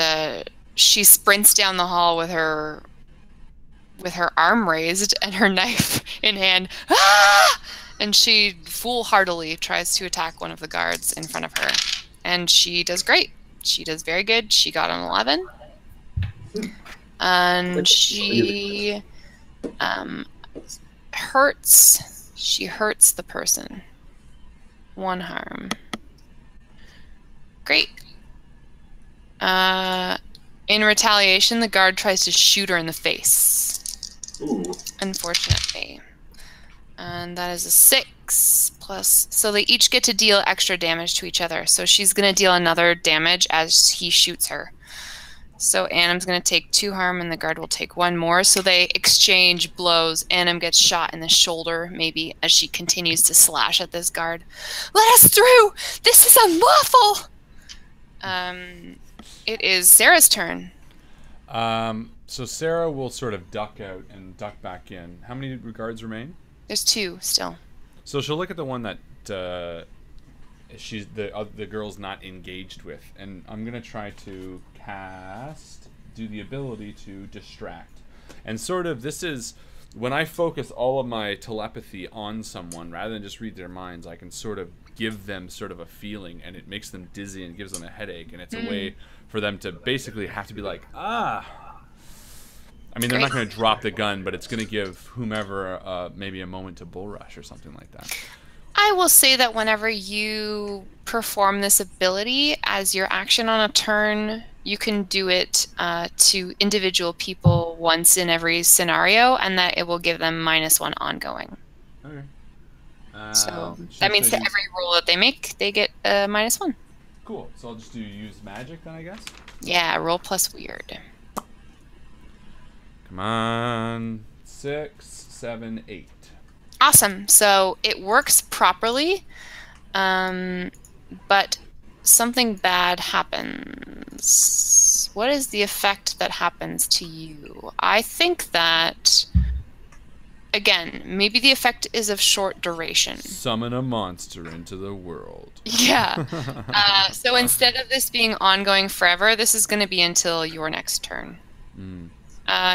she sprints down the hall with her arm raised and her knife in hand. Ah! And she foolhardily tries to attack one of the guards in front of her. And she does great. She does very good. She got an 11. And she hurts. She hurts the person. 1 harm. Great. In retaliation, the guard tries to shoot her in the face. Ooh. Unfortunately. And that is a 6 plus. So they each get to deal extra damage to each other. So she's going to deal another damage as he shoots her. So Annam's going to take 2 harm and the guard will take 1 more. So they exchange blows. Annam gets shot in the shoulder, maybe, as she continues to slash at this guard. Let us through! This is unlawful! It is Sarah's turn. So Sarah will sort of duck out and duck back in. How many guards remain? There's 2 still. So she'll look at the one that she's the girl's not engaged with, and I'm gonna try to do the ability to distract. And sort of this is when I focus all of my telepathy on someone rather than just read their minds. I can sort of give them sort of a feeling, and it makes them dizzy and gives them a headache, and it's a way for them to basically have to be like, I mean, they're not going to drop the gun, but it's going to give whomever maybe a moment to bull rush or something like that. I will say that whenever you perform this ability as your action on a turn, you can do it to individual people once in every scenario, and that it will give them -1 ongoing. Okay. So that means that every roll that they make, they get -1. Cool. So I'll just use magic then, I guess? Yeah, roll plus weird. Come on. 6, 7, 8. Awesome. So it works properly, but something bad happens. What is the effect that happens to you? I think that, again, maybe the effect is of short duration. Summon a monster into the world. Yeah. So instead of this being ongoing forever, this is going to be until your next turn.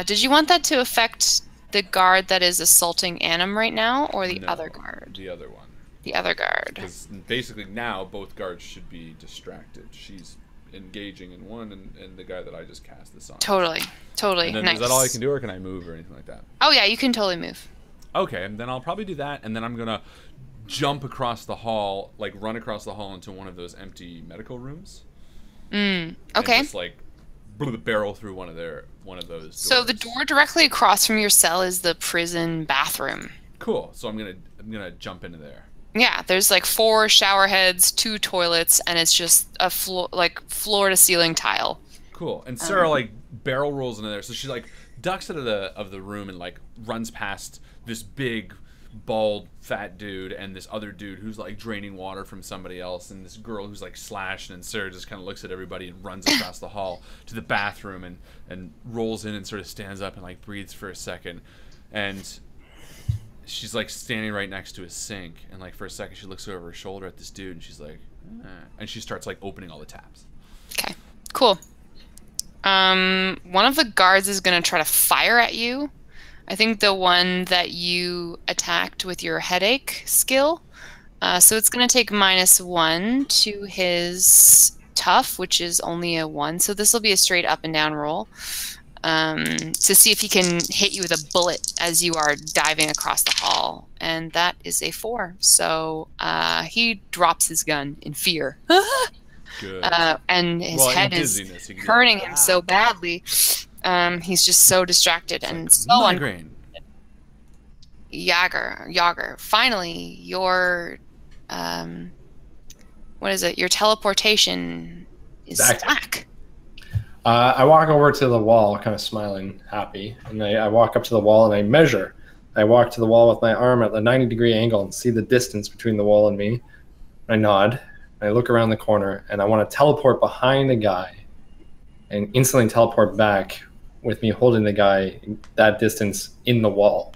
Did you want that to affect the guard that is assaulting Annam right now, or the other guard? The other one. The other guard. Because basically now both guards should be distracted. She's engaging in one, and the guy that I just cast this on. Totally. And then, Nice. is that all I can do, or can I move or anything like that? Oh yeah, you can totally move. Okay, and then I'll probably do that, and then I'm gonna jump across the hall, like run across the hall into one of those empty medical rooms. Okay. And just like barrel through one of those doors. So the door directly across from your cell is the prison bathroom. Cool. So I'm gonna jump into there. Yeah, there's like 4 shower heads, 2 toilets, and it's just a floor to ceiling tile. Cool. And Sarah like barrel rolls into there. So she like ducks out of the room and like runs past this big bald fat dude and this other dude who's like draining water from somebody else, and this girl who's like slashed, and Sarah just kind of looks at everybody and runs across the hall to the bathroom and rolls in and sort of stands up and like breathes for a second, and she's like standing right next to a sink, and like for a second she looks over her shoulder at this dude and she's like, and she starts like opening all the taps. Okay, cool. One of the guards is going to try to fire at you. I think the one that you attacked with your headache skill. So it's going to take -1 to his tough, which is only a 1. So this will be a straight up and down roll to see if he can hit you with a bullet as you are diving across the hall. And that is a 4. So he drops his gun in fear. Good. And his head is hurting him so badly. He's just so distracted and so migraine. Yager. Finally, your what is it? Your teleportation is back. I walk over to the wall, kind of smiling, happy, and I walk up to the wall and I measure. I walk to the wall with my arm at a 90-degree angle and see the distance between the wall and me. I nod. I look around the corner, and I want to teleport behind the guy and instantly teleport back with me holding the guy that distance in the wall.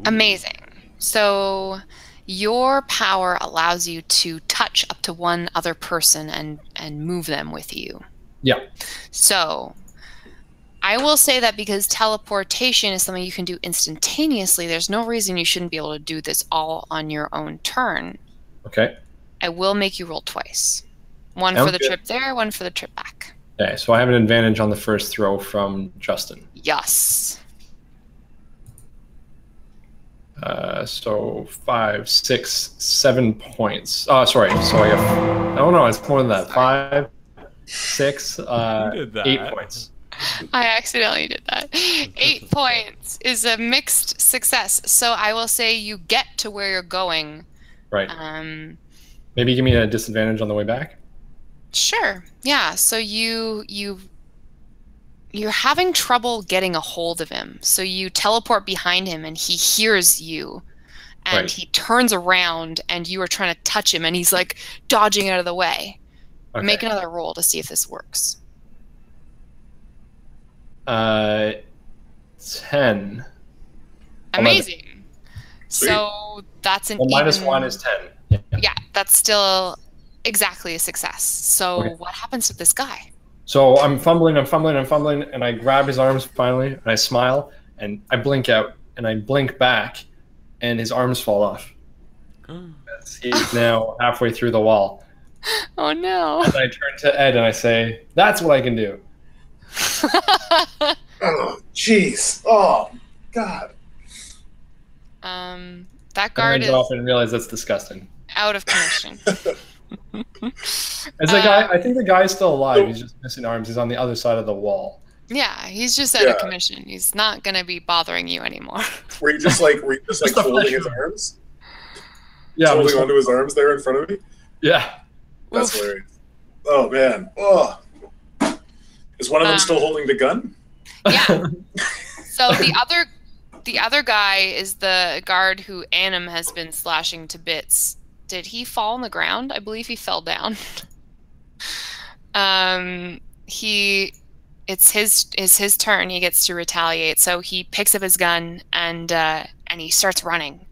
Amazing. So your power allows you to touch up to one other person and move them with you. Yeah. So I will say that because teleportation is something you can do instantaneously, there's no reason you shouldn't be able to do this all on your own turn. Okay. I will make you roll twice. One for the trip there, one for the trip back. Okay, so I have an advantage on the first throw from Justin. Yes. So 5, 6, 7 points. Oh, sorry. So I have... Oh, no, it's more than that. 5, 6, 8 points. I accidentally did that. 8 points is a mixed success. So I will say you get to where you're going. Right. Maybe give me a disadvantage on the way back? Sure. Yeah. So you're having trouble getting a hold of him. So you teleport behind him and he hears you and he turns around and you are trying to touch him and he's like dodging out of the way. Okay. Make another roll to see if this works. 10. Amazing. 11. So that's an -1 is 10. Yeah, that's still exactly a success. So what happens to this guy? So I'm fumbling, and I grab his arms finally, and I smile, and I blink out, and I blink back, and his arms fall off. He's now halfway through the wall. Oh no. And I turn to Ed and I say, "That's what I can do." Oh, jeez. Oh, God. That guard is off and realize that's disgusting. Out of commission. As the guy, I think the guy's still alive. He's just missing arms. He's on the other side of the wall. Yeah, he's just out of commission. He's not gonna be bothering you anymore. Were you just like holding his arms? Yeah, holding onto his arms there in front of me. Yeah, that's hilarious. Oh man. Oh, is one of them still holding the gun? Yeah. So the other guy is the guard who Anim has been slashing to bits. Did he fall on the ground? I believe he fell down. It's his turn. He gets to retaliate. So he picks up his gun and he starts running.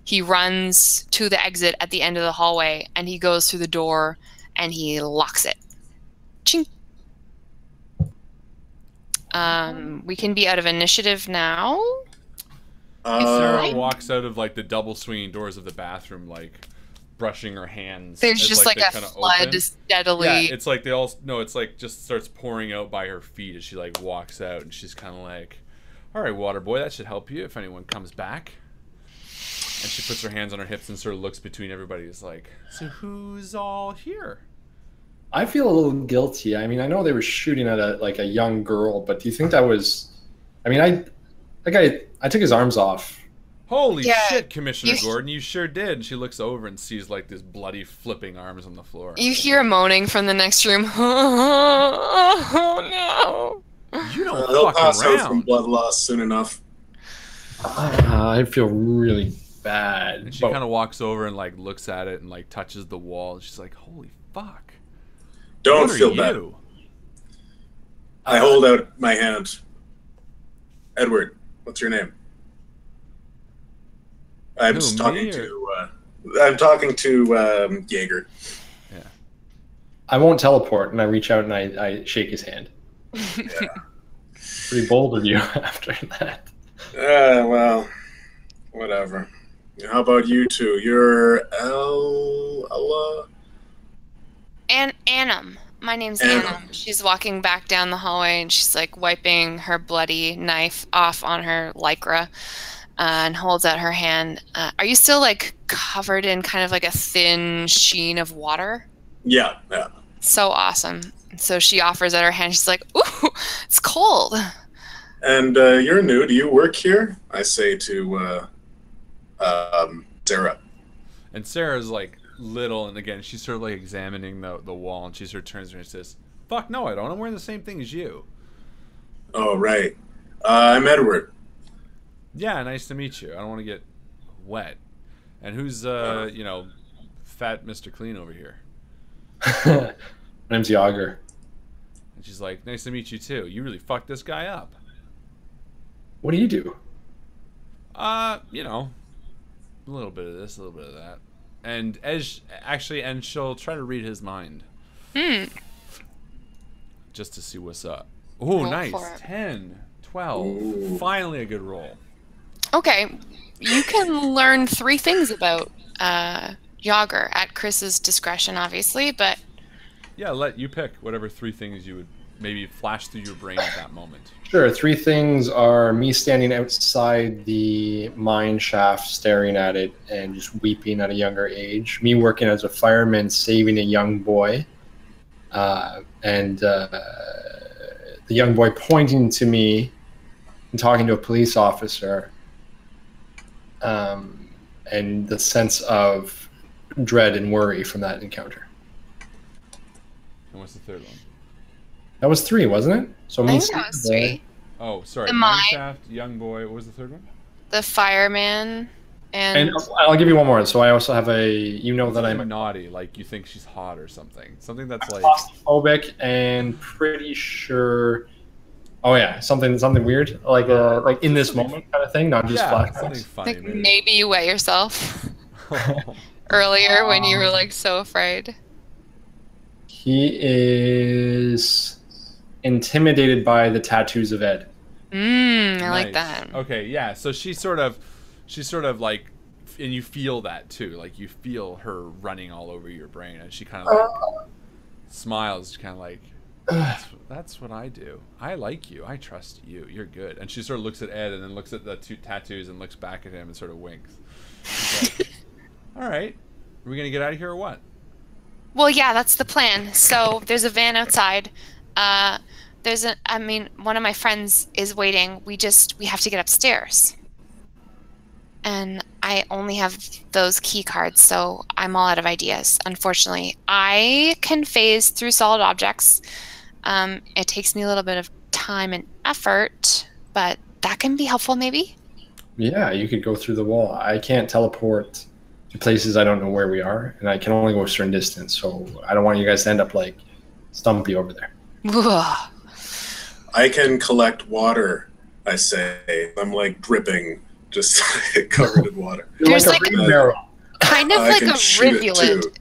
He runs to the exit at the end of the hallway and he goes through the door and he locks it. Ching. We can be out of initiative now. Sarah walks out of like the double swinging doors of the bathroom, like brushing her hands. There's just like a flood steadily. Yeah, it's like it's like just starts pouring out by her feet as she like walks out, and she's kind of like, "All right, water boy, that should help you if anyone comes back." And she puts her hands on her hips and sort of looks between everybody. Is like, "So who's all here?" I feel a little guilty. I mean, I know they were shooting at a young girl, but do you think that was? I mean, I took his arms off. Holy shit, Commissioner Gordon, you sure did. And she looks over and sees like this bloody flipping arms on the floor. You hear moaning from the next room. Oh no! You don't they'll fuck pass around. out from blood loss soon enough. I feel really bad. And she kind of walks over and like looks at it and like touches the wall. She's like, "Holy fuck! Don't What are feel bad. you?" I hold out my hand. Edward, what's your name? I'm Who, just me talking or- to. I'm talking to Jaeger. Yeah. I won't teleport, and I reach out and I shake his hand. Yeah. Pretty bold of you after that. Well, whatever. How about you two? You're Ella. Annam. My name's Annam. Annam. She's walking back down the hallway and she's like wiping her bloody knife off on her lycra and holds out her hand. Are you still like covered in kind of like a thin sheen of water? Yeah. So awesome. So she offers out her hand. She's like, "Ooh, it's cold." And you're new. Do you work here? I say to Sarah. And Sarah's like little, and again, she's sort of like examining the wall, and she sort of turns around and says, "Fuck no, I don't. I'm wearing the same thing as you." Oh, right. I'm Edward. Yeah, nice to meet you. I don't want to get wet. And who's fat Mr. Clean over here? My name's Yager. And she's like, "Nice to meet you too. You really fucked this guy up." What do you do? A little bit of this, a little bit of that. And and she'll try to read his mind. Just to see what's up. Oh, Roll nice. for it. 10, 12. Ooh. Finally a good roll. Okay, you can learn 3 things about Yager at Chris's discretion, obviously, but Yeah, let you pick whatever 3 things you would maybe flash through your brain at that moment. Sure. 3 things are me standing outside the mine shaft, staring at it and just weeping at a younger age. Me working as a fireman, saving a young boy, and the young boy pointing to me and talking to a police officer, and the sense of dread and worry from that encounter. And what's the third one? That was 3, wasn't it? So I me think that was standing there- 3. Oh, sorry. The mine. Mineshaft, young boy. What was the third one? The fireman And and I'll give you one more. So I also have that I'm Something naughty, like you think she's hot or something. Something that's like... claustrophobic and pretty sure. Oh yeah, something weird, like in this moment kind of thing, not just Yeah, something flashbacks. funny. like maybe. maybe you wet yourself earlier when you were like so afraid. He is intimidated by the tattoos of Ed. I like Nice. that. Okay, yeah. So she's sort of like, and you feel that too. Like you feel her running all over your brain, and she kind of like smiles, kind of like, that's what I do. I like you. I trust you. You're good. And she sort of looks at Ed, and then looks at the 2 tattoos, and looks back at him, and sort of winks. She's like, all right, are we gonna get out of here or what? Well, yeah, that's the plan. So there's a van outside. One of my friends is waiting. We have to get upstairs. And I only have those key cards, so I'm all out of ideas, unfortunately. I can phase through solid objects. It takes me a little bit of time and effort, but that can be helpful, maybe? Yeah, you could go through the wall. I can't teleport to places I don't know where we are, and I can only go a certain distance. So I don't want you guys to end up like Stumpy over there. Ugh. I can collect water, I say. I'm like dripping, just covered in water. You're There's like like a rain barrel. Kind of I like can a shoot it, rivulet. too.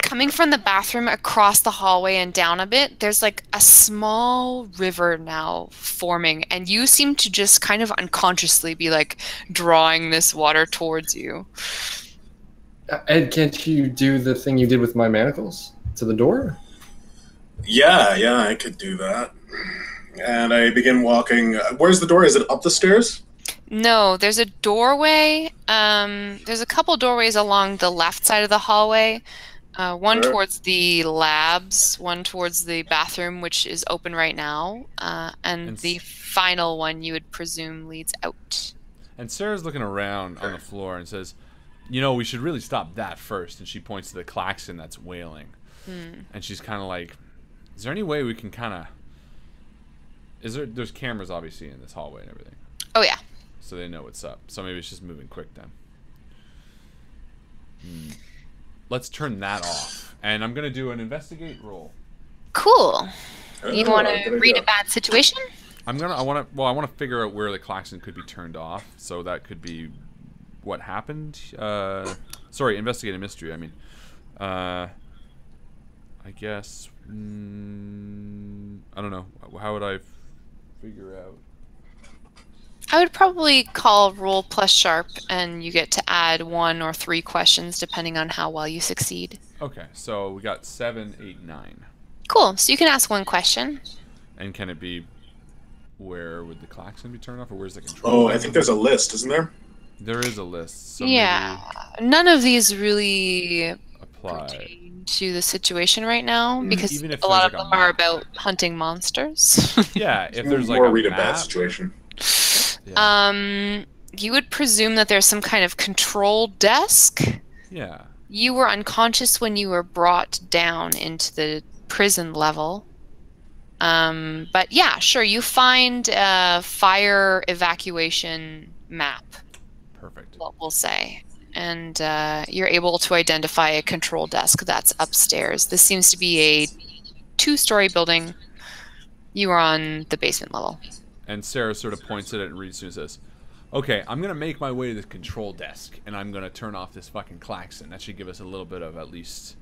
Coming from the bathroom across the hallway and down a bit, there's like a small river now forming, and you seem to just kind of unconsciously be like drawing this water towards you. Ed, can't you do the thing you did with my manacles to the door? Yeah, I could do that. And I begin walking. Where's the door? Is it up the stairs? No, there's a doorway. There's a couple doorways along the left side of the hallway. One Sure. towards the labs, one towards the bathroom, which is open right now, and the final one you would presume leads out. And Sarah's looking around on the floor and says, we should really stop that first. And she points to the klaxon that's wailing. And she's kind of like, is there any way we can kind of... There's cameras obviously in this hallway and everything. Oh yeah. So they know what's up. So maybe it's just moving quick then. Let's turn that off. And I'm going to do an investigate roll. Cool. You want good to read idea. a bad situation? I want to figure out where the klaxon could be turned off. So that could be what happened. Sorry, investigate a mystery. I mean, I guess. I don't know. How would I figure out? I would probably call roll plus sharp, and you get to add 1 or 3 questions depending on how well you succeed. Okay, so we got 7, 8, 9. Cool. So you can ask 1 question. And can it be where would the klaxon be turned off, or where's the control? Oh, I think there's a list, isn't there? There is a list. So Yeah. None of these really apply. pertain to the situation right now because Even if a lot of there's, like, them a are map. about hunting monsters. Yeah, if there's like or a read a map, bad situation. yeah. You would presume that there's some kind of control desk. Yeah. You were unconscious when you were brought down into the prison level. But yeah, sure, you find a fire evacuation map, Perfect. we'll say. And you're able to identify a control desk that's upstairs. This seems to be a 2-story building. You are on the basement level. And Sarah sort of points at it and reads through and says, "Okay, I'm gonna make my way to the control desk, and I'm gonna turn off this fucking klaxon. That should give us a little bit of at least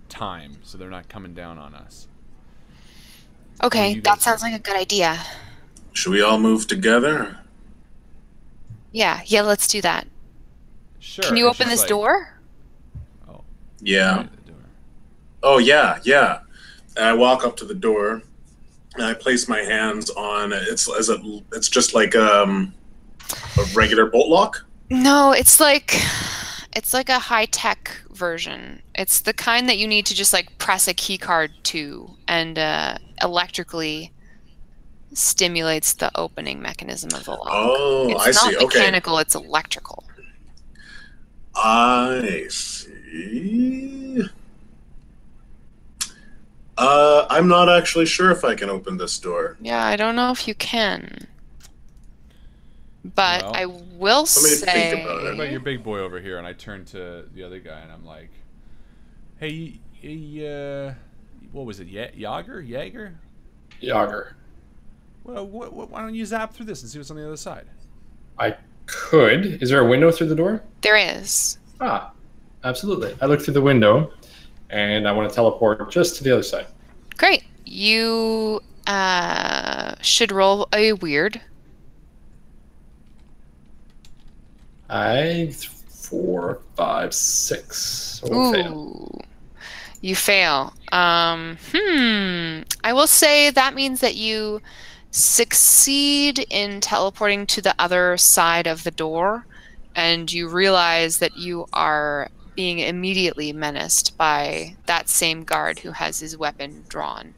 time, so they're not coming down on us." Okay, you that guys sounds like a good idea. Should we all move together? Yeah, let's do that. Sure. Can you it's open just this like- door? Oh. Yeah. Right at the door. Oh, yeah, yeah. And I walk up to the door, and I place my hands on it's just like a regular bolt lock. No, it's like a high-tech version. It's the kind that you need to just like press a key card to and electrically stimulates the opening mechanism of the lock. Oh, it's I see. not Okay. mechanical, it's electrical. I see. I'm not actually sure if I can open this door. Yeah, I don't know if you can. But Well, I will let me say think about What it. about your big boy over here? And I turn to the other guy and I'm like, "Hey, what was it? Jaeger? Yager. Well, why don't you zap through this and see what's on the other side?" I could. Is there a window through the door? there is. Ah, absolutely. I look through the window, and I want to teleport just to the other side. Great. You should roll a weird. 4, 5, 6. So we'll fail. Ooh. You fail. I will say that means that you succeed in teleporting to the other side of the door, and you realize that you are being immediately menaced by that same guard who has his weapon drawn.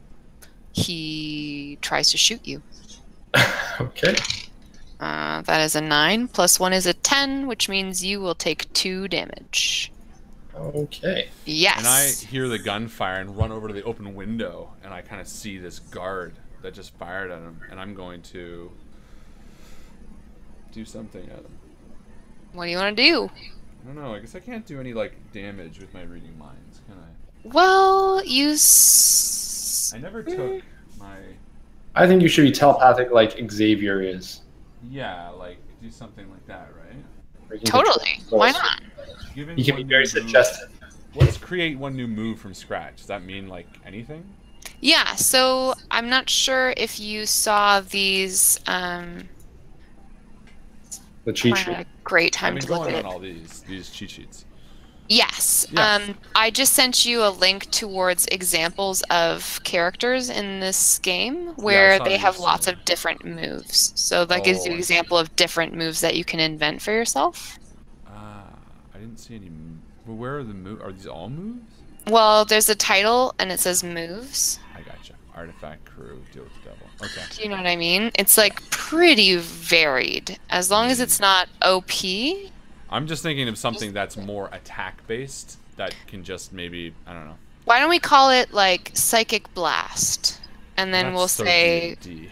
He tries to shoot you. Okay. That is a 9, plus 1 is a 10, which means you will take 2 damage. Okay. Yes. And I hear the gunfire and run over to the open window, and I kind of see this guard that just fired at him, and I'm going to do something at him. What do you want to do? I don't know. I guess I can't do any like damage with my reading minds, can I? Well, I never took my I think you should be telepathic like Xavier is. like do something like that, right? Where you can Totally. control Why us. not? Giving You can be one very new move- suggestive. Let's create one new move from scratch. Does that mean like anything? Yeah, so I'm not sure if you saw these. The cheat I sheet. had a great I've time been to look going at on it. all these cheat sheets. Yes. Yes. I just sent you a link towards examples of characters in this game where saw they these, have lots yeah. of different moves. So that gives you Oh, an I see. example of different moves that you can invent for yourself. I didn't see any. Well, where are the moves? Are these all moves? Well, there's a title and it says moves. I gotcha. Artifact crew, deal with the devil. Okay. Do you know what I mean? It's like pretty varied. As long as it's not OP. I'm just thinking of something that's more attack based that can just maybe I don't know. Why don't we call it like Psychic Blast? And then we'll That's so say, D&D.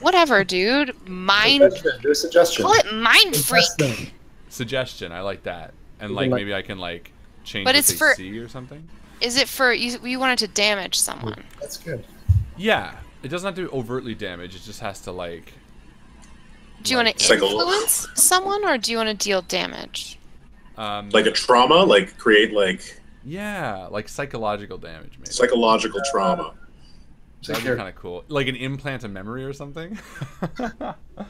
whatever, dude. Mind. Do a suggestion. Call it Mind Freak. Suggestion. Suggestion. I like that. And You like can, like- maybe I can like change But what it's they for- see or something. Is it for you wanted to damage someone? That's good. Yeah, it doesn't have to overtly damage. It just has to like. Do you want to Psycho- influence someone, or do you want to deal damage? Like a trauma, like create like Yeah, like psychological damage, maybe. psychological trauma. That'd be kind of cool. Like an implant of memory or something.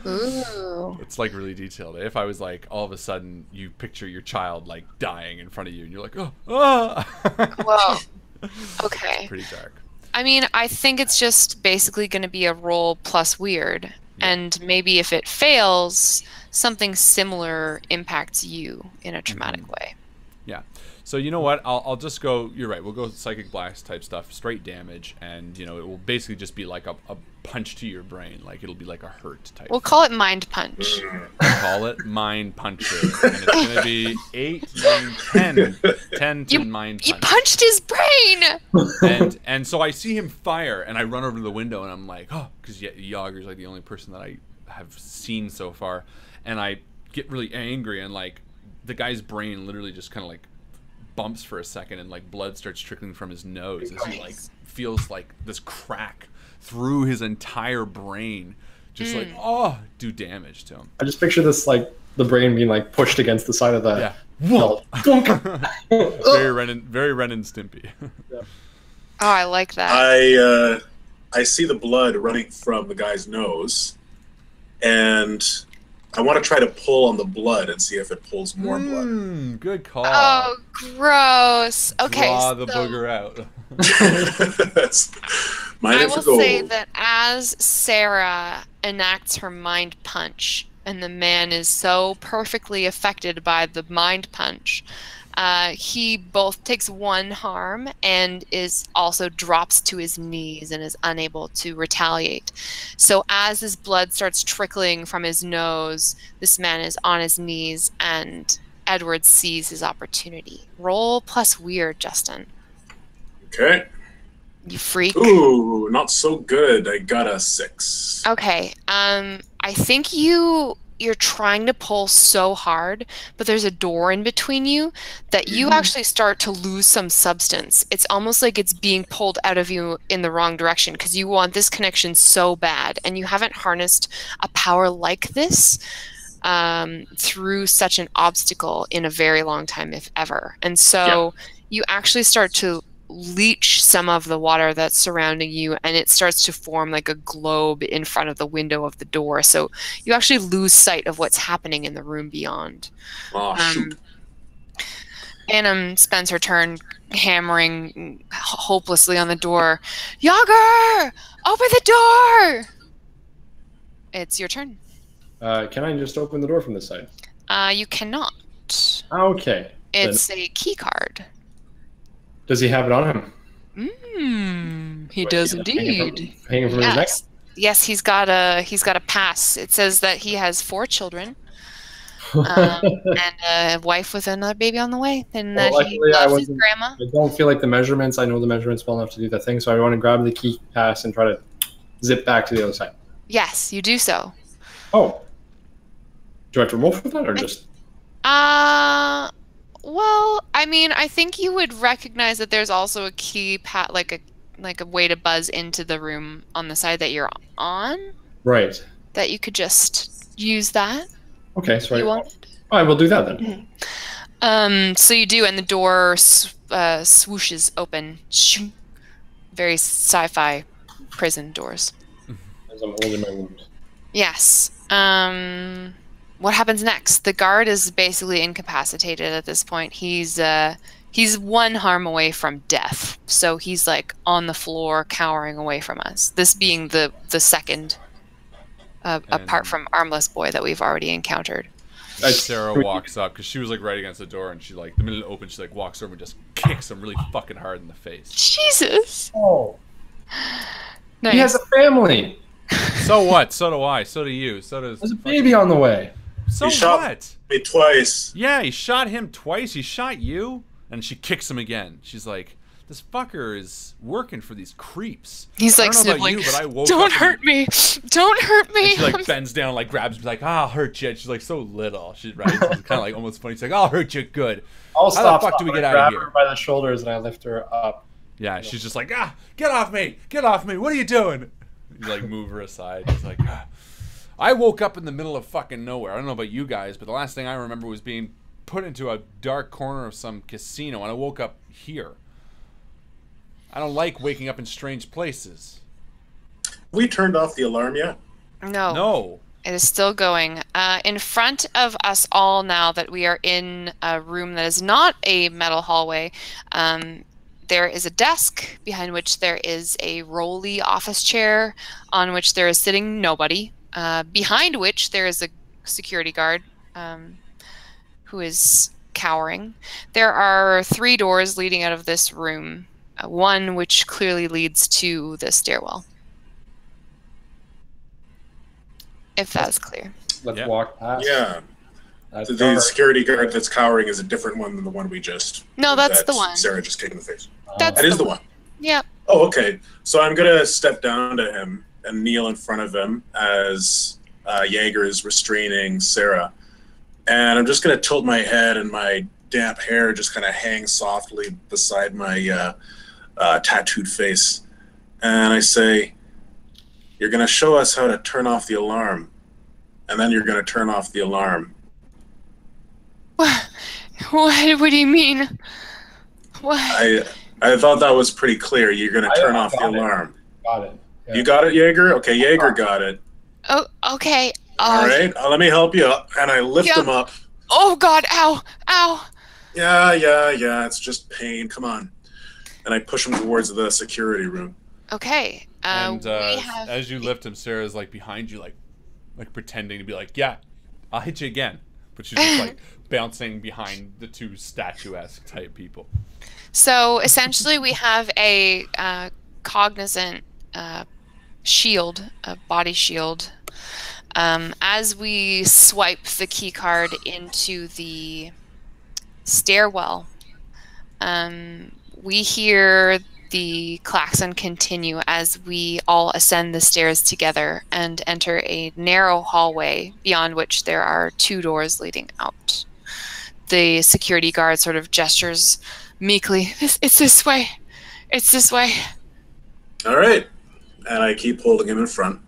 Ooh. It's like really detailed. If I was like, all of a sudden, you picture your child like dying in front of you, and you're like, oh, ah. Whoa. Okay. Pretty dark. I mean, I think it's just basically going to be a roll plus weird. And maybe if it fails, something similar impacts you in a traumatic way. Yeah. So you know what? I'll just go. You're right. We'll go psychic blast type stuff, straight damage, and you know it will basically just be like a punch to your brain. Like it'll be like a hurt type. We'll call it mind punch. Call it mind puncher, and it's gonna be 8, 9, 10 to mind punch. You punched his brain. And so I see him fire, and I run over to the window, and I'm like, oh, because Yager's like the only person that I have seen so far, and I get really angry, and like the guy's brain literally just kind of like bumps for a second, and like blood starts trickling from his nose as he like feels like this crack through his entire brain, just like do damage to him. I just picture this like the brain being like pushed against the side of the Whoa. belt. Very Ren and Stimpy. Oh, I like that. I see the blood running from the guy's nose, and I want to try to pull on the blood and see if it pulls more blood. Good call. Oh, gross. Okay. Draw the booger out. I will say that as Sarah enacts her mind punch, and the man is so perfectly affected by the mind punch, he both takes 1 harm and is also drops to his knees and is unable to retaliate. So as his blood starts trickling from his nose, this man is on his knees, and Edward sees his opportunity. Roll plus weird, Justin. Okay. You freak. Ooh, not so good. I got a 6. Okay. I think you're trying to pull so hard, but there's a door in between you that you actually start to lose some substance. It's almost like it's being pulled out of you in the wrong direction because you want this connection so bad, and you haven't harnessed a power like this through such an obstacle in a very long time, if ever. And so you actually start to leach some of the water that's surrounding you, and it starts to form like a globe in front of the window of the door. So you actually lose sight of what's happening in the room beyond. Oh, shoot. Annam spends her turn hammering hopelessly on the door. Yager! Open the door! It's your turn. Can I just open the door from this side? You cannot. Okay. It's a key card. Does he have it on him? He does indeed. Hanging from his neck? Yes, he's got a pass. It says that he has 4 children, and a wife with another baby on the way, and that he loves his grandma. I don't feel like the measurements. I know the measurements well enough to do that thing, so I want to grab the key pass and try to zip back to the other side. Yes, you do so. Oh. Do I have to roll for that, or just? Well, I mean, I think you would recognize that there's also a key like a way to buzz into the room on the side that you're on. Right. That you could just use that. Okay, so want it? I will do that then. Mm-hmm. So you do, and the door swooshes open. Very sci-fi prison doors. As I'm holding my wound. Yes. What happens next? The guard is basically incapacitated at this point. He's 1 harm away from death. So he's like on the floor, cowering away from us. This being the second, apart from Armless Boy, that we've already encountered. Sarah walks up because she was like right against the door, and she like the minute it opens, she like walks over and just kicks him really fucking hard in the face. Jesus. Oh. Nice. He has a family. So what? So do I. So do you. So does. There's a baby on the way. So He shot what? me twice. Yeah, he shot him twice. He shot you, and she kicks him again. She's like, this fucker is working for these creeps. He's I like don't know about sniffling. you, but I woke Don't up hurt me! Don't hurt me! and she like bends down, like grabs me, like, I'll hurt you. And she's like so little. She's right. It's kind of like almost funny. She's like, I'll hurt you good. I'll How the fuck do we get out of grab here? her by the shoulders and I lift her up. Yeah, she's just like, get off me! Get off me! What are you doing? You like move her aside. She's like, I woke up in the middle of fucking nowhere. I don't know about you guys, but the last thing I remember was being put into a dark corner of some casino, and I woke up here. I don't like waking up in strange places. We turned off the alarm yet? No. No. It is still going. In front of us all now that we are in a room that is not a metal hallway, there is a desk behind which there is a rolly office chair on which there is sitting nobody, behind which there is a security guard who is cowering. There are 3 doors leading out of this room, one which clearly leads to the stairwell. If that's clear. Let's walk past. Yeah. The security guard that's cowering is a different one than the one we just... No, that's the one. Sarah just kicked in the face. That's That is the one. Yep. Oh, okay. So I'm going to step down to him and kneel in front of him as Jaeger is restraining Sarah. And I'm just going to tilt my head and my damp hair just kind of hang softly beside my tattooed face. And I say, you're going to show us how to turn off the alarm. And then you're going to turn off the alarm. What do you mean? What? I thought that was pretty clear. You're going to turn off the alarm. Got it. Yeah. You got it, Jaeger? Okay, Jaeger got it. Oh, okay. All right, let me help you up. And I lift him up. Oh, God. Ow. Ow. Yeah. It's just pain. Come on. And I push him towards the security room. Okay. And as you lift him, Sarah's like behind you, like pretending to be like, yeah, I'll hit you again. But she's just like bouncing behind the 2 statuesque type people. So essentially we have a cognizant shield, a body shield. As we swipe the key card into the stairwell, we hear the klaxon continue as we all ascend the stairs together and enter a narrow hallway beyond which there are 2 doors leading out. The security guard sort of gestures meekly, it's this way. It's this way. All right. And I keep holding him in front.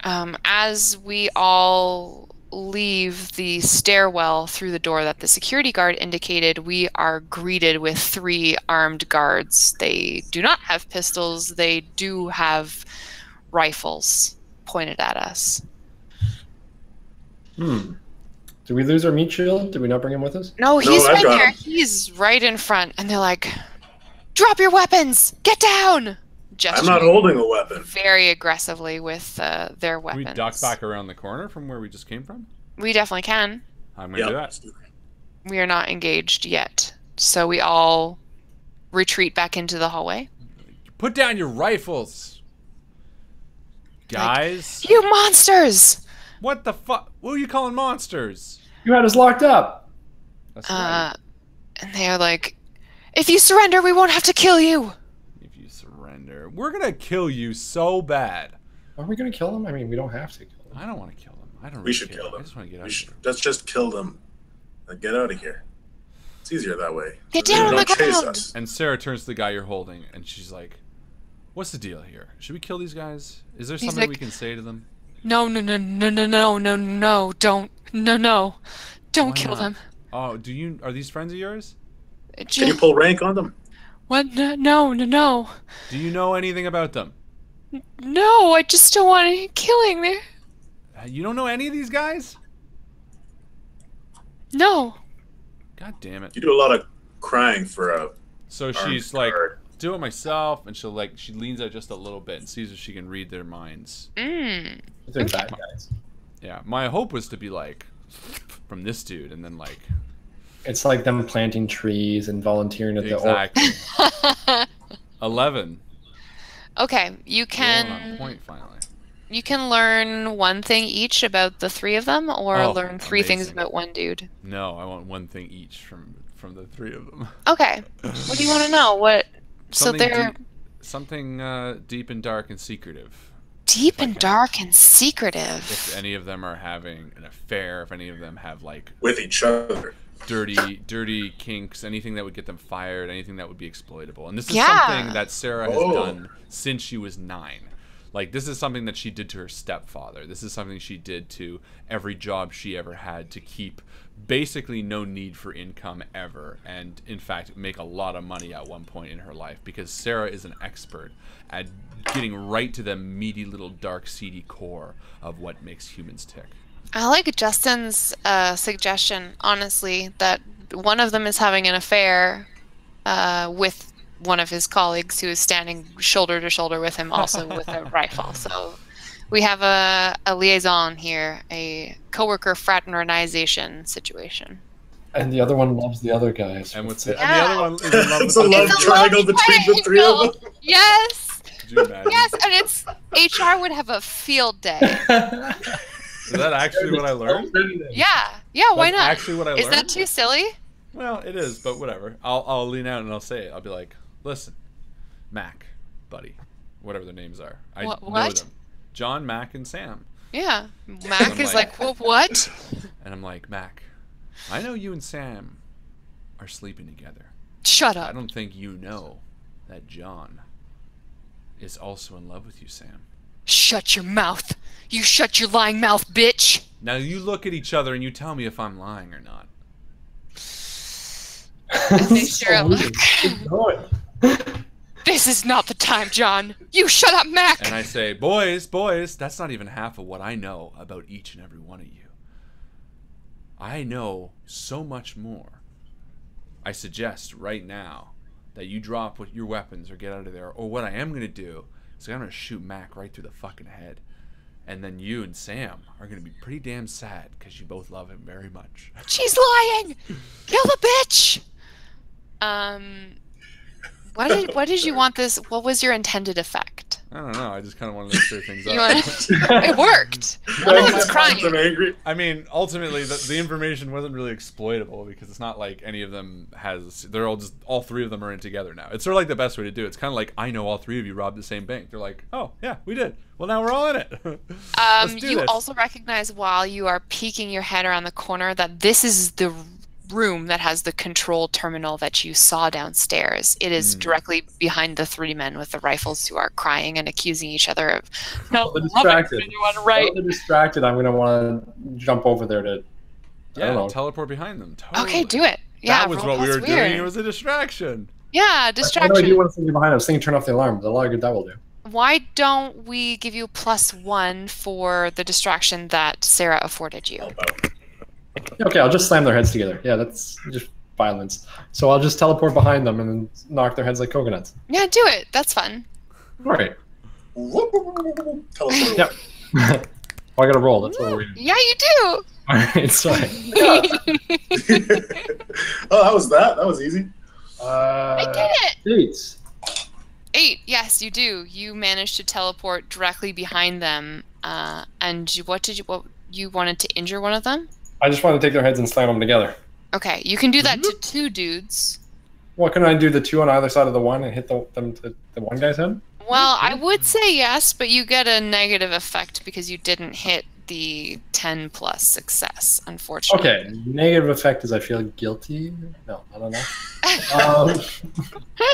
As we all leave the stairwell through the door that the security guard indicated, we are greeted with 3 armed guards. They do not have pistols. They do have rifles pointed at us. Did we lose our meat shield? Did we not bring him with us? No, he's right got there. him. He's right in front. And they're like, drop your weapons! Get down! I'm not holding a weapon. Very aggressively with their Can weapons. we duck back around the corner from where we just came from? We definitely can. I'm going to do that. We are not engaged yet. So we all retreat back into the hallway. Put down your rifles. Guys. You monsters! What the fuck? What are you calling monsters? You had us locked up. That's right. And they're like, if you surrender, we won't have to kill you. If you surrender, we're going to kill you so bad. Are we going to kill him? I mean, we don't have to kill him. I don't want to kill them. I don't really We should care. kill them. I just want to get out of here. Let's just kill them. And get out of here. It's easier that way. Get They down on don't the chase ground. us. And Sarah turns to the guy you're holding, and she's like, what's the deal here? Should we kill these guys? Is there something like, we can say to them? No, don't Why kill not? them. Oh, are these friends of yours? Can you pull rank on them? What? No. Do you know anything about them? No, I just don't want any killing there. You don't know any of these guys? No. God damn it. You do a lot of crying for a... So she's like, do it myself, and she leans out just a little bit and sees if she can read their minds. They're bad guys. Yeah, my hope was to be like, from this dude, and then like... It's like them planting trees and volunteering at the... Exactly. 11. Okay, you Rolling on can point finally. you can learn 1 thing each about the 3 of them, or Oh, learn 3 things amazing. about 1 dude. No, I want 1 thing each from from the three of them. Okay. What do you want to know? What? So they're something deep and dark and secretive. Deep and dark and secretive. If any of them are having an affair, if any of them have like with each other, dirty kinks, anything that would get them fired, anything that would be exploitable. And this is something that Sarah has done since she was 9. Like, this is something that she did to her stepfather. This is something she did to every job she ever had to keep basically no need for income ever, and in fact make a lot of money at one point in her life, because Sarah is an expert at getting right to the meaty little dark seedy core of what makes humans tick. I like Justin's suggestion, honestly, that one of them is having an affair with one of his colleagues who is standing shoulder to shoulder with him, also with a rifle. So we have a liaison here, a coworker fraternization situation. And the other one loves the other guy. And what's it? And the other one is in love it's a love triangle between the three of them. Yes. Could you imagine? Yes, and it's HR would have a field day. Is that actually what I learned? Yeah, why not? Actually, what I learned. Is that too silly? Well, it is, but whatever. I'll lean out and I'll say it. I'll be like, listen, Mac, buddy, whatever their names are. I know them. John, Mac, and Sam. Yeah, Mac is like, well, what? And I'm like, Mac, I know you and Sam are sleeping together. Shut up. I don't think you know that John is also in love with you, Sam. Shut your mouth. You shut your lying mouth, bitch. Now you look at each other and you tell me if I'm lying or not. And they share a look. This is not the time, John. You shut up, Mac. And I say, boys, that's not even half of what I know about each and every one of you. I know so much more. I suggest right now that you drop your weapons or get out of there. Or what I am going to do is I'm going to shoot Mac right through the fucking head. And then you and Sam are going to be pretty damn sad because you both love him very much. She's lying. Kill the bitch. Why did you want this? What was your intended effect? I don't know. I just kind of wanted to stir things up. It worked. No one's crying. Angry. I mean, ultimately, the information wasn't really exploitable because it's not like any of them has. They're all three of them are in together now. It's sort of like the best way to do it. It's kind of like, I know all three of you robbed the same bank. They're like, oh yeah, we did. Well, now we're all in it. Let's do you this. also recognize while you are peeking your head around the corner that this is the room that has the control terminal that you saw downstairs. It is directly behind the 3 men with the rifles who are crying and accusing each other of they're distracted. Right. They're distracted. I'm gonna want to jump over there to teleport behind them. Totally. Okay, do it. Yeah, that was what we were doing. It was a distraction. Yeah, distraction. I do want to think behind. I was thinking turn off the alarm. There's a lot of good that will do. Why don't we give you +1 for the distraction that Sarah afforded you? Okay, I'll just slam their heads together. Yeah, that's just violence. So I'll just teleport behind them and then knock their heads like coconuts. Yeah, do it. That's fun. All right. Teleport. Yep. Well, I got to roll. That's what we're doing. Yeah, you do. All right, sorry. Oh, that was easy. I did it. 8. 8. Yes, you do. You managed to teleport directly behind them. And what you wanted to injure one of them? I just want to take their heads and slam them together. Okay, you can do that to 2 dudes. What can I do? The 2 on either side of the one and hit the one guy's head? Well, I would say yes, but you get a negative effect because you didn't hit the 10+ success, unfortunately. Okay, negative effect is I feel guilty. No, I don't know.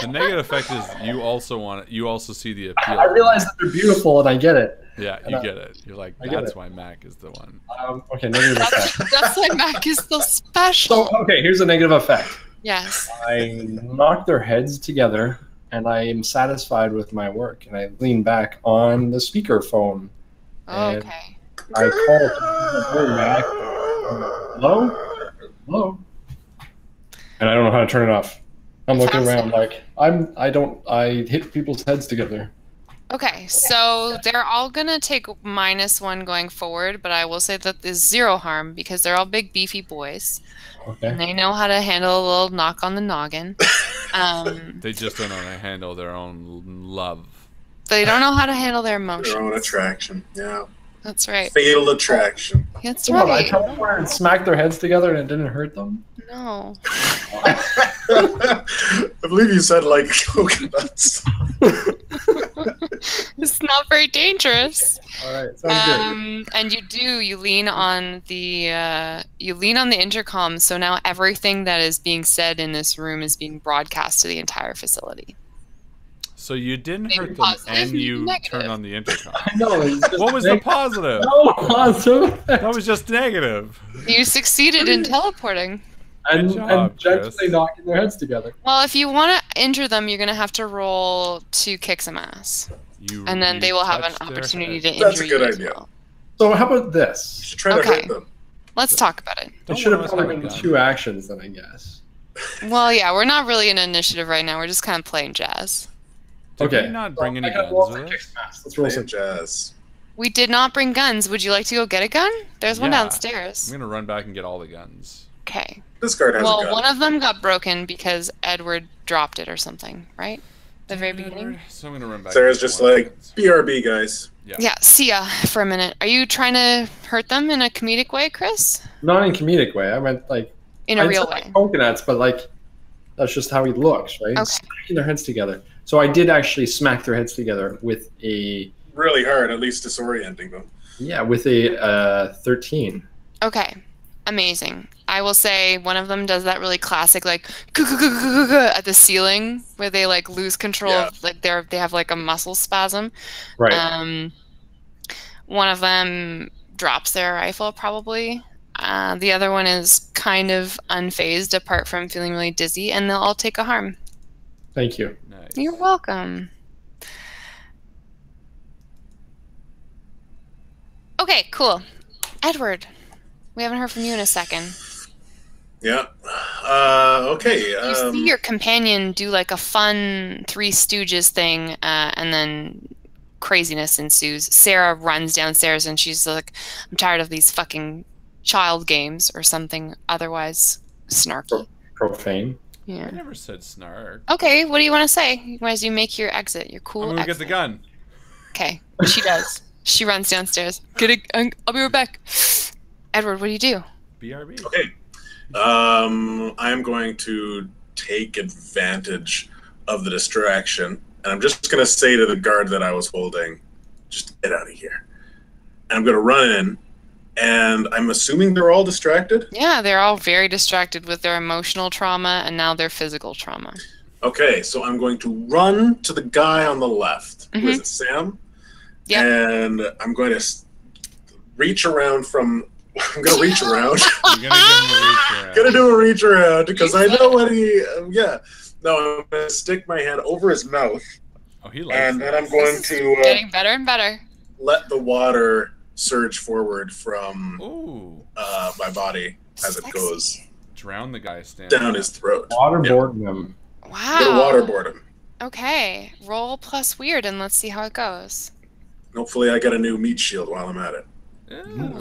The negative effect is you also see the appeal. I realize that they're beautiful and I get it. Yeah, you get it. You're like, that's why Mac is the one. Okay, negative effect. That's why Mac is so special. So, okay, here's a negative effect. Yes. I knock their heads together, and I am satisfied with my work, and I lean back on the speakerphone. Okay. I call Mac. Hello? Hello? And I don't know how to turn it off. I'm looking around like, I hit people's heads together. Okay, so they're all gonna take -1 going forward, but I will say that there's 0 harm because they're all big beefy boys. Okay. And they know how to handle a little knock on the noggin. They just don't know how to handle their own love. They don't know how to handle their emotions. Their own attraction, yeah. That's right. Fatal attraction. That's Come on, I right. teleported and smacked their heads together and it didn't hurt them? No. I believe you said like coconuts. It's not very dangerous. All right, sounds good. And you lean on the intercom, so now everything that is being said in this room is being broadcast to the entire facility. So you didn't Maybe hurt them, positive, and you negative. turned on the intercom. No, What was the positive? No positive. That was just negative. You succeeded in teleporting. And job, gently Chris. knocking their heads together. Well, if you want to injure them, you're going to have to roll to kick some ass. And then they will have an opportunity to injure That's a good you as idea. well. So how about You this? should try to Okay. hurt them. Let's talk about it. It should have probably been 2 actions then, I guess. Well, yeah, we're not really in initiative right now. We're just kind of playing jazz. Did Okay. we not bring any I got guns roll with for us? kick smash. Let's roll some. Jazz. We did not bring guns. Would you like to go get a gun? There's one Yeah. downstairs. I'm gonna run back and get all the guns. Okay. This guard has a Well, gun. one of them got broken because Edward dropped it or something, right? The very beginning? So I'm gonna run back. Sarah's and get just one of the like, guns. BRB, guys. Yeah, see ya for a minute. Are you trying to hurt them in a comedic way, Chris? Not in a comedic way. I meant like In a I'd real say, way. like, coconuts, but like that's just how he looks, right? Okay. Smacking their heads together. So I did actually smack their heads together with a Really hard, at least disorienting them. 13. Okay. Amazing. I will say one of them does that really classic like at the ceiling where they like lose control of like they have like a muscle spasm. Right. One of them drops their rifle probably. The other one is kind of unfazed apart from feeling really dizzy, and they'll all take a harm. Thank you. Nice. You're welcome. Okay, cool. Edward, we haven't heard from you in a second. Yeah. Okay. You see your companion do like a fun Three Stooges thing, and then craziness ensues. Sarah runs downstairs and she's like, I'm tired of these fucking child games or something otherwise snarky. Profane. Yeah. I never said snark. Okay, what do you want to say as you make your exit? Your cool I'm gonna exit. get the gun. Okay, she does. She runs downstairs. I'll be right back. Edward, what do you do? BRB. Okay. I'm going to take advantage of the distraction, and I'm just going to say to the guard that I was holding, just get out of here. And I'm going to run in, and I'm assuming they're all distracted? Yeah, they're all very distracted with their emotional trauma and now their physical trauma. Okay, so I'm going to run to the guy on the left. Who is it, Sam? Yeah. And I'm going to reach around from... I'm going to reach around. You're gonna give him a reach around. Gonna do a reach around because I know what he. Yeah. No, I'm gonna stick my hand over his mouth, Oh, he likes and it. then I'm going to Getting better and better. let the water surge forward from Ooh. my body as it Sexy. goes Drown the guy standing down his throat. Waterboarding them. Wow. Gonna waterboard him. Okay. Roll plus weird and let's see how it goes. Hopefully, I get a new meat shield while I'm at it. Ooh.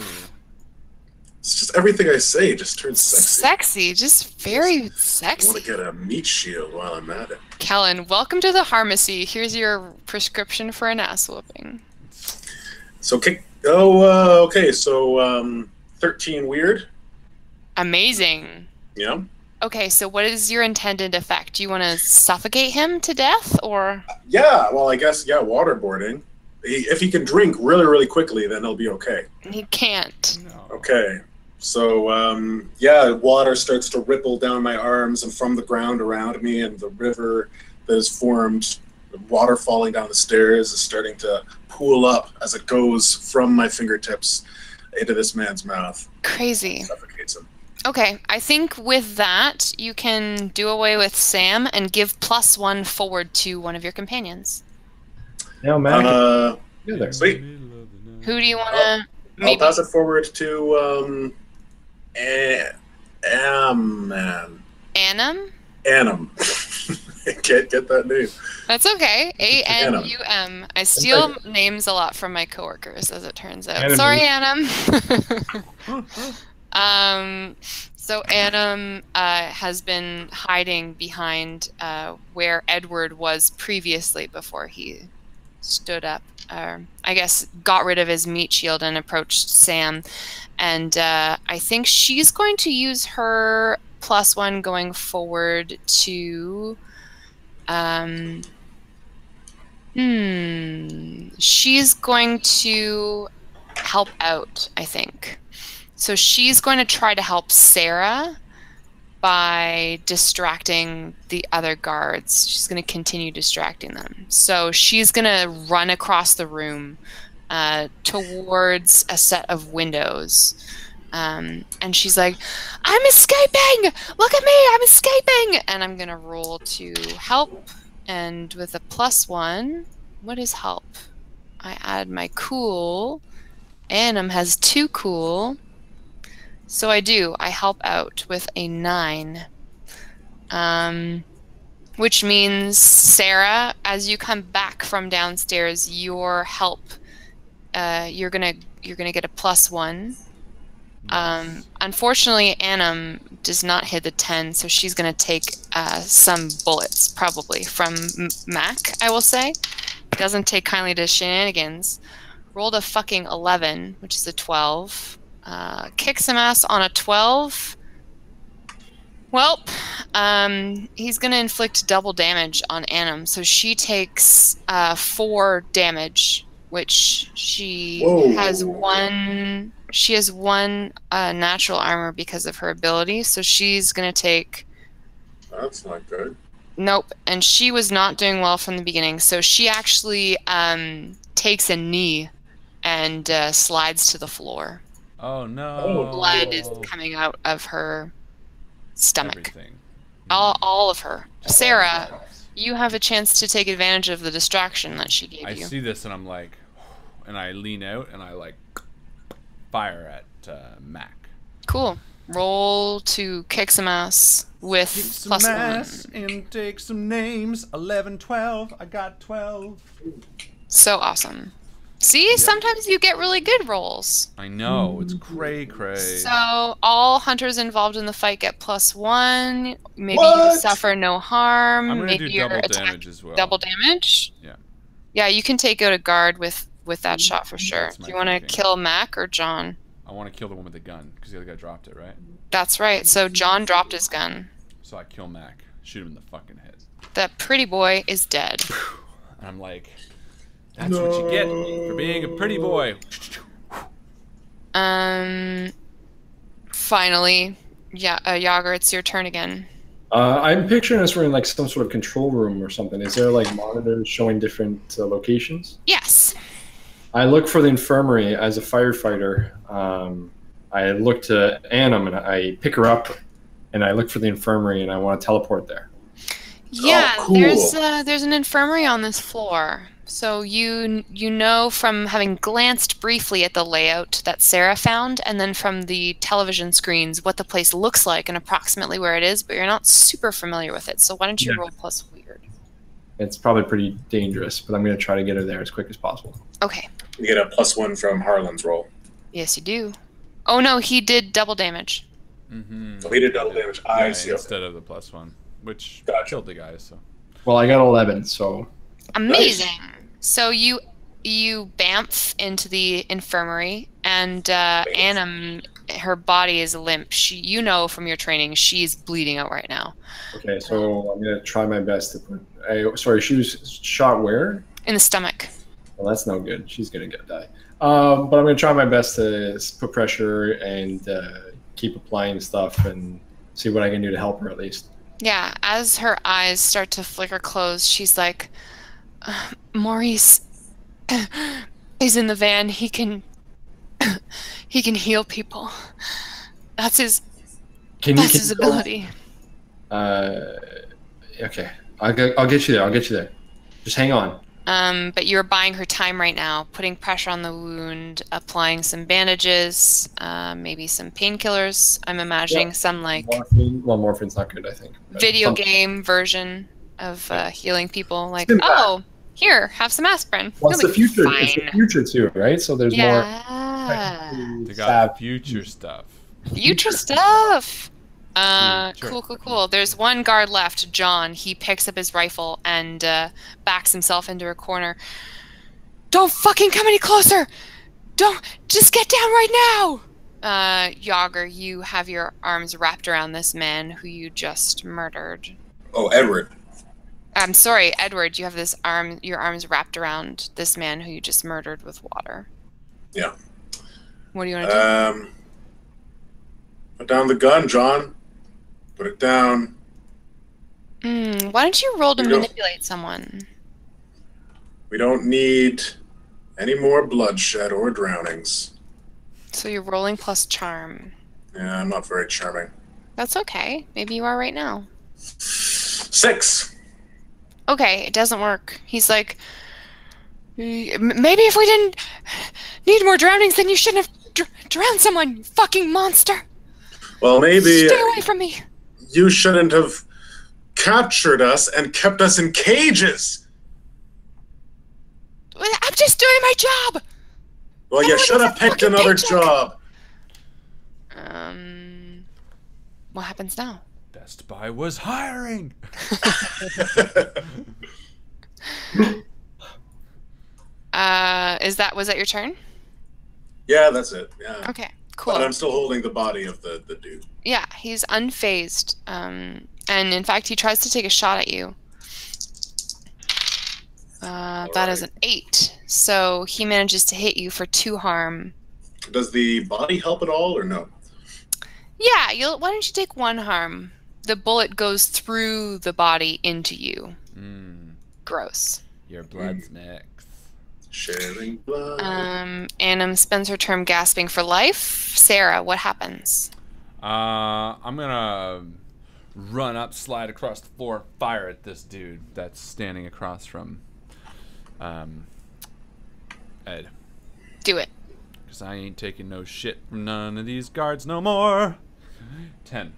It's just everything I say just turns sexy. Sexy. Just very I want sexy. to get a meat shield while I'm at it. Kellen, welcome to the pharmacy. Here's your prescription for an ass whooping. So okay. So 13 weird. Amazing. Yeah. Okay, so what is your intended effect? Do you want to suffocate him to death, or? Yeah. Well, I guess waterboarding. If he can drink really, really quickly, then he'll be okay. He can't. No. Okay. So, water starts to ripple down my arms and from the ground around me, and the river that is formed, the water falling down the stairs is starting to pool up as it goes from my fingertips into this man's mouth. Crazy. Suffocates him. Okay, I think with that, you can do away with Sam and give +1 forward to one of your companions. Now, Mac. Together. Sweet. Who do you want to... I'll pass it forward to man. Annam? Annam. I can't get that name. That's okay. A-N-U-M. I steal names a lot from my coworkers, as it turns out. Annam. Sorry, Annam. So Annam has been hiding behind where Edward was previously before he stood up. I guess got rid of his meat shield and approached Sam. And I think she's going to use her +1 going forward to... she's going to help out, I think. So she's going to try to help Sarah by distracting the other guards. She's going to continue distracting them. So she's going to run across the room towards a set of windows. And she's like, I'm escaping! Look at me! I'm escaping! And I'm going to roll to help. And with a +1, what is help? I add my cool. Annam has 2 cool. So I help out with a 9. Which means, Sarah, as you come back from downstairs, your help, you're gonna get a +1. Unfortunately, Annam does not hit the 10, so she's gonna take some bullets, probably, from Mac, I will say. Doesn't take kindly to shenanigans. Rolled a fucking 11, which is a 12. Kick some ass on a 12. Well, he's going to inflict double damage on Annam. So she takes 4 damage, which she has 1. She has 1 natural armor because of her ability. So she's going to take... That's not good. Nope. And she was not doing well from the beginning. So she actually takes a knee and slides to the floor. Oh no! Blood is coming out of her stomach. Everything. All of her. Sarah, you have a chance to take advantage of the distraction that she gave you. I see this and I'm like, and I lean out and I like fire at Mac. Cool. Roll to kick some ass with kick some +1. Ass and take some names. 11, 12. I got 12. So awesome. See, sometimes you get really good rolls. I know, it's cray. So all hunters involved in the fight get +1. Maybe you suffer no harm. I'm gonna Maybe do double damage as well. Double damage? Yeah. Yeah, you can take out a guard with that shot for sure. Do you want to kill Mac or John? I want to kill the one with the gun, because the other guy dropped it, right? That's right. So John dropped his gun. So I kill Mac. Shoot him in the fucking head. That pretty boy is dead. And I'm like... That's what you get for being a pretty boy. Finally, Yager, it's your turn again. I'm picturing us we're in like some sort of control room or something. Is there like monitors showing different locations? Yes. I look for the infirmary as a firefighter. I look to Annam and I pick her up, and I look for the infirmary and I want to teleport there. Yeah, cool. There's an infirmary on this floor. So you know from having glanced briefly at the layout that Sarah found, and then from the television screens what the place looks like and approximately where it is, but you're not super familiar with it. So why don't you roll plus weird? It's probably pretty dangerous, but I'm going to try to get her there as quick as possible. Okay. You get a +1 from Harlan's roll. Yes, you do. Oh no, he did double damage. Mm-hmm. So he did double damage. I see. Instead of the +1, which killed the guy. So. Well, I got 11, so. Amazing. Nice. So you bamf into the infirmary, and Annam, her body is limp. You know from your training, she's bleeding out right now. Okay, so I'm gonna try my best to put. Sorry, she was shot where? In the stomach. Well, that's no good. She's gonna die. But I'm gonna try my best to put pressure and keep applying stuff and see what I can do to help her at least. Yeah, as her eyes start to flicker closed, she's like, Maurice is in the van. He can heal people. That's his ability. Okay. I'll get you there. Just hang on. But you're buying her time right now, putting pressure on the wound, applying some bandages, maybe some painkillers. I'm imagining some like morphine. Well, morphine's not good, I think. Video game version of healing people. Like, here, have some aspirin. Well, it's the future. Fine. It's the future too, right? So there's more. They got future stuff. Future stuff. Cool. There's one guard left, John. He picks up his rifle and backs himself into a corner. Don't fucking come any closer! Don't! Just get down right now! Yager, you have your arms wrapped around this man who you just murdered. Oh, Edward. I'm sorry, Edward, you have your arms wrapped around this man who you just murdered with water. Yeah. What do you want to do? Put down the gun, John. Put it down. Why don't you roll to manipulate someone? We don't need any more bloodshed or drownings. So you're rolling plus charm. Yeah, I'm not very charming. That's okay. Maybe you are right now. 6. Okay, it doesn't work. He's like, maybe if we didn't need more drownings, then you shouldn't have drowned someone, you fucking monster. Well, maybe... Stay away from me. You shouldn't have captured us and kept us in cages. I'm just doing my job. Well, you should have picked another job. What happens now? Best Buy was hiring. Was that your turn? Yeah, that's it. Yeah. Okay, cool. But I'm still holding the body of the dude. Yeah, he's unfazed. And in fact, he tries to take a shot at you. That is an 8. So he manages to hit you for 2 harm. Does the body help at all, or no? Yeah, why don't you take 1 harm? The bullet goes through the body into you. Gross. Your blood's mixed. Sharing blood. Annam spends her turn gasping for life. Sarah, what happens? I'm gonna run up, slide across the floor, fire at this dude that's standing across from Ed. Do it. Because I ain't taking no shit from none of these guards no more. 10.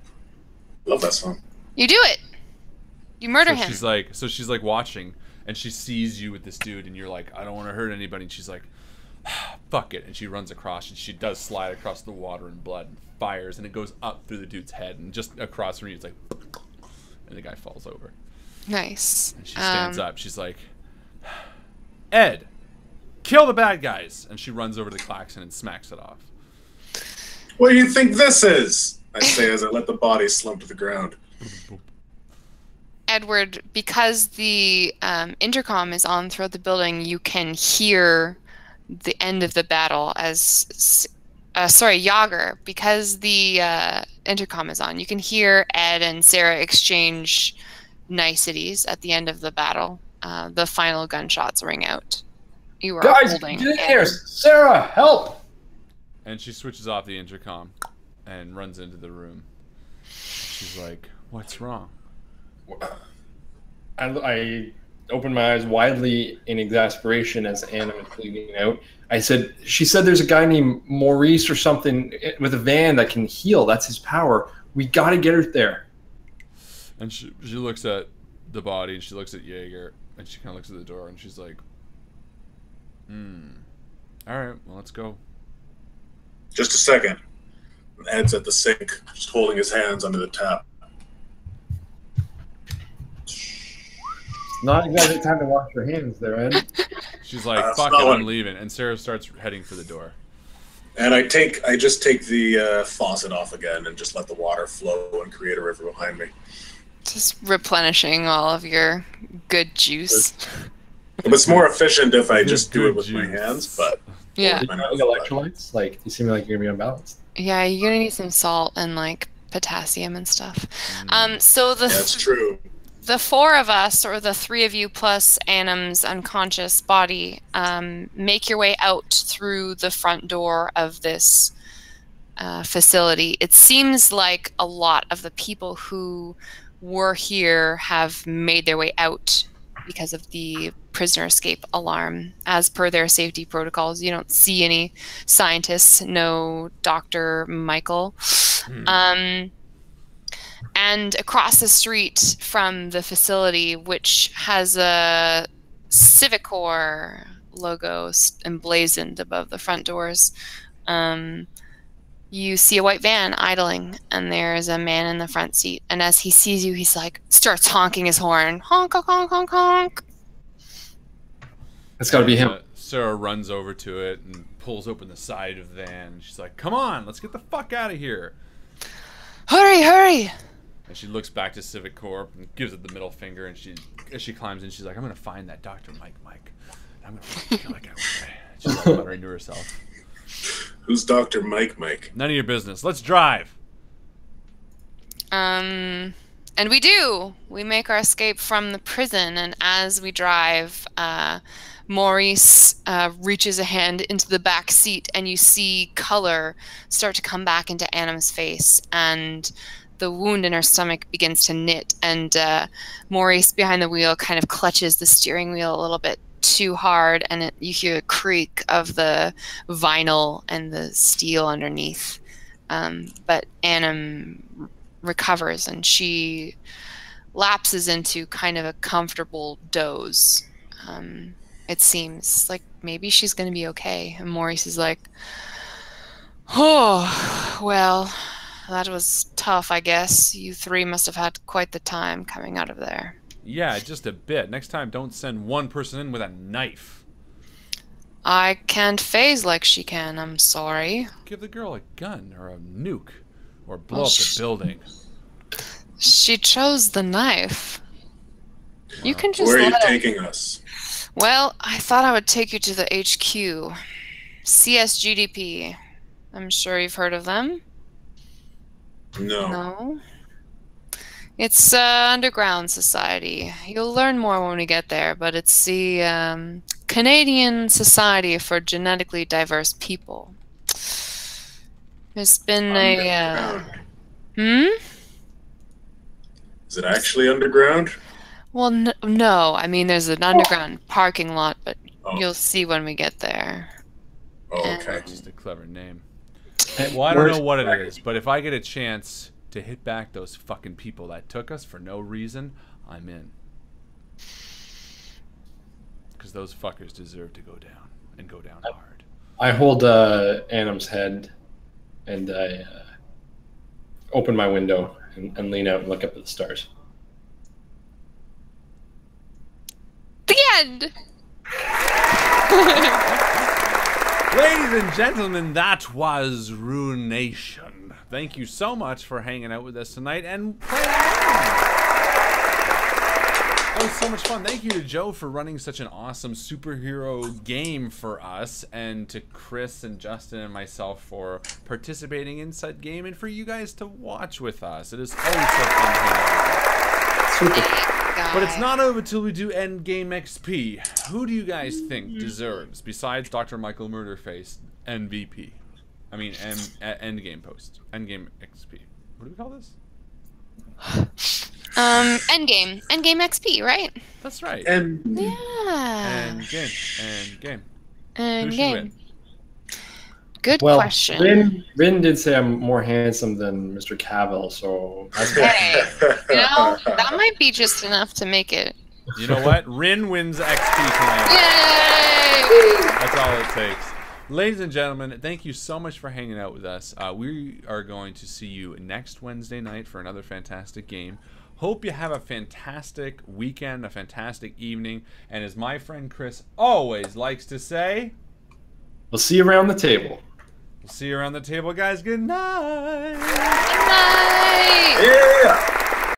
Love that song. You do it. You murder him. She's like watching, and she sees you with this dude, and you're like, I don't want to hurt anybody. And she's like, fuck it. And she runs across, and she does slide across the water and blood and fires, and it goes up through the dude's head, and just across from you, it's like, and the guy falls over. Nice. And she stands up. She's like, Ed, kill the bad guys. And she runs over to the klaxon and smacks it off. What do you think this is? I say as I let the body slump to the ground. Edward, because the intercom is on throughout the building, you can hear the end of the battle as... Yager, because the intercom is on, you can hear Ed and Sarah exchange niceties at the end of the battle. The final gunshots ring out. You are holding get in here! Sarah, help! And she switches off the intercom and runs into the room. She's like, what's wrong? I opened my eyes widely in exasperation as Anna was bleeding out. She said there's a guy named Maurice or something with a van that can heal. That's his power. We got to get her there. And she looks at the body, and she looks at Jaeger, and she kind of looks at the door, and she's like, all right, well, let's go. Just a second. Ed's at the sink, just holding his hands under the tap. Not exactly time to wash your hands there, Ed. She's like, fuck it, I'm leaving. And Sarah starts heading for the door. And I just take the faucet off again and just let the water flow and create a river behind me. Just replenishing all of your good juice. It's more efficient if I just do it with my hands, but... Yeah. Electrolytes? Like, you seem like you're going to be unbalanced. Yeah, you're going to need some salt and, like, potassium and stuff. So that's true. The 4 of us, or the 3 of you plus Annam's unconscious body, make your way out through the front door of this facility. It seems like a lot of the people who were here have made their way out because of the prisoner escape alarm. As per their safety protocols, you don't see any scientists, no Dr. Michael. And across the street from the facility, which has a Civic Corps logo emblazoned above the front doors, you see a white van idling, and there's a man in the front seat. And as he sees you, he's like, starts honking his horn. Honk, honk, honk, honk, honk. That's got to be him. Sarah runs over to it and pulls open the side of the van. She's like, "Come on, let's get the fuck out of here." Hurry, hurry! And she looks back to Civic Corp and gives it the middle finger. And as she climbs in, she's like, "I'm gonna find that Dr. Mike. I'm gonna kill that guy one day." She's like muttering to herself. Who's Dr. Mike? None of your business. Let's drive. And we do. We make our escape from the prison, and as we drive, Maurice reaches a hand into the back seat, and you see color start to come back into Anim's face, and the wound in her stomach begins to knit, and Maurice behind the wheel kind of clutches the steering wheel a little bit too hard, and you hear a creak of the vinyl and the steel underneath. But Anim recovers, and she lapses into kind of a comfortable doze. It seems like maybe she's going to be okay. And Maurice is like, "Oh, well, that was tough, I guess. You three must have had quite the time coming out of there." Yeah, just a bit. Next time, don't send one person in with a knife. I can't phase like she can, I'm sorry. Give the girl a gun or a nuke. Or blow up the building. She chose the knife. You can just Where are you taking us? Well, I thought I would take you to the HQ. CSGDP. I'm sure you've heard of them. No. No? It's underground society. You'll learn more when we get there, but it's the Canadian Society for Genetically Diverse People. There's been Is it actually underground? Well, no. I mean, there's an underground parking lot, but you'll see when we get there. Oh, okay. Just a clever name. Well, I don't know what it is, but if I get a chance to hit back those fucking people that took us for no reason, I'm in. Because those fuckers deserve to go down, and go down hard. I hold Anim's head, and I open my window and lean out and look up at the stars. The end! Ladies and gentlemen, that was Ruination. Thank you so much for hanging out with us tonight and playing along. That was so much fun. Thank you to Joe for running such an awesome superhero game for us, and to Chris and Justin and myself for participating in said game, and for you guys to watch with us. It is always so fun to Super. But it's not over till we do Endgame XP. Who do you guys think deserves, besides Dr. Michael Murderface, MVP? I mean, Endgame post. Endgame XP. What do we call this? Endgame. Endgame XP, right? That's right. Yeah. Endgame. Endgame. Who should win? Good question. Rin did say I'm more handsome than Mr. Cavill, so that's Hey, you know, that might be just enough to make it. You know what? Rin wins XP tonight. Yay! That's all it takes. Ladies and gentlemen, thank you so much for hanging out with us. We are going to see you next Wednesday night for another fantastic game. Hope you have a fantastic weekend, a fantastic evening, and as my friend Chris always likes to say, we'll see you around the table. We'll see you around the table, guys. Good night. Good night. Yeah.